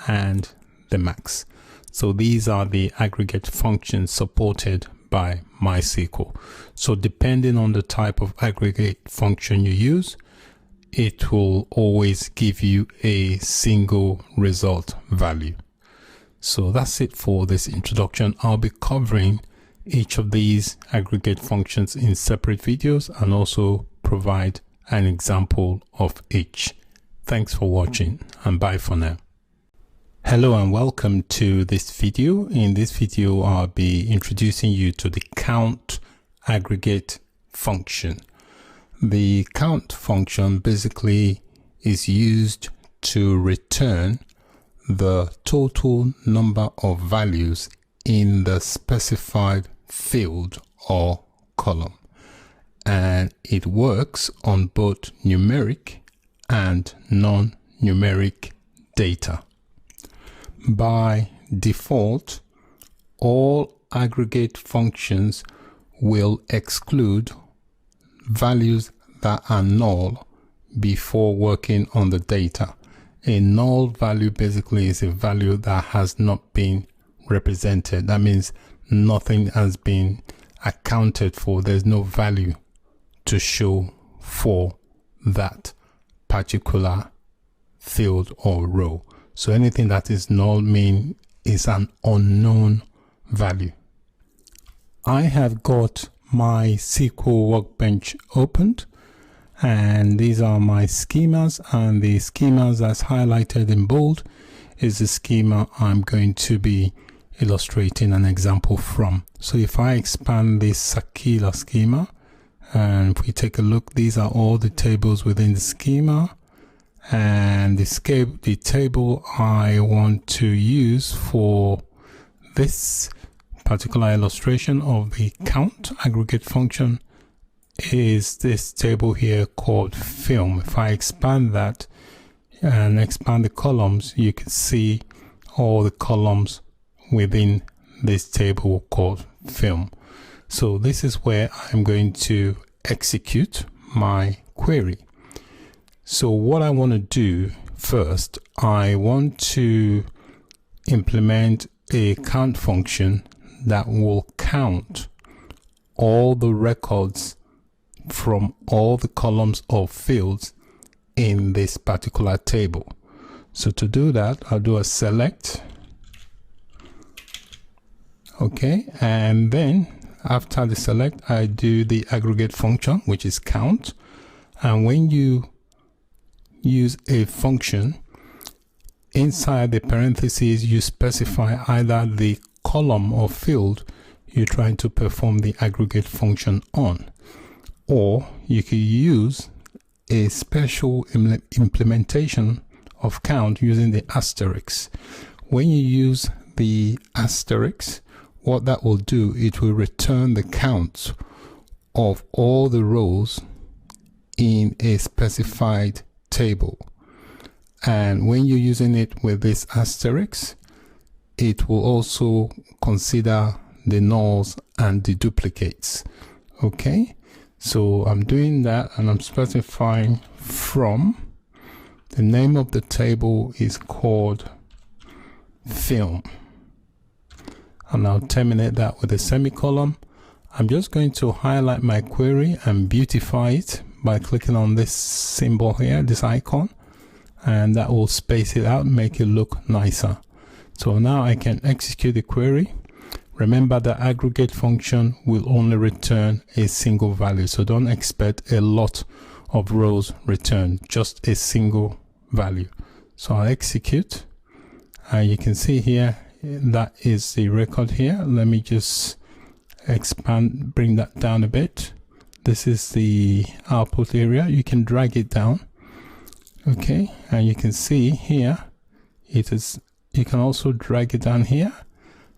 and the max. So these are the aggregate functions supported by MySQL. So depending on the type of aggregate function you use, it will always give you a single result value. So that's it for this introduction. I'll be covering each of these aggregate functions in separate videos and also provide an example of each. Thanks for watching and bye for now. Hello and welcome to this video. In this video, I'll be introducing you to the count aggregate function. The count function basically is used to return the total number of values in the specified field or column, and it works on both numeric and non-numeric data. By default, all aggregate functions will exclude values that are null before working on the data. A null value basically is a value that has not been represented. That means nothing has been accounted for. There's no value to show for that particular field or row. So anything that is null is an unknown value. I have got my SQL workbench opened, and these are my schemas, and the schemas that's highlighted in bold is the schema I'm going to be illustrating an example from. So if I expand this circular schema, and if we take a look, these are all the tables within the schema, and the table I want to use for this particular illustration of the count aggregate function is this table here called film. If I expand that and expand the columns, you can see all the columns within this table called film. So this is where I'm going to execute my query. So what I want to do first, I want to implement a count function that will count all the records from all the columns or fields in this particular table. So to do that, I'll do a select. Okay, and then after the select, I do the aggregate function, which is count. And when you use a function, inside the parentheses, you specify either the column or field you're trying to perform the aggregate function on, or you can use a special implementation of count using the asterisk. When you use the asterisk, what that will do, it will return the count of all the rows in a specified table. And when you're using it with this asterisk, it will also consider the nulls and the duplicates. Okay, so I'm doing that, and I'm specifying from the name of the table is called film, and I'll terminate that with a semicolon. I'm just going to highlight my query and beautify it by clicking on this symbol here, this icon, and that will space it out, make it look nicer. So now I can execute the query. Remember, the aggregate function will only return a single value, so don't expect a lot of rows returned, just a single value. So I'll execute, and you can see here that is the record here. Let me just expand, bring that down a bit. This is the output area. You can drag it down. Okay, and you can see here it is. You can also drag it down here.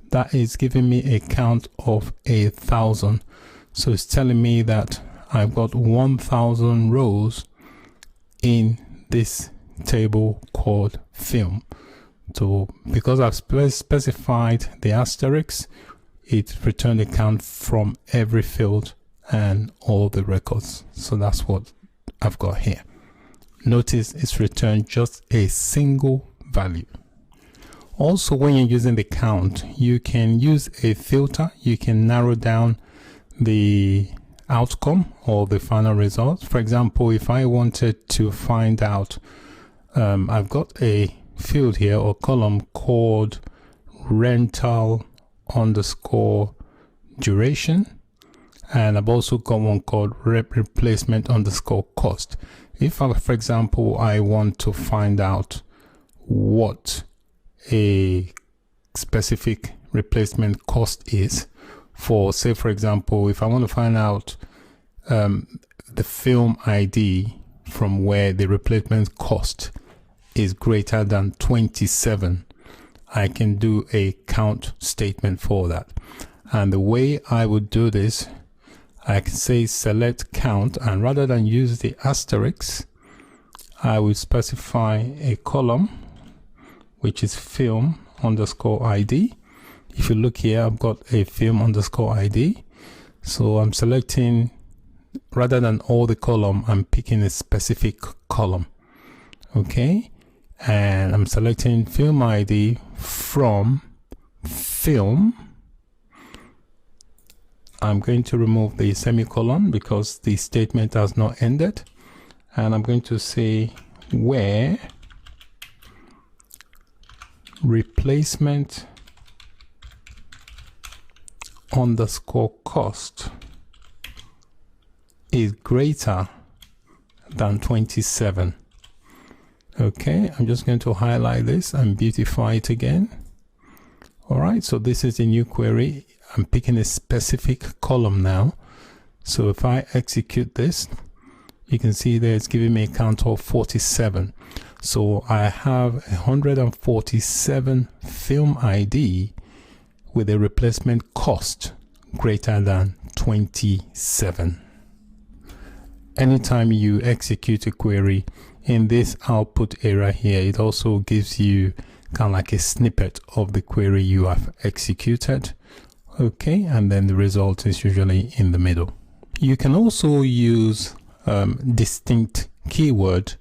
That is giving me a count of 1,000. So it's telling me that I've got 1,000 rows in this table called film. So because I've specified the asterisk, it returned a count from every field and all the records. So that's what I've got here. Notice it's returned just a single value. Also, when you're using the count, you can use a filter. You can narrow down the outcome or the final result. For example, if I wanted to find out, I've got a field here or column called rental_duration, and I've also got one called replacement underscore cost. If, for example, I want to find out what a specific replacement cost is for, say, for example, if I want to find out the film ID from where the replacement cost is greater than 27, I can do a count statement for that. And the way I would do this, I can say select count, and rather than use the asterisk, I will specify a column which is film underscore ID. If you look here, I've got a film underscore ID. So I'm selecting, rather than all the column, I'm picking a specific column. Okay, and I'm selecting film ID from film. I'm going to remove the semicolon because the statement has not ended, and I'm going to say where replacement underscore cost is greater than 27. Okay, I'm just going to highlight this and beautify it again. All right, so this is a new query. I'm picking a specific column now. So if I execute this, you can see there it's giving me a count of 47. So I have 147 film ID with a replacement cost greater than 27. Anytime you execute a query in this output area here, it also gives you kind of like a snippet of the query you have executed. Okay, and then the result is usually in the middle. You can also use distinct keyword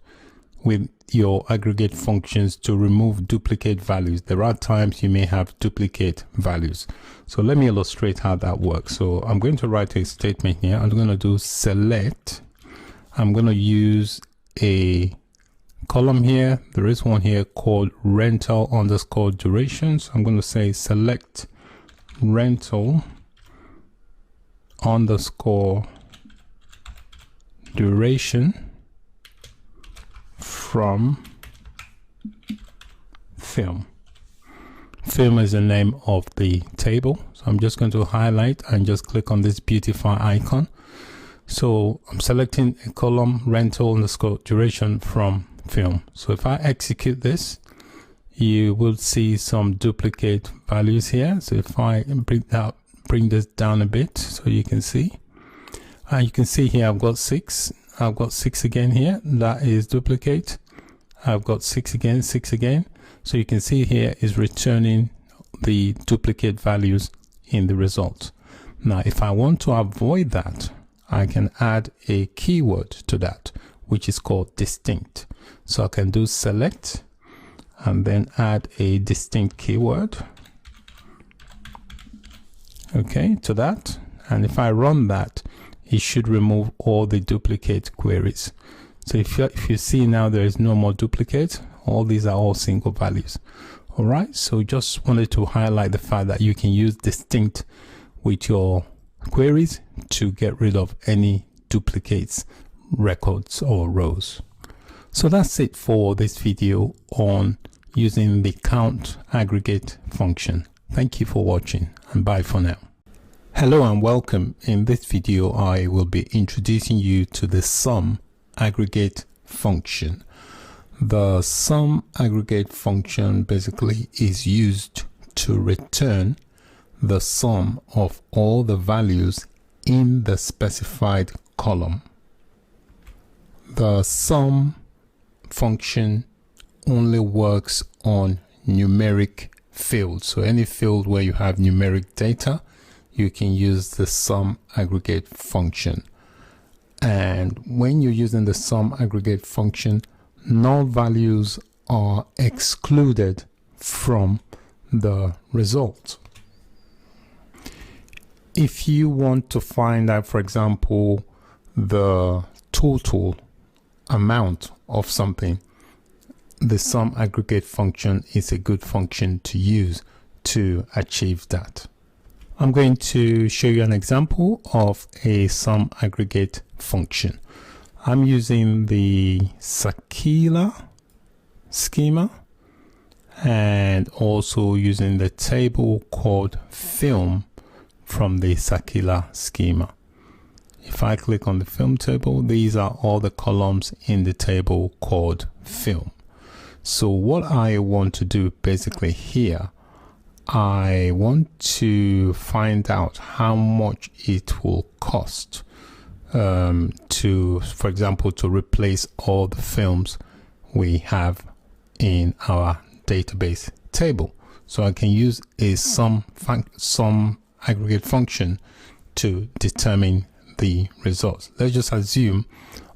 with your aggregate functions to remove duplicate values. There are times you may have duplicate values. So let me illustrate how that works. So I'm going to write a statement here. I'm going to do select. I'm going to use a column here. There is one here called rental underscore duration. So I'm going to say select rental underscore duration from film. Film is the name of the table. So I'm just going to highlight and just click on this beautify icon. So I'm selecting a column rental underscore duration from film. So if I execute this, you will see some duplicate values here. So if I bring this down a bit so you can see, and you can see here I've got 6. I've got 6 again here. That is duplicate. I've got 6 again, 6 again. So you can see here is returning the duplicate values in the result. Now, if I want to avoid that, I can add a keyword to that, which is called distinct. So I can do select and then add a distinct keyword, okay, to that. And if I run that, it should remove all the duplicate queries. So if you see now, there is no more duplicate. All these are all single values. All right, so just wanted to highlight the fact that you can use distinct with your queries to get rid of any duplicates, records or rows. So that's it for this video on using the count aggregate function. Thank you for watching, and bye for now. Hello and welcome. In this video, I will be introducing you to the sum aggregate function. The sum aggregate function basically is used to return the sum of all the values in the specified column. The sum function only works on numeric fields. So any field where you have numeric data, you can use the sum aggregate function. And when you're using the sum aggregate function, null values are excluded from the result. If you want to find out, for example, the total amount of something, the sum aggregate function is a good function to use to achieve that. I'm going to show you an example of a sum aggregate function. I'm using the SQL schema and also using the table called film from the SQL schema. If I click on the film table, these are all the columns in the table called film. So what I want to do basically here, I want to find out how much it will cost for example, to replace all the films we have in our database table. So I can use a sum aggregate function to determine the results. Let's just assume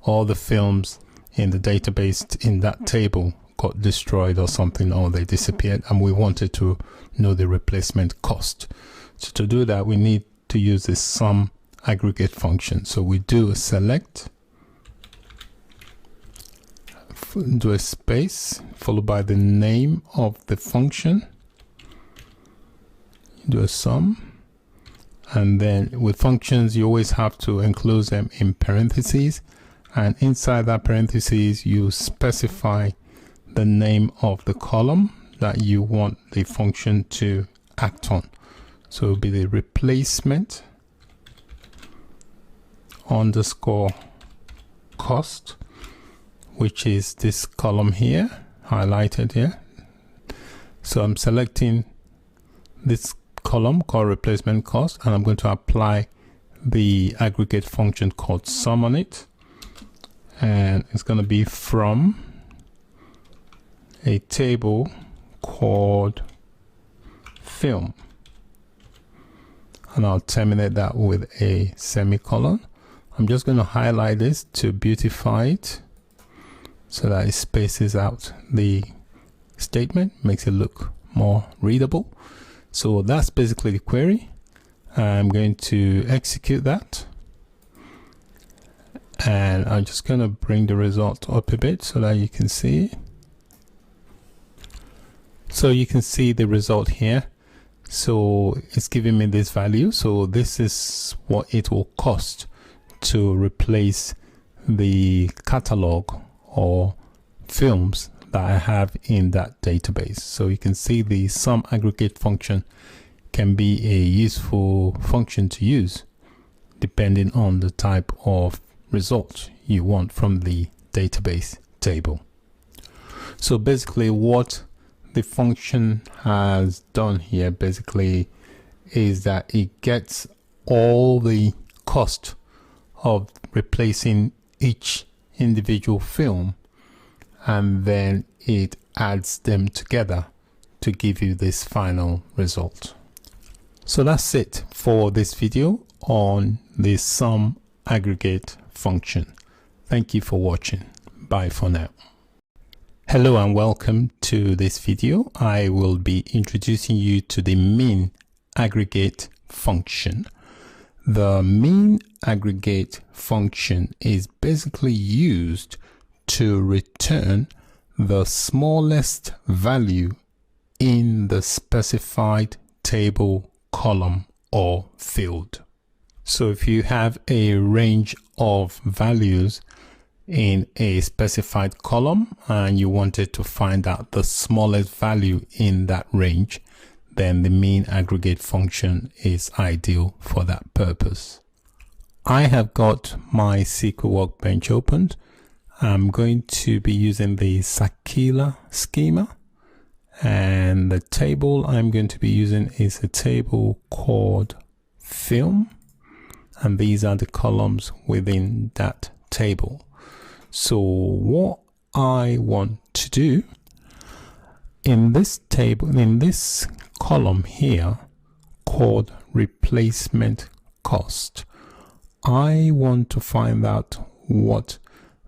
all the films in the database in that table got destroyed or something, or they disappeared, and we wanted to know the replacement cost. So to do that, we need to use this sum aggregate function. So we do a select, do a space followed by the name of the function, do a sum, and then with functions you always have to enclose them in parentheses, and inside that parentheses you specify the name of the column that you want the function to act on. So it'll be the replacement underscore cost, which is this column here, highlighted here. So I'm selecting this column called replacement cost, and I'm going to apply the aggregate function called sum on it, and it's going to be from a table called film, and I'll terminate that with a semicolon. I'm just going to highlight this to beautify it so that it spaces out the statement, makes it look more readable. So that's basically the query. I'm going to execute that, and I'm just going to bring the result up a bit so that you can see. So you can see the result here. So it's giving me this value. So this is what it will cost to replace the catalog or films that I have in that database. So you can see the sum aggregate function can be a useful function to use depending on the type of result you want from the database table. So basically what the function has done here basically is that it gets all the cost of replacing each individual film, and then it adds them together to give you this final result. So that's it for this video on the sum aggregate function. Thank you for watching. Bye for now. Hello and welcome to this video. I will be introducing you to the mean aggregate function. The mean aggregate function is basically used to return the smallest value in the specified table, column, or field. So if you have a range of values in a specified column and you wanted to find out the smallest value in that range, then the mean aggregate function is ideal for that purpose. I have got my SQL Workbench opened. I'm going to be using the SQL schema, and the table I'm going to be using is a table called film, and these are the columns within that table. So what I want to do in this table, in this column here called replacement cost, I want to find out what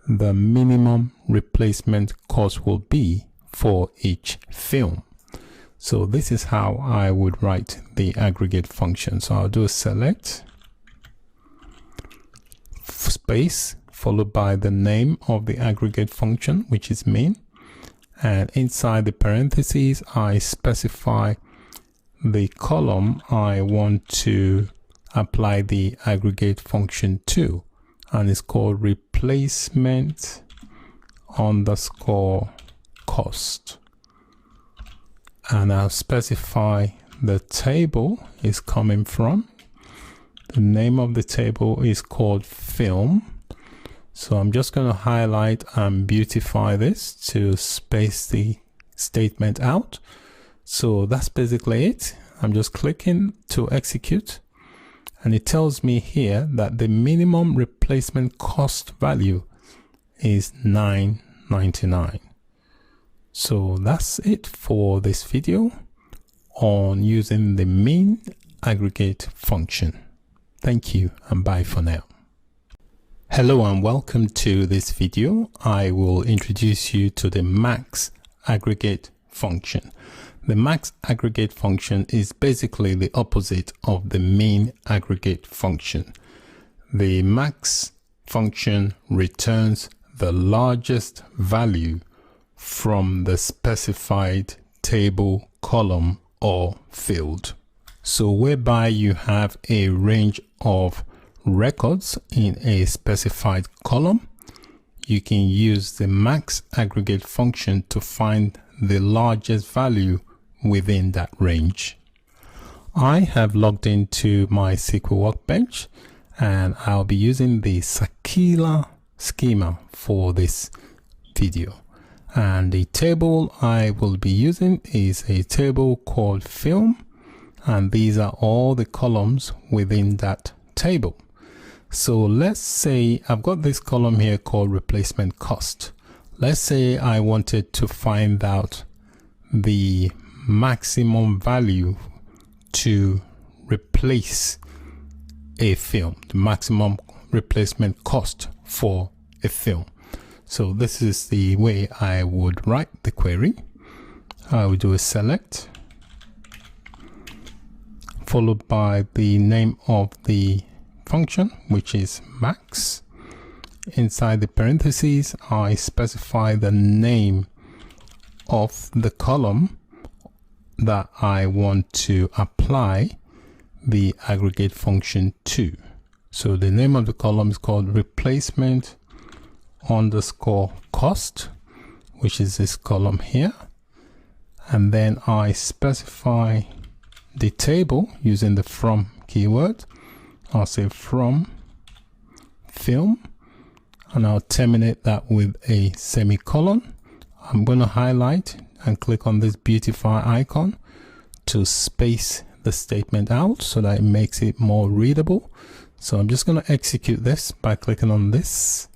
the minimum replacement cost will be for each film. So this is how I would write the aggregate function. So I'll do a select, space, followed by the name of the aggregate function, which is mean, and inside the parentheses I specify the column I want to apply the aggregate function to, and it's called replacement underscore cost. And I'll specify the table is coming from. The name of the table is called film. So I'm just going to highlight and beautify this to space the statement out. So that's basically it. I'm just clicking to execute, and it tells me here that the minimum replacement cost value is $9.99. So that's it for this video on using the min aggregate function. Thank you and bye for now. Hello and welcome to this video. I will introduce you to the max aggregate function. The max aggregate function is basically the opposite of the min aggregate function. The max function returns the largest value from the specified table, column, or field. So whereby you have a range of records in a specified column, you can use the max aggregate function to find the largest value within that range. I have logged into MySQL Workbench, and I'll be using the circular schema for this video. And the table I will be using is a table called film, and these are all the columns within that table. So let's say I've got this column here called replacement cost. Let's say I wanted to find out the maximum value to replace a film, the maximum replacement cost for a film. So this is the way I would write the query. I would do a select followed by the name of the function, which is max. Inside the parentheses, I specify the name of the column that I want to apply the aggregate function to. So the name of the column is called replacement underscore cost, which is this column here. And then I specify the table using the from keyword. I'll say from film, and I'll terminate that with a semicolon. I'm going to highlight and click on this beautify icon to space the statement out so that it makes it more readable. So I'm just going to execute this by clicking on this,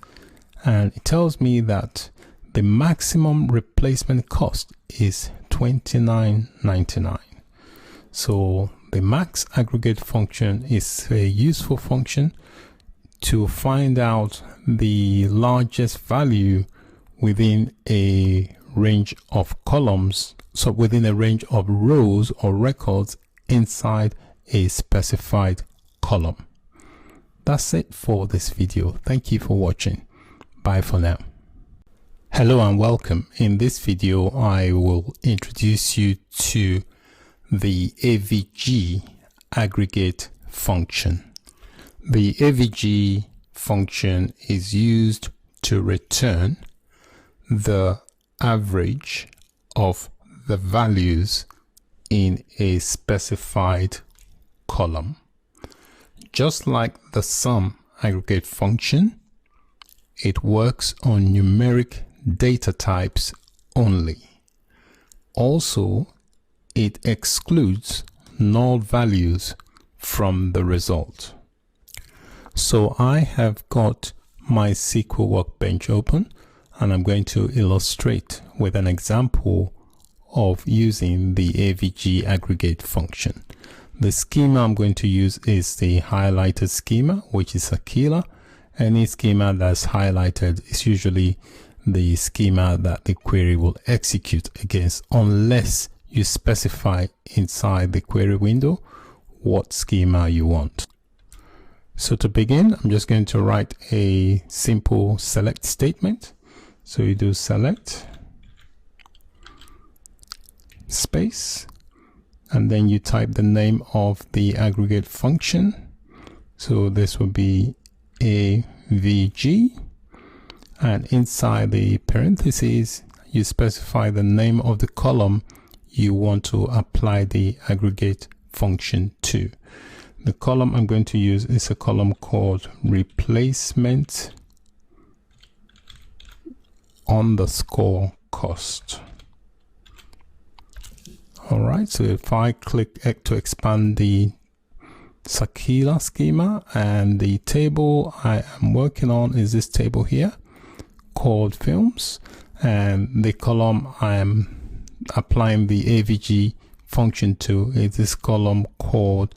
and it tells me that the maximum replacement cost is $29.99. So the max aggregate function is a useful function to find out the largest value within a range of columns, so within a range of rows or records inside a specified column. That's it for this video. Thank you for watching. Bye for now. Hello and welcome. In this video, I will introduce you to the AVG aggregate function. The AVG function is used to return the average of the values in a specified column. Just like the sum aggregate function, it works on numeric data types only. Also, it excludes null values from the result. So I have got my SQL Workbench open, and I'm going to illustrate with an example of using the AVG aggregate function. The schema I'm going to use is the highlighted schema, which is circular. Any schema that's highlighted is usually the schema that the query will execute against, unless you specify inside the query window what schema you want. So to begin, I'm just going to write a simple select statement. So you do select space, and then you type the name of the aggregate function. So this will be AVG, and inside the parentheses you specify the name of the column you want to apply the aggregate function to. The column I'm going to use is a column called replacement underscore cost. All right, so if I click to expand the circular schema, and the table I am working on is this table here called films, and the column I am applying the AVG function to is this column called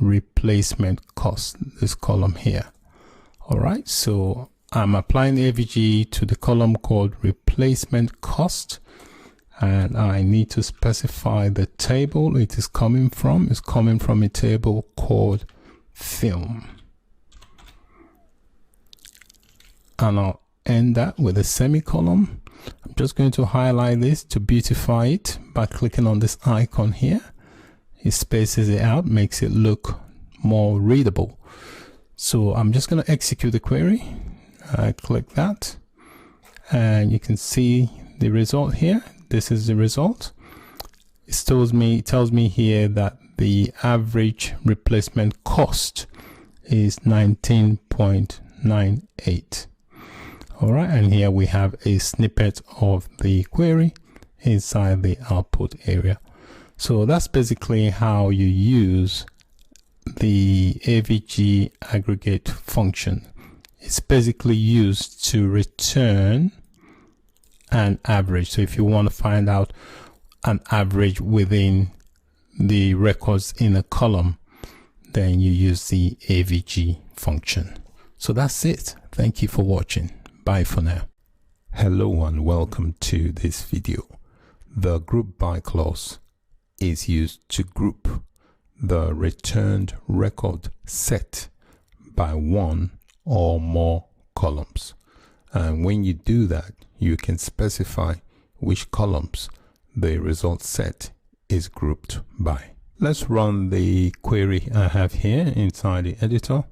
replacement cost, this column here. All right, so I'm applying the AVG to the column called replacement cost, and I need to specify the table it is coming from. It's coming from a table called film, and I'll end that with a semicolon. I'm just going to highlight this to beautify it by clicking on this icon here. It spaces it out, makes it look more readable. So I'm just going to execute the query. I click that, and you can see the result here. This is the result. It tells me here that the average replacement cost is 19.98. All right, and here we have a snippet of the query inside the output area. So that's basically how you use the AVG aggregate function. It's basically used to return an average. So if you want to find out an average within the records in a column, then you use the AVG function. So that's it. Thank you for watching. Bye for now. Hello and welcome to this video. The group by clause is used to group the returned record set by one or more columns. And when you do that, you can specify which columns the result set is grouped by. Let's run the query I have here inside the editor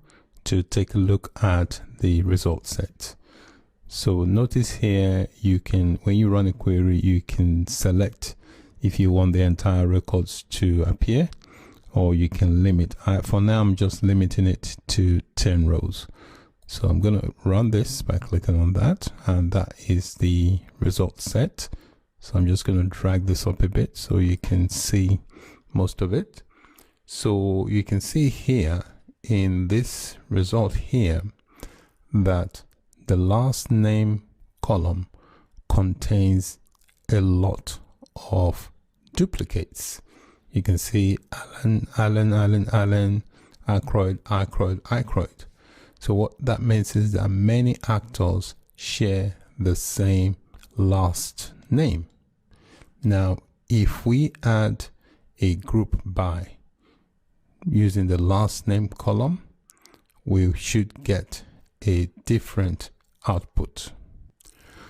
to take a look at the result set. So notice here, you can, when you run a query, you can select if you want the entire records to appear, or you can limit. For now, I'm just limiting it to 10 rows. So I'm going to run this by clicking on that, and that is the result set. So I'm just going to drag this up a bit so you can see most of it. So you can see here in this result here that the last name column contains a lot of duplicates. You can see Allen, Aykroyd. So what that means is that many actors share the same last name. Now, if we add a group by using the last name column, we should get a different output.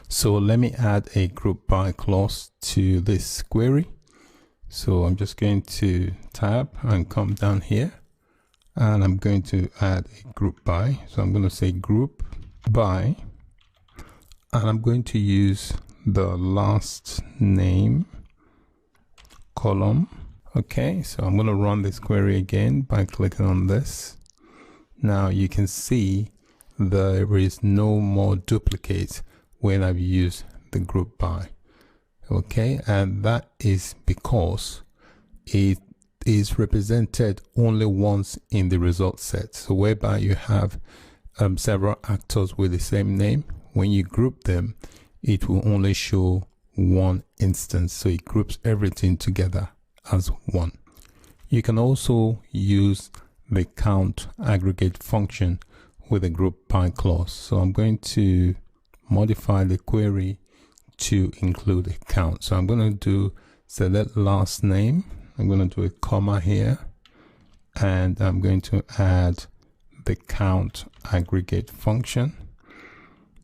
So let me add a group by clause to this query. So I'm just going to tab and come down here, and I'm going to add a group by. So I'm going to say group by, and I'm going to use the last name column. Okay, so I'm going to run this query again by clicking on this. Now you can see there is no more duplicates when I've used the group by. Okay, and that is because it is represented only once in the result set. So whereby you have several actors with the same name, when you group them, it will only show one instance. So it groups everything together as one. You can also use the count aggregate function with a group by clause. So I'm going to modify the query to include a count. So I'm going to do select last name. I'm going to do a comma here, and I'm going to add the count aggregate function,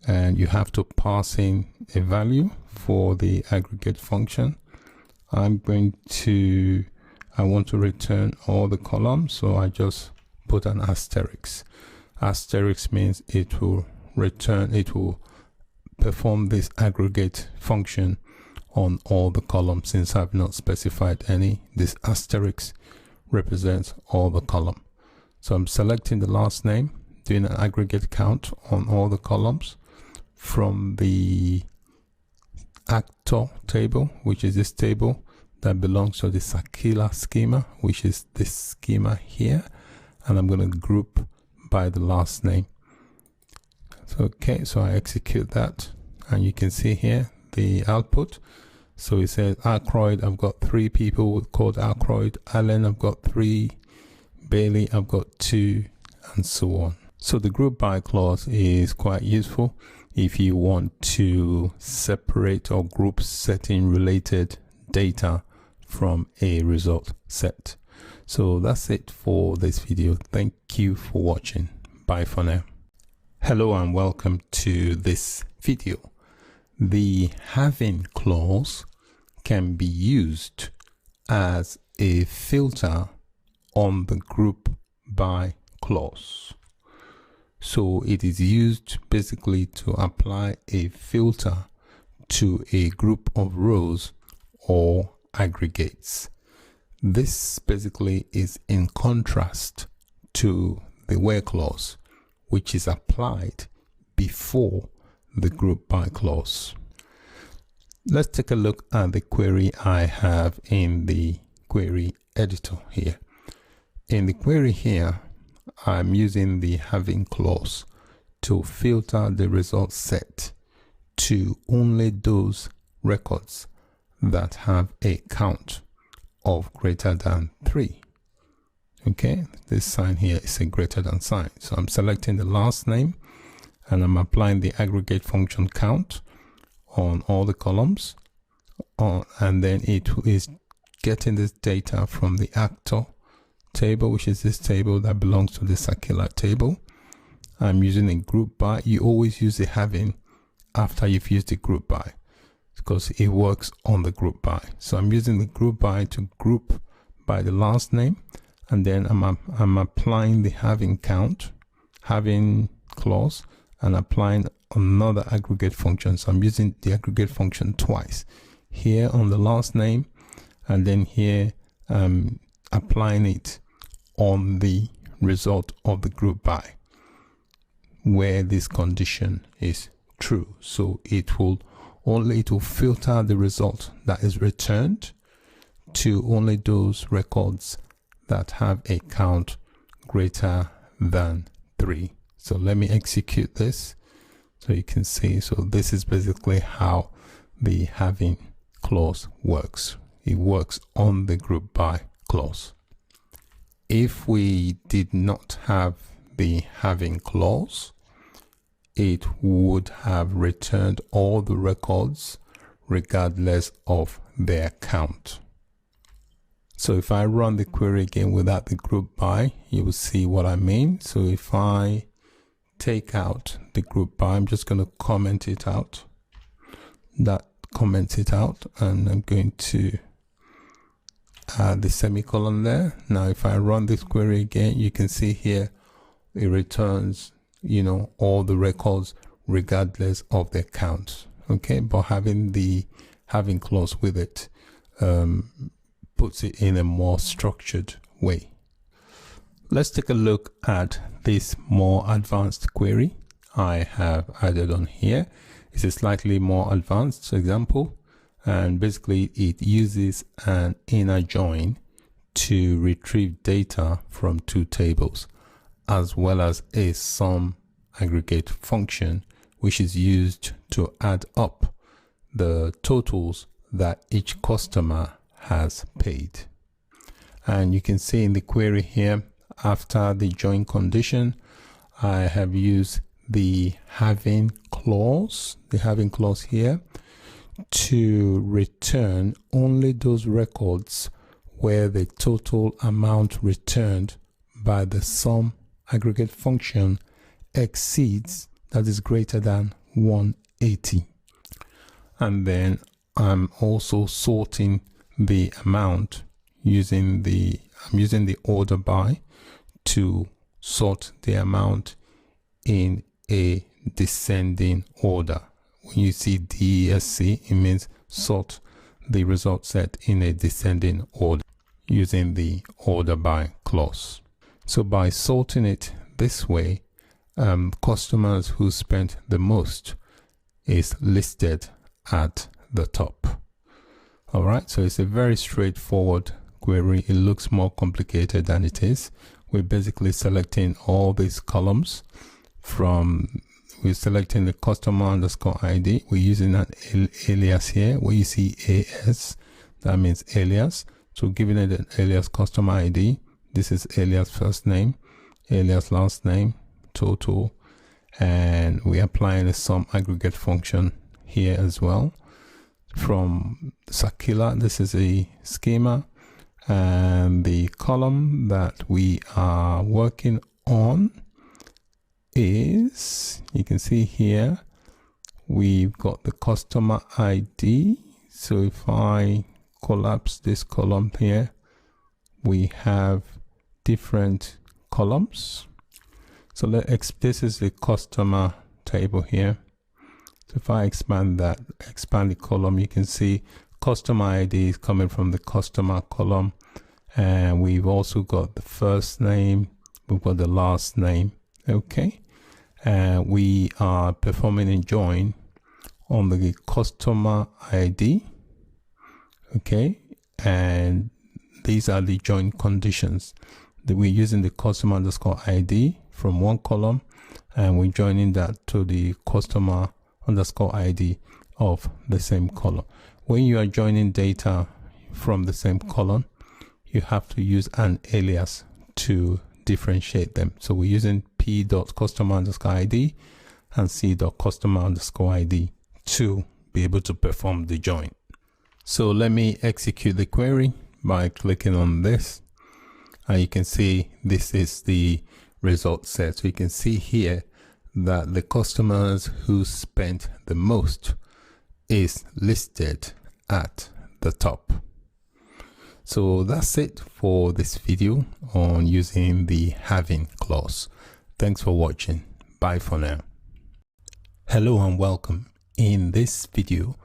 and you have to pass in a value for the aggregate function. I'm going to I want to return all the columns, so I just put an asterisk. Asterisk means it will perform this aggregate function on all the columns. Since I've not specified any, this asterisk represents all the column. So I'm selecting the last name, doing an aggregate count on all the columns from the actor table, which is this table that belongs to the circular schema, which is this schema here, and I'm going to group by the last name. So okay, so I execute that, and you can see here the output. So it says Ackroyd, I've got 3 people called Ackroyd. Allen, I've got 3. Bailey, I've got 2, and so on. So the group by clause is quite useful if you want to separate or group certain related data from a result set. So that's it for this video. Thank you for watching. Bye for now. Hello and welcome to this video. The having clause can be used as a filter on the group by clause. So it is used basically to apply a filter to a group of rows or aggregates. This basically is in contrast to the where clause, which is applied before the group by clause. Let's take a look at the query I have in the query editor here. In the query here, I'm using the having clause to filter the result set to only those records that have a count of greater than 3. Okay, this sign here is a greater than sign. So I'm selecting the last name and I'm applying the aggregate function count on all the columns, and then it is getting this data from the actor table, which is this table that belongs to the circular table. I'm using a group by. You always use the having after you've used the group by, because it works on the group by. So I'm using the group by to group by the last name, and then I'm applying the having clause and applying another aggregate function. So I'm using the aggregate function twice, here on the last name, and then here applying it on the result of the group by where this condition is true. So it will filter the result that is returned to only those records that have a count greater than 3. So let me execute this so you can see. So this is basically how the having clause works. It works on the group by clause. If we did not have the having clause, it would have returned all the records regardless of their count. So if I run the query again without the group by, you will see what I mean. So if I take out the group by, I'm just going to comment it out. And I'm going to add the semicolon there. Now if I run this query again, you can see here it returns, all the records regardless of their count. Okay, but having the having clause with it puts it in a more structured way. Let's take a look at this more advanced query I have added on here. It's a slightly more advanced example, and basically it uses an inner join to retrieve data from 2 tables, as well as a sum aggregate function, which is used to add up the totals that each customer has paid. And you can see in the query here, after the join condition, I have used the having clause here to return only those records where the total amount returned by the sum aggregate function exceeds, that is greater than 180. And then I'm also sorting the amount using I'm using the order by to sort the amount in a descending order. When you see DESC, it means sort the result set in a descending order using the order by clause. So by sorting it this way, customers who spent the most is listed at the top. All right, so it's a very straightforward query. It looks more complicated than it is. We're basically selecting all these columns we're selecting the customer underscore ID. We're using an alias here. Where you see AS, that means alias. So giving it an alias customer ID. This is alias first name, alias last name, total, and we're applying a sum aggregate function here as well. From Sakila, this is a schema, and the column that we are working on is, you can see here, we've got the customer ID. So if I collapse this column here, we have different columns. So this is the customer table here. So if I expand the column, you can see customer ID is coming from the customer column, and we've also got the first name, we've got the last name. Okay, we are performing a join on the customer ID. Okay, and these are the join conditions that we're using. The customer underscore ID from one column, and we're joining that to the customer underscore ID of the same column. When you are joining data from the same column, you have to use an alias to differentiate them. So we're using p.customer underscore ID and c.customer underscore ID to be able to perform the join. So let me execute the query by clicking on this, and you can see this is the result set. So you can see here that the customers who spent the most is listed at the top. So that's it for this video on using the having clause. Thanks for watching. Bye for now. Hello and welcome. In this video,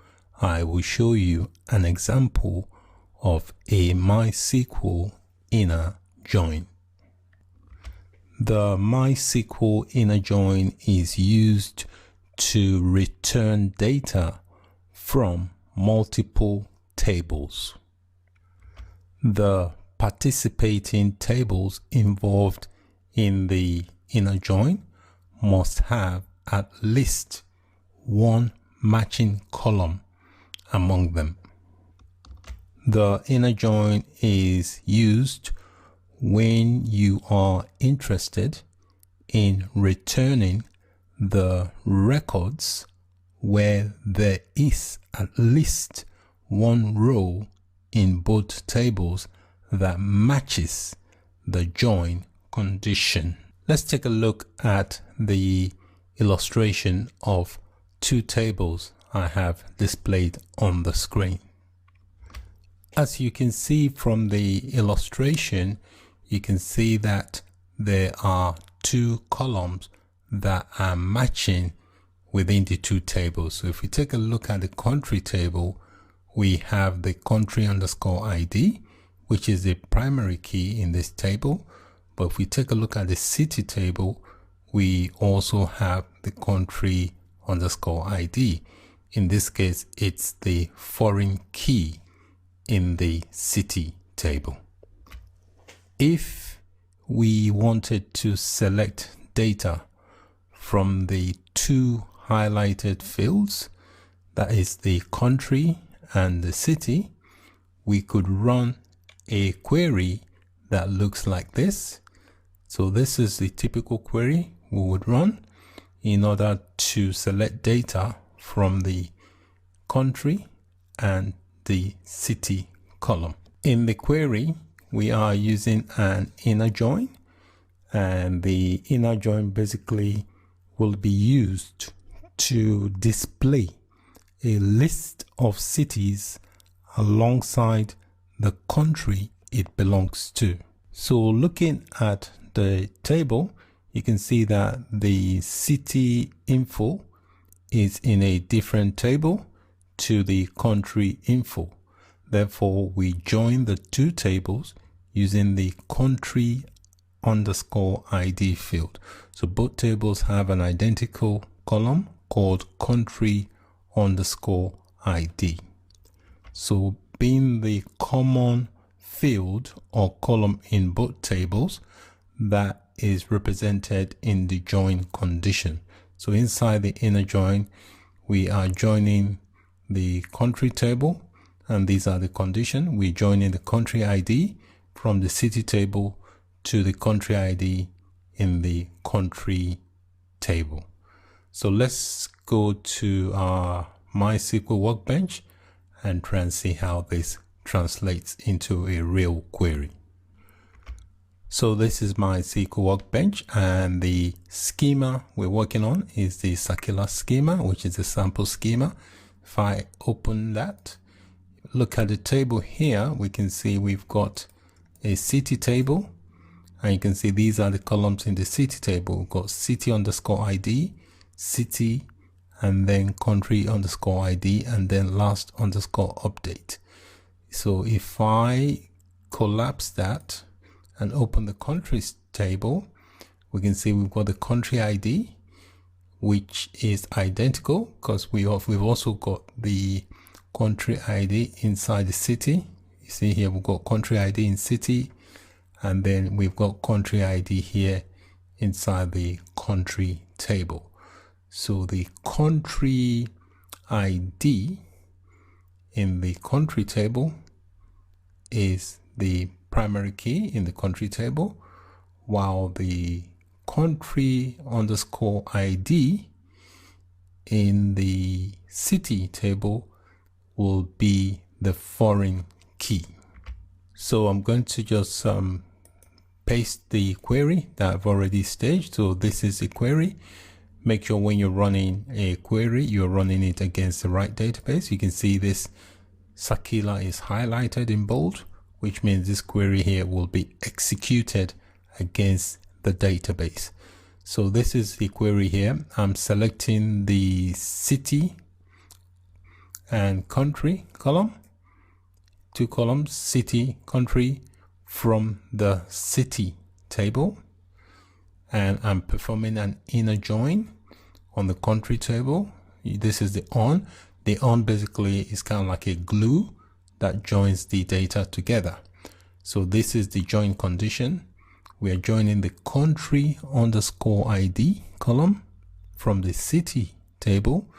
I will show you an example of a MySQL inner join. The MySQL inner join is used to return data from multiple tables. The participating tables involved in the inner join must have at least one matching column among them. The inner join is used when you are interested in returning the records where there is at least one row in both tables that matches the join condition. Let's take a look at the illustration of two tables I have displayed on the screen. As you can see from the illustration, you can see that there are two columns that are matching within the two tables. So if we take a look at the country table, we have the country underscore ID, which is the primary key in this table. But if we take a look at the city table, we also have the country underscore ID. In this case, it's the foreign key in the city table. If we wanted to select data from the two highlighted fields, that is the country and the city, we could run a query that looks like this. So this is the typical query we would run in order to select data from the country and the city column. In the query, we are using an inner join, and the inner join basically will be used to display a list of cities alongside the country it belongs to. So looking at the table, you can see that the city info is in a different table to the country info. Therefore, we join the two tables using the country underscore ID field. So both tables have an identical column called country underscore ID. So being the common field or column in both tables, that is represented in the join condition. So inside the inner join, we are joining the country table, and these are the condition. We're joining the country ID from the city table to the country ID in the country table. So let's go to our MySQL workbench and try and see how this translates into a real query. So this is my SQL workbench, and the schema we're working on is the circular schema, which is a sample schema. If I open that, look at the table here, we can see we've got a city table, and you can see these are the columns in the city table. We've got city underscore ID, city, and then country underscore ID, and then last underscore update. So if I collapse that and open the countries table, we can see we've got the country ID, which is identical because we've also got the country ID inside the city. You see here we've got country ID in city, and then we've got country ID here inside the country table. So the country ID in the country table is the primary key in the country table, while the country underscore ID in the city table will be the foreign key. So I'm going to just paste the query that I've already staged. So this is a query. Make sure when you're running a query, you're running it against the right database. You can see this circular is highlighted in bold, which means this query here will be executed against the database. So this is the query here. I'm selecting the city and country column, two columns, city, country, from the city table, and I'm performing an inner join on the country table. This is the on. The on basically is kind of like a glue that joins the data together. So this is the join condition. We are joining the country underscore ID column from the city table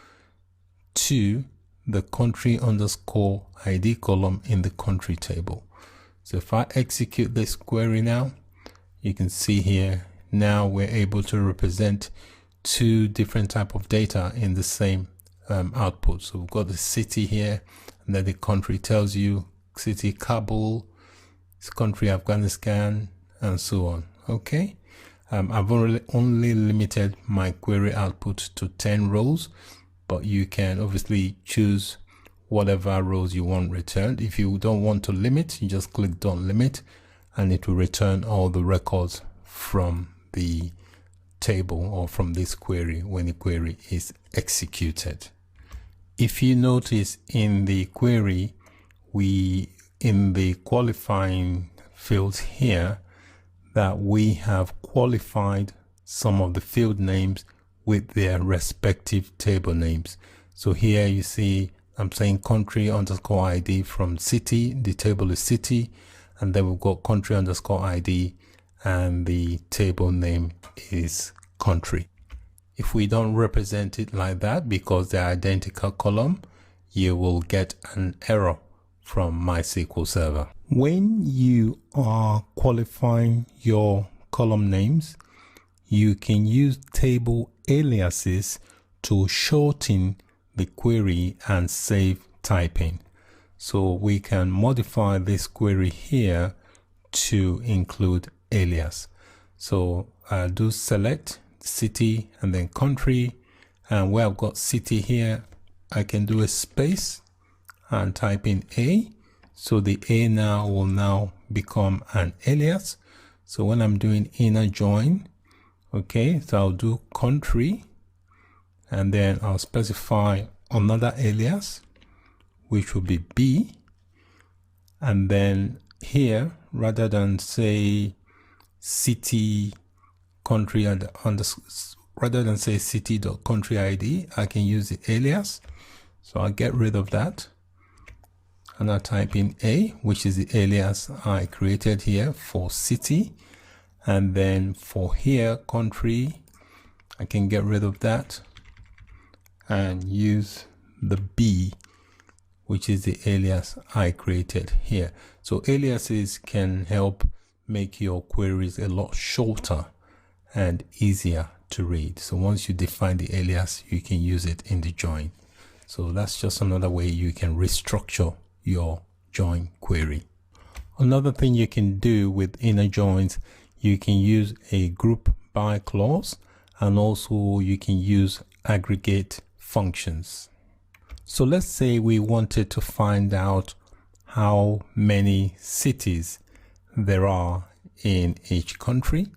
to the country underscore ID column in the country table. So if I execute this query now, you can see here, now we're able to represent two different type of data in the same output. So we've got the city here, and then the country tells you city Kabul, country Afghanistan, and so on. Okay, I've only limited my query output to 10 rows, but you can obviously choose whatever rows you want returned. If you don't want to limit, you just click don't limit, and it will return all the records from the table or from this query when the query is executed. If you notice in the query, in the qualifying fields here, that we have qualified some of the field names with their respective table names. So here you see I'm saying country underscore ID from city, the table is city, and then we've got country underscore ID and the table name is country. If we don't represent it like that because they're identical column, you will get an error from MySQL Server. When you are qualifying your column names, you can use table aliases to shorten the query and save typing. So we can modify this query here to include alias. So I'll do select city and then country, and where I've got city here, I can do a space and type in A. So the A now will now become an alias. So when I'm doing inner join, okay, so I'll do country, and then I'll specify another alias, which will be B. And then here, rather than say city country and rather than say city.country ID, I can use the alias. So I'll get rid of that. And I'll type in A, which is the alias I created here for city. And then for here, country, I can get rid of that and use the B, which is the alias I created here. So aliases can help make your queries a lot shorter and easier to read. So once you define the alias, you can use it in the join. So that's just another way you can restructure your join query. Another thing you can do with inner joins, you can use a group by clause, and also you can use aggregate functions. So let's say we wanted to find out how many cities there are in each country.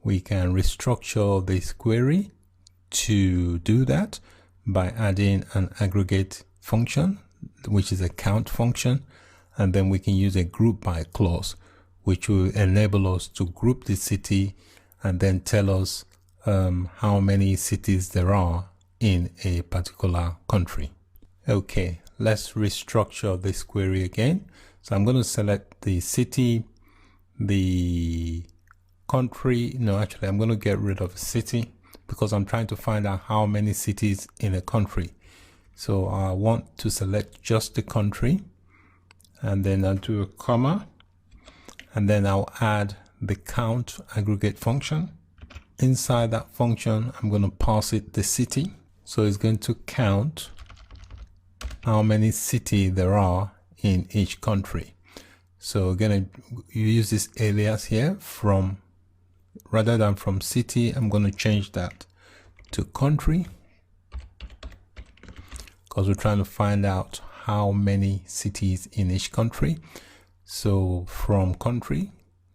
We can restructure this query to do that by adding an aggregate function, which is a count function, and then we can use a group by clause, which will enable us to group the city and then tell us how many cities there are in a particular country. Okay, let's restructure this query again. So I'm going to select the city, the country. No, actually, I'm going to get rid of city because I'm trying to find out how many cities in a country. So I want to select just the country, and then I'll do a comma, and then I'll add the count aggregate function. Inside that function, I'm going to pass it the city. So it's going to count how many cities there are in each country. So again, you use this alias here from, rather than from city, I'm going to change that to country, because we're trying to find out how many cities in each country. So from country,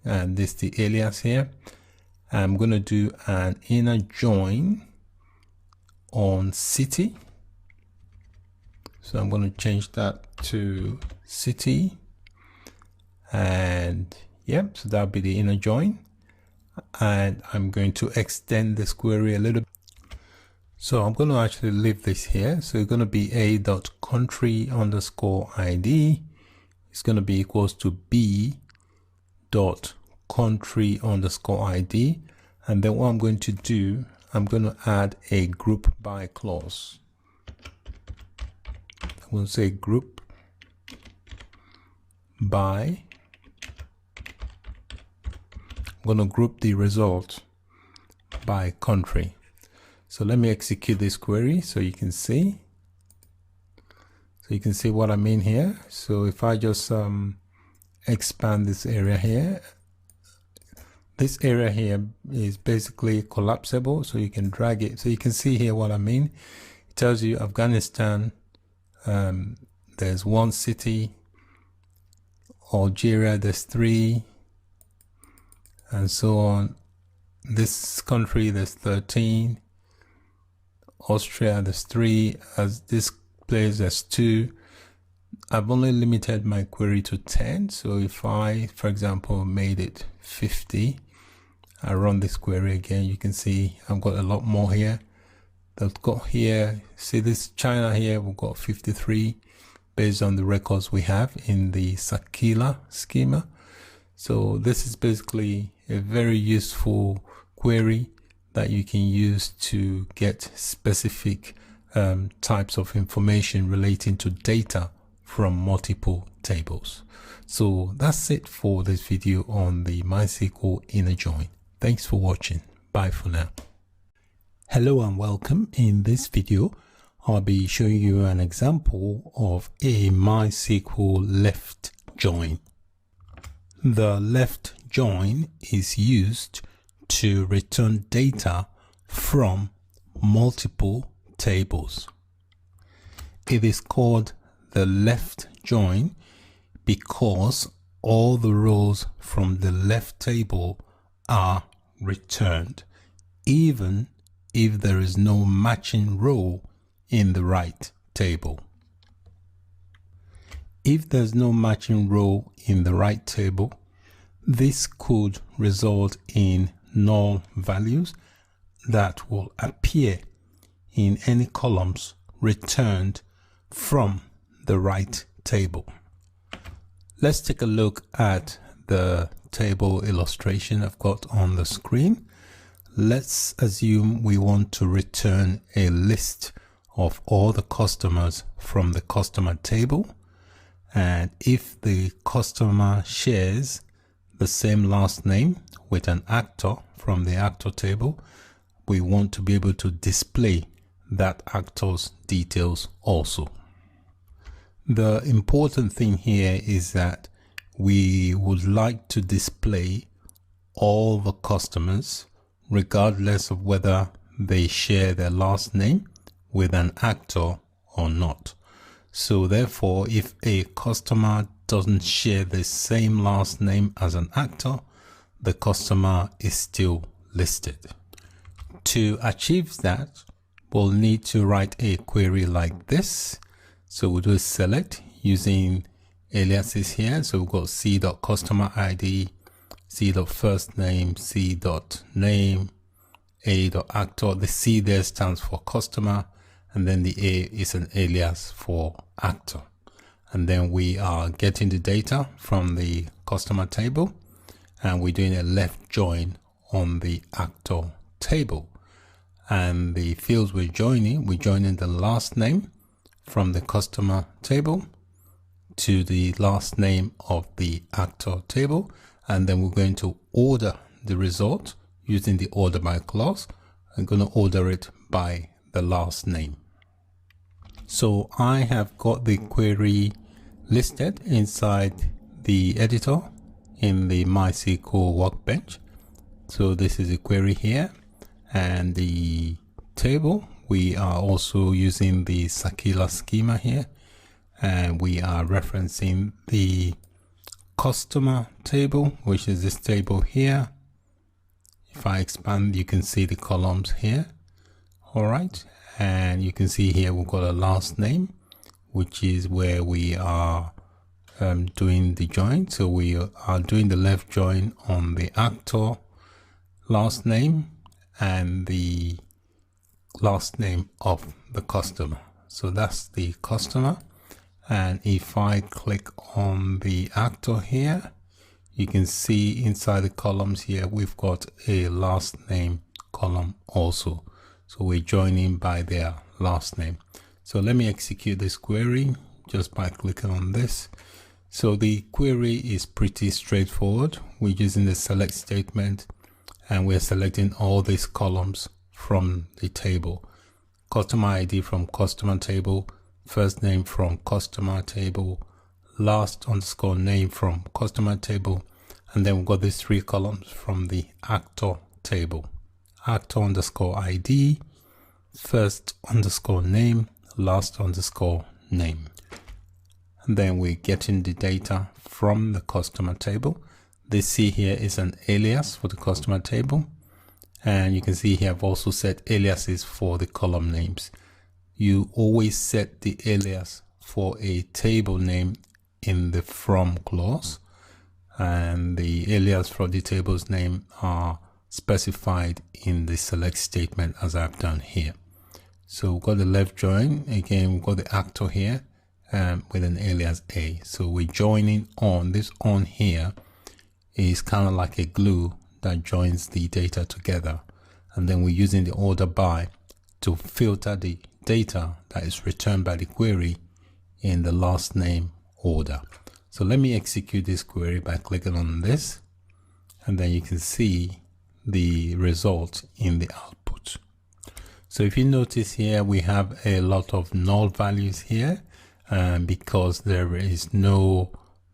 and this is the alias here, I'm going to do an inner join on city. So I'm going to change that to city, and yep, so that'll be the inner join. And I'm going to extend this query a little bit. So I'm going to actually leave this here. So it's going to be a.country_ID. It's going to be equals to b.country_ID. And then what I'm going to do, I'm going to add a group by clause. I'm going to say group by. I'm going to group the result by country. So let me execute this query so you can see. So you can see what I mean here. So if I just expand this area here, this area here is basically collapsible, so you can drag it. So you can see here what I mean. It tells you Afghanistan, there's 1 city, Algeria, there's 3, and so on. This country, there's 13. Austria, there's 3. As this place, there's 2. I've only limited my query to 10. So if I, for example, made it 50, I run this query again, you can see I've got a lot more here. They've got here, see this China here, we've got 53 based on the records we have in the Sakila schema. So this is basically a very useful query that you can use to get specific types of information relating to data from multiple tables. So that's it for this video on the MySQL inner join. Thanks for watching. Bye for now. Hello and welcome. In this video, I'll be showing you an example of a MySQL left join. The left join is used to return data from multiple tables. It is called the left join because all the rows from the left table are returned, even if there is no matching row in the right table. If there's no matching row in the right table, this could result in null values that will appear in any columns returned from the right table. Let's take a look at the table illustration I've got on the screen. Let's assume we want to return a list of all the customers from the customer table. And if the customer shares the same last name with an actor from the actor table, we want to be able to display that actor's details also. The important thing here is that we would like to display all the customers regardless of whether they share their last name with an actor or not. So therefore, if a customer doesn't share the same last name as an actor, the customer is still listed. To achieve that, we'll need to write a query like this. So we'll do a select using aliases here. So we've got c.customer_id, c.firstname, c.name, a.actor. The C there stands for customer, and then the A is an alias for actor. And then we are getting the data from the customer table, and we're doing a left join on the actor table. And the fields we're joining the last name from the customer table to the last name of the actor table, and then we're going to order the result using the order by clause. I'm going to order it by the last name. So I have got the query listed inside the editor in the MySQL workbench. So this is a query here, and the table, we are also using the Sakila schema here, and we are referencing the customer table, which is this table here. If I expand, you can see the columns here. All right, and you can see here we've got a last name, which is where we are doing the join. So we are doing the left join on the actor last name and the last name of the customer. So that's the customer. And if I click on the actor here, you can see inside the columns here, we've got a last name column also. So we're joining by their last name. So let me execute this query just by clicking on this. So the query is pretty straightforward. We're using the select statement, and we're selecting all these columns from the table. Customer ID from customer table, first name from customer table, last underscore name from customer table, and then we've got these three columns from the actor table. Actor underscore ID, first underscore name, last underscore name. And then we're getting the data from the customer table. This C here is an alias for the customer table. And you can see here I've also set aliases for the column names. You always set the alias for a table name in the from clause, and the alias for the table's name are specified in the select statement as I've done here. So we've got the left join. Again, we've got the actor here with an alias A. So we're joining on. This on here is kind of like a glue that joins the data together. And then we're using the order by to filter the data that is returned by the query in the last name order. So let me execute this query by clicking on this, and then you can see the result in the output. So if you notice here, we have a lot of null values here because there is no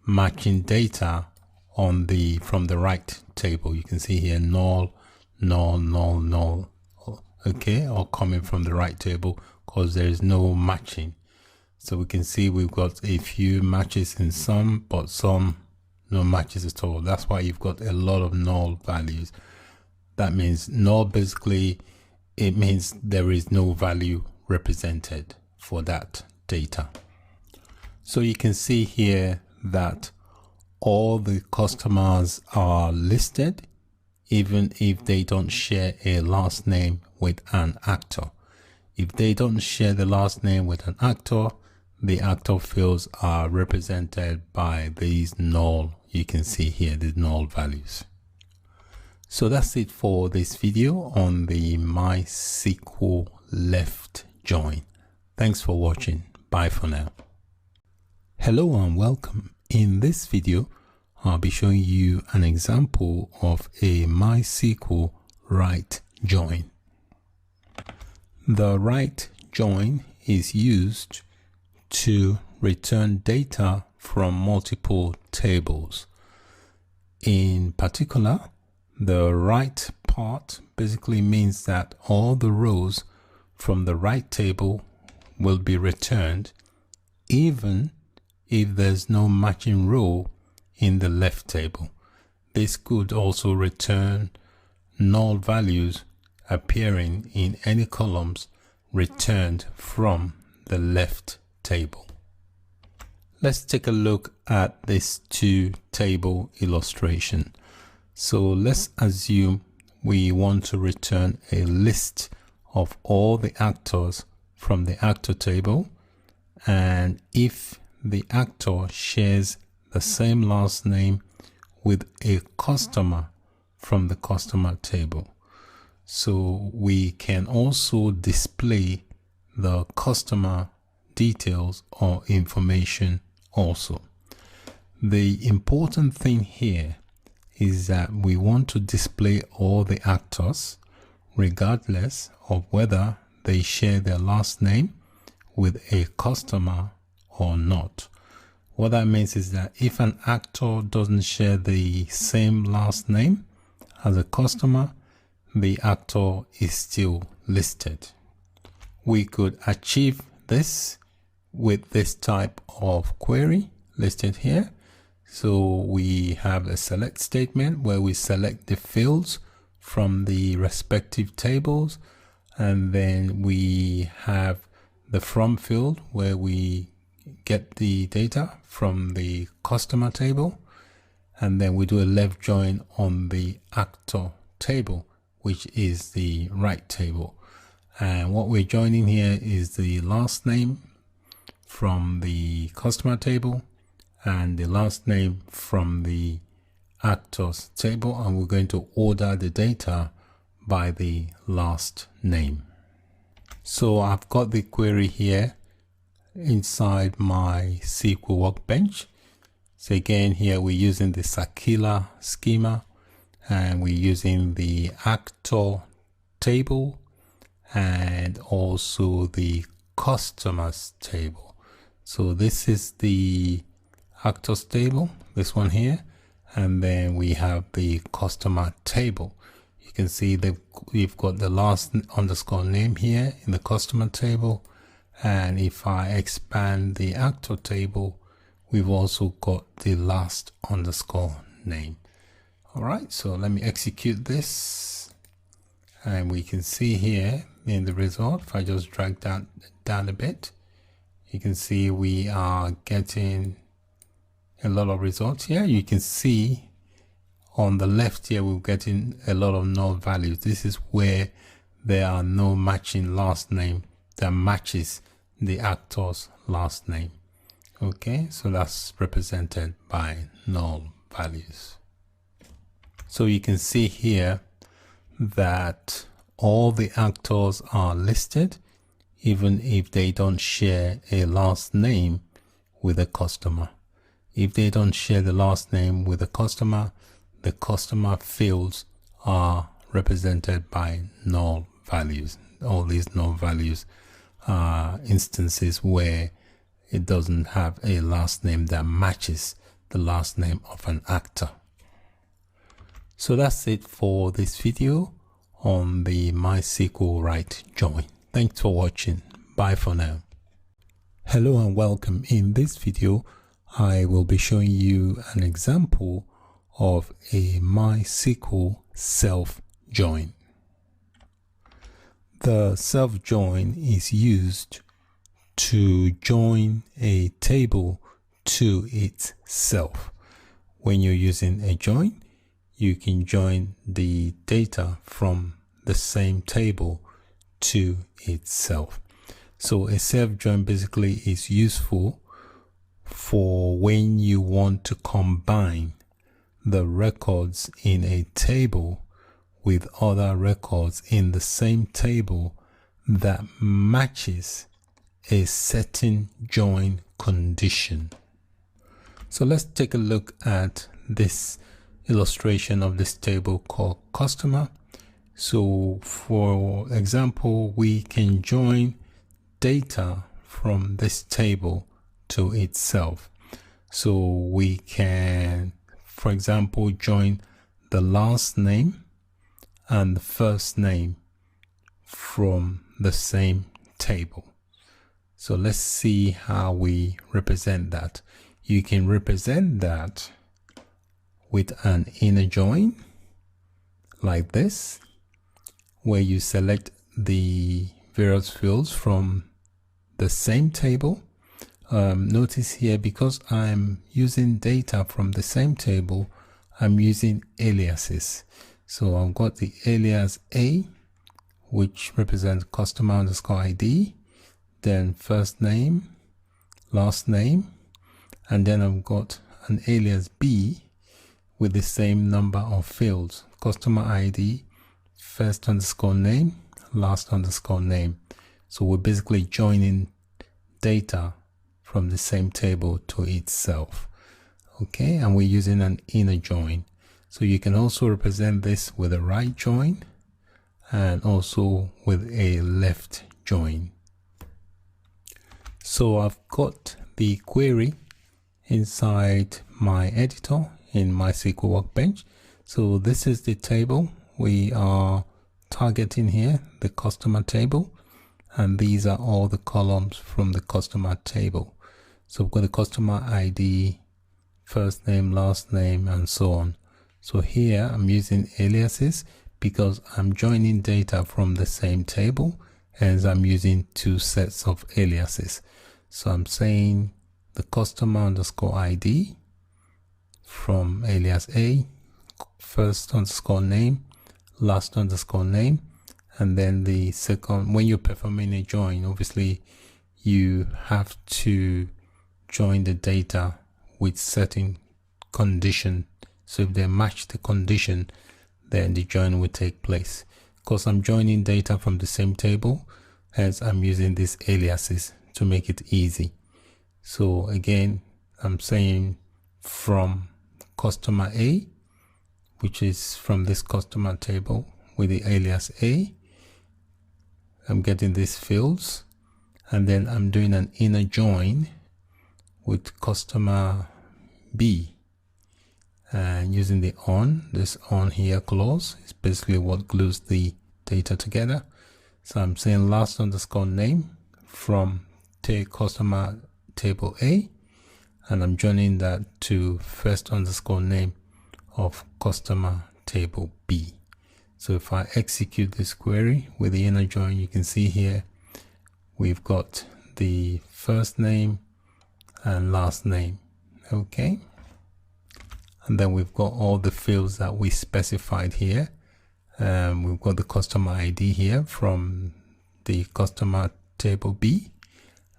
matching data on the from the right table. You can see here null, null, null, null, okay, all coming from the right table because there is no matching. So we can see we've got a few matches in some, but some no matches at all. That's why you've got a lot of null values. That means null, basically it means there is no value represented for that data. So you can see here that all the customers are listed, even if they don't share a last name with an actor. If they don't share the last name with an actor, the actor fields are represented by these null. You can see here the null values. So that's it for this video on the MySQL left join. Thanks for watching. Bye for now. Hello and welcome. In this video, I'll be showing you an example of a MySQL right join. The right join is used to return data from multiple tables. In particular, the right part basically means that all the rows from the right table will be returned, even if there's no matching row in the left table. This could also return null values appearing in any columns returned from the left table. Let's take a look at this two table illustration. So let's assume we want to return a list of all the actors from the actor table, and if the actor shares the same last name with a customer from the customer table. So we can also display the customer details or information also. The important thing here is that we want to display all the actors regardless of whether they share their last name with a customer or not. What that means is that if an actor doesn't share the same last name as a customer, the actor is still listed. We could achieve this with this type of query listed here. So we have a select statement where we select the fields from the respective tables, and then we have the from field where we get the data from the customer table, and then we do a left join on the actor table, which is the right table. And what we're joining here is the last name from the customer table and the last name from the actors table, and we're going to order the data by the last name. So I've got the query here inside my SQL workbench. So again, here we're using the circular schema, and we're using the actor table and also the customers table. So this is the actors table, this one here, and then we have the customer table. You can see that we've got the last underscore name here in the customer table, and if I expand the actor table, we've also got the last underscore name. All right, so let me execute this, and we can see here in the result, if I just drag that down a bit, you can see we are getting a lot of results here. You can see on the left here, we're getting a lot of null values. This is where there are no matching last name that matches the actor's last name. Okay, so that's represented by null values. So you can see here that all the actors are listed, even if they don't share a last name with a customer. If they don't share the last name with a customer, the customer fields are represented by null values. All these null values are instances where it doesn't have a last name that matches the last name of an actor. So that's it for this video on the MySQL right join. Thanks for watching. Bye for now. Hello and welcome. In this video, I will be showing you an example of a MySQL self-join. The self-join is used to join a table to itself. When you're using a join, you can join the data from the same table to itself. So a self-join basically is useful for when you want to combine the records in a table with other records in the same table that matches a certain join condition. So let's take a look at this illustration of this table called customer. So for example, we can join data from this table to itself. So we can, for example, join the last name and the first name from the same table. So let's see how we represent that. You can represent that with an inner join like this, where you select the various fields from the same table. Notice here, because I'm using data from the same table, I'm using aliases. So I've got the alias A, which represents customer underscore ID, then first name, last name, and then I've got an alias B with the same number of fields: customer ID, first underscore name, last underscore name. So we're basically joining data from the same table to itself. Okay, and we're using an inner join. So you can also represent this with a right join and also with a left join. So I've got the query inside my editor in MySQL Workbench. So this is the table we are targeting here, the customer table, and these are all the columns from the customer table. So we've got the customer ID, first name, last name, and so on. So here I'm using aliases because I'm joining data from the same table, and I'm using two sets of aliases. So I'm saying the customer underscore ID from alias A, first underscore name, last underscore name, and then the second. When you're performing a join, obviously you have to join the data with certain condition. So if they match the condition, then the join will take place. Because I'm joining data from the same table, hence I'm using these aliases to make it easy. So again, I'm saying from customer A, which is from this customer table with the alias A, I'm getting these fields, and then I'm doing an inner join with customer B, and using the this on here clause is basically what glues the data together. So I'm saying last underscore name from customer table A, and I'm joining that to first underscore name of customer table B. So if I execute this query with the inner join, you can see here we've got the first name and last name. Okay, and then we've got all the fields that we specified here. We've got the customer ID here from the customer table B.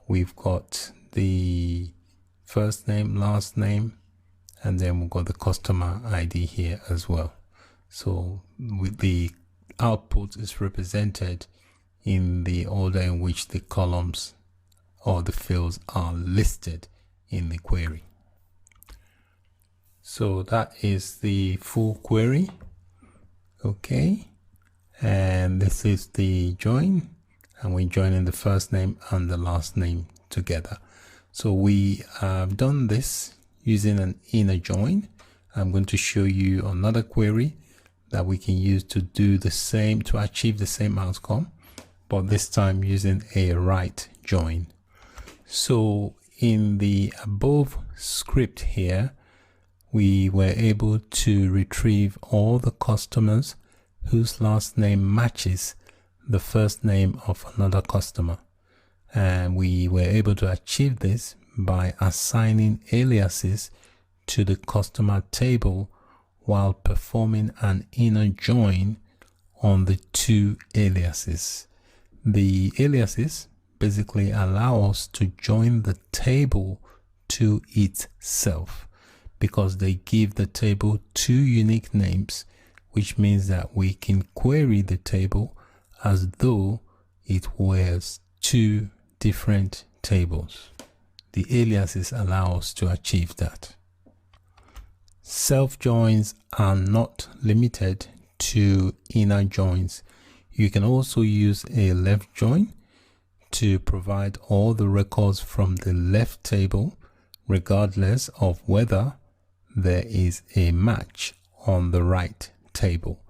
We've got the first name, last name, and then we've got the customer ID here as well. So with the output is represented in the order in which the columns or the fields are listed in the query. So that is the full query. Okay, and this is the join, and we're joining the first name and the last name together. So we have done this using an inner join. I'm going to show you another query that we can use to do the same, to achieve the same outcome, but this time using a right join. So in the above script here, we were able to retrieve all the customers whose last name matches the first name of another customer. And we were able to achieve this by assigning aliases to the customer table while performing an inner join on the two aliases. The aliases basically allow us to join the table to itself because they give the table two unique names, which means that we can query the table as though it was two different tables. The aliases allow us to achieve that. Self joins are not limited to inner joins. You can also use a left join to provide all the records from the left table, regardless of whether there is a match on the right table.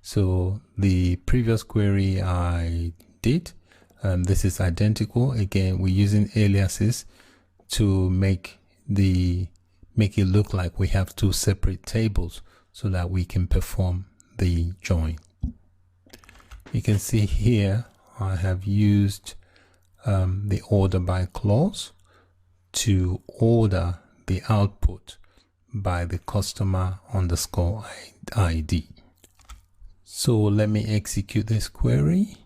So the previous query I did, this is identical. Again, we're using aliases to make it look like we have two separate tables so that we can perform the join. You can see here I have used the order by clause to order the output by the customer underscore ID. So let me execute this query,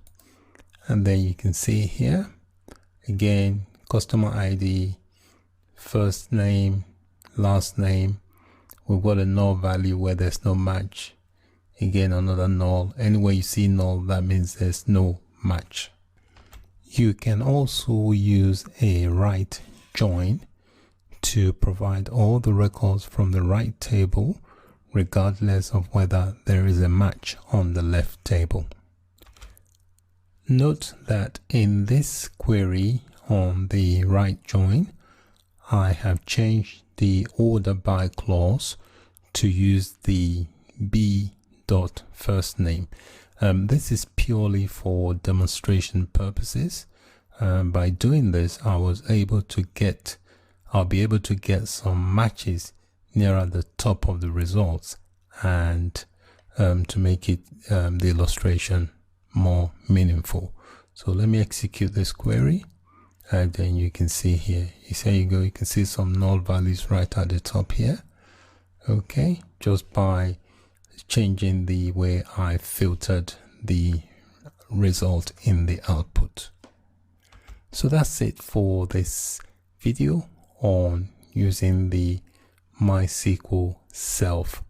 and then you can see here again customer ID, first name, last name. We've got a null value where there's no match. Again, another null. Anywhere you see null, that means there's no match. You can also use a right join to provide all the records from the right table, regardless of whether there is a match on the left table. Note that in this query on the right join, I have changed the order by clause to use the b.firstname. This is purely for demonstration purposes. By doing this, I'll be able to get some matches nearer the top of the results, and to make it the illustration more meaningful. So let me execute this query, and then you can see here, you can see some null values right at the top here. Okay, just by changing the way I filtered the result in the output. So that's it for this video on using the MySQL self